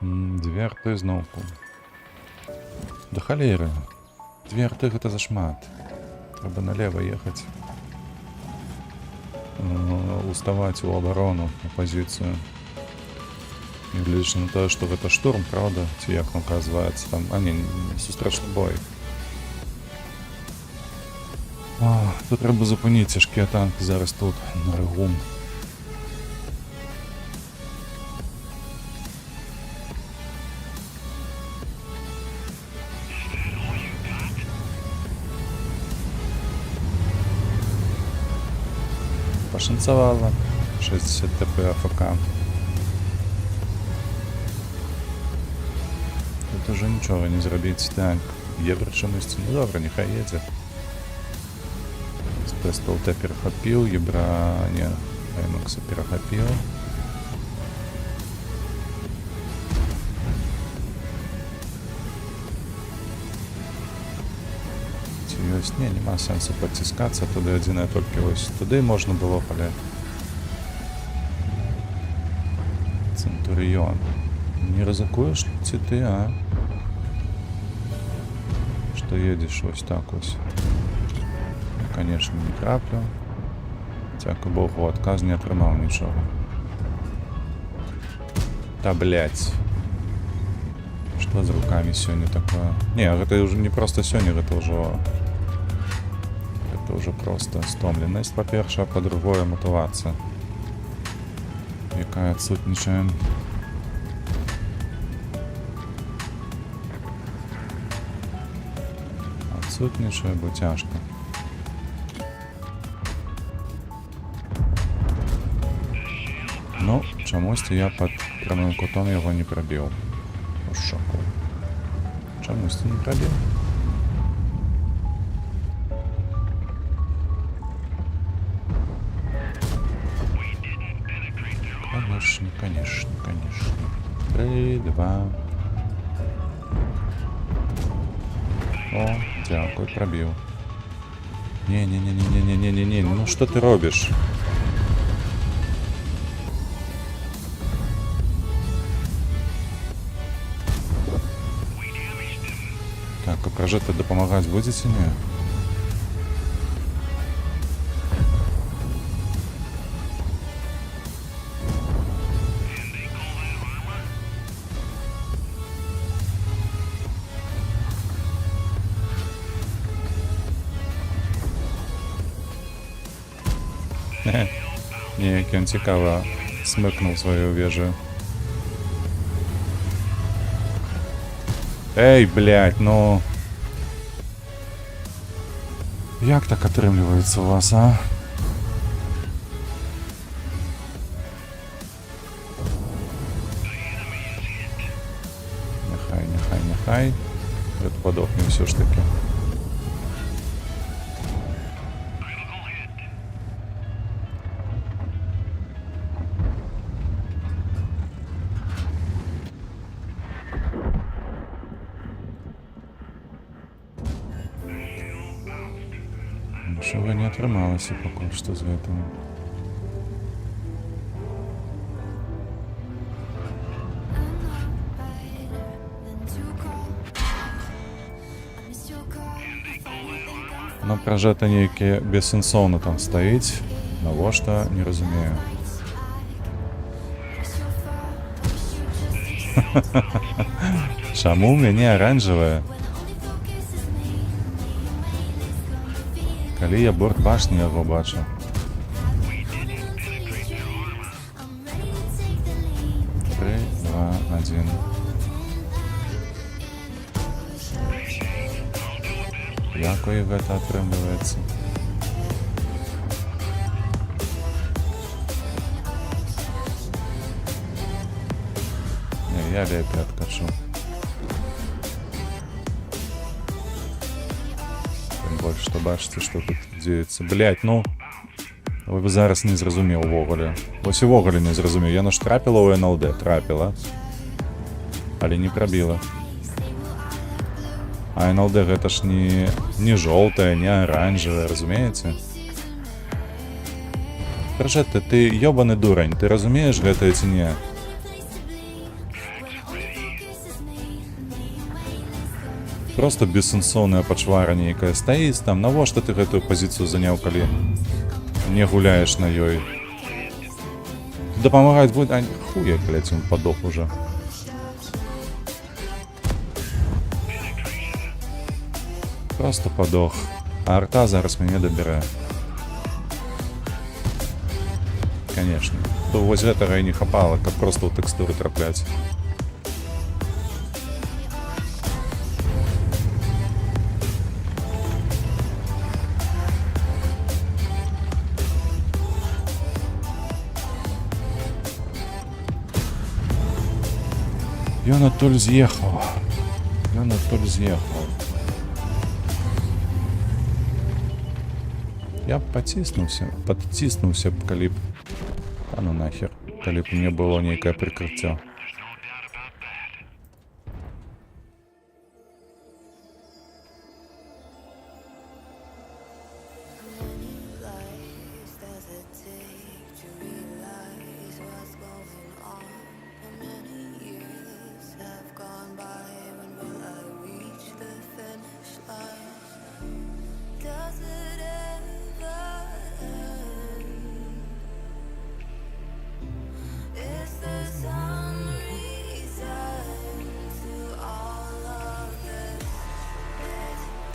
Две арты зноўку. Да халеры. 2 арты гэта зашмат. Трэба налево ехаць. Уставаць у абарону, у пазіцыю. І глядзячы на тое, што гэта штурм, правда? Ці як оказваецца там... А не, сустрэчны бой. Тут трэба запыніць цяжкія танкі зараз тут, на рыгу. Пашанцавала. 60 ТП АФК. Тут уже нічога не зрабіць. Так, Ебра чамусьці. Ну добра, няхай едзе. Спэстол Т перахапіў, Ебра... Не, Аймакса перахапіў. Ці ёсць? Не, нема сэнсу падціскацца. Туды адзінае толькі вось. Туды можна было паляць. Центурыён. Не рызыкуеш ці ты, а? Што едзеш вось так вось. Конечно, не траплю. Дзякуй Богу, адказ не атрымаў нічога. Та блядь. Што з рукамі сёння такое? Не, гэта ўжо не проста сёння, гэта ўжо... Гэта ўжо проста стомленасць, па-першае, а па-другое, матывацыя. Якая адсутнічае. Адсутнічае, бо цяжка. Ну, чамусьці я пад прамым кутом яго не прабіў. У шоку. Чамусьці не прабіў. Конечно, конечно, конечно. 3, 2. О, дзякуй, прабіў. Не-не-не-не-не-не-не-не-не. Ну што ты робіш? Так, а пражэты дапамагаць будзеце, не? Неяк ён цікава смыкнуў сваю вежу. Эй, блядь, ну... Як так атрымліваецца у вас, а? Няхай. Гэта падохне ўсё ж такі. Нічога не атрымалася пакуль што з гэтым. Ну, пражэта нейкі бессэнсоўна там стаіць. Навошта, не разумею. Чаму ў мяне аранжавая? Калі я борт башні яго бачу. 3, 2, 1. Як у іх гэта атрымліваецца? Не, я лепей адкачу. Тым больш, што бачыце, што тут дзеецца. Блядь, ну... Вы б зараз не зразумеў увогуле. Вось увогуле не зразумеў. Яно ж трапіла ў НЛД, трапіла. Але не прабіла. А НЛД гэта ж не жоўтая, не аранжавая, разумееце? Пражэта, ты ёбаны дурань, ты разумееш гэта ці не? Просто бессэнсоўная пачвара нейкая стаіць там. Навошта ты гэтую пазіцыю заняў, калі не гуляеш на ёй? Дапамагаць будзе... А, хуя, блядь, он падох уже. Просто падох. А арта зараз мяне дабярэ. Конечно. То вось гэтага і не хапала, каб проста ў тэкстуры трапляць. Ён адтуль з'ехаў. Ён адтуль з'ехаў. Я б падціснуўся б, калі б... А ну нахер. Калі б мне было нейкае прыкрыццё.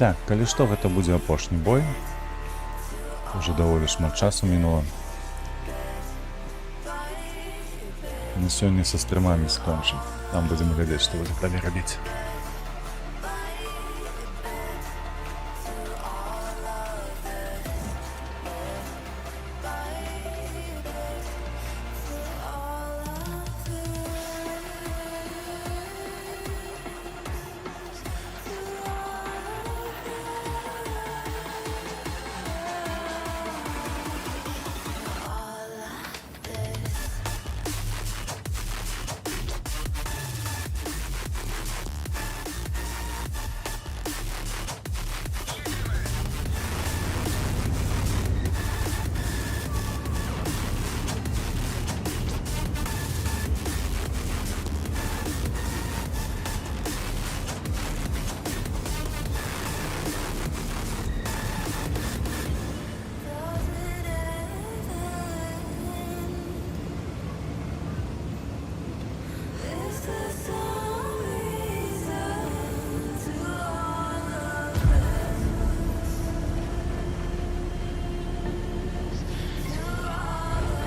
Так, калі што, гэта будзе апошні бой. Уже даволі шмат часу мінула. На сёння са стрымамі скончым. Там будзем глядзець, што будзе далей рабіць.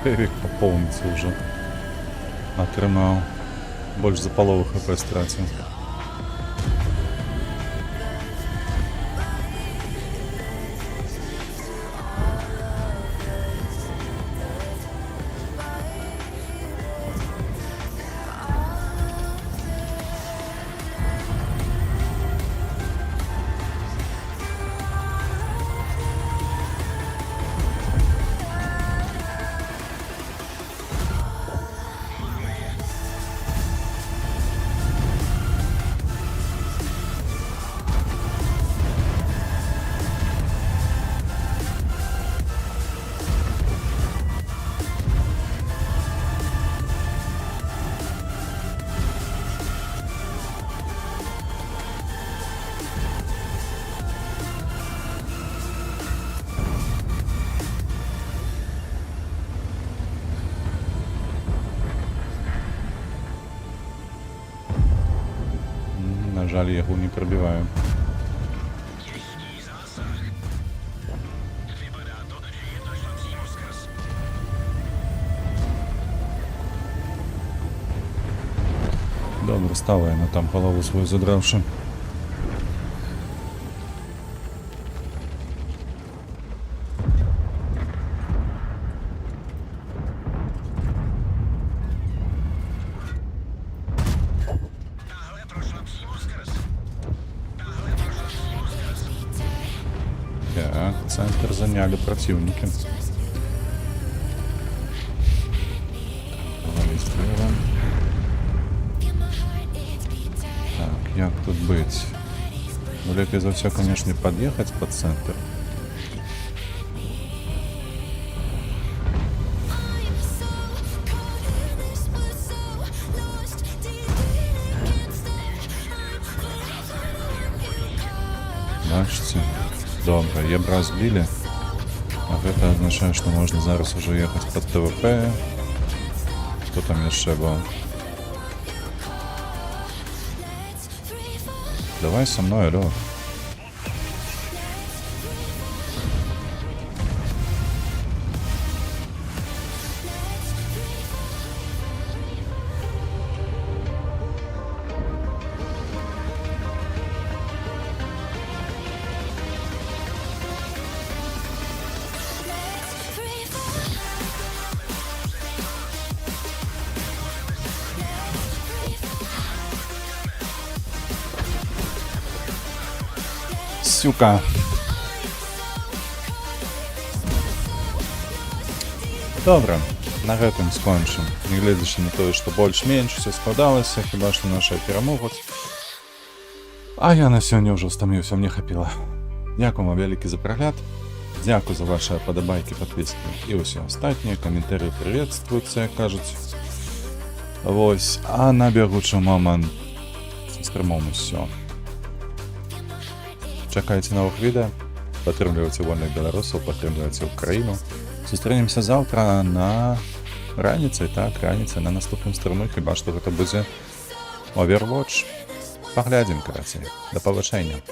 Эвик пополнится уже. Атрымаў. Больш за палову хп страціў. жаль, яго не прабіваю. Добре, стала яна там голову свою задравши. Так, центр заняли противники. Выстрелом. Так, як тут быть? Ну, лепей за все, конечно, подъехать под центр. Бачите? Добре, ебра збили. А гэта означае, што можна зараз уже ехаць под ТВП. Хто там яшчэ быў? Давай со мной, алло. Сюка. Добре, на гэтым скончым. Нягледзячы на тое, што больш-менш все складалася, хіба што наша перамогуць. А я на сёння ўжо стаміўся, мне хапіла. Дзякуй вам вялікі за прагляд. Дзякуй за ваши падабайкі, падпіскі і ўсё астатняе. Каментары прыветствуюцца, як кажуць. Вось, а на бягучы момант стрымом усё. Чакайце новых відэа, падтрымлівайце вольных беларусаў, падтрымлівайце Украіну. Сустрэнемся заўтра на раніцай, так, раніцай на наступным стрыму, хіба што гэта будзе Overwatch. Паглядзім, карацей. Да пабачэння.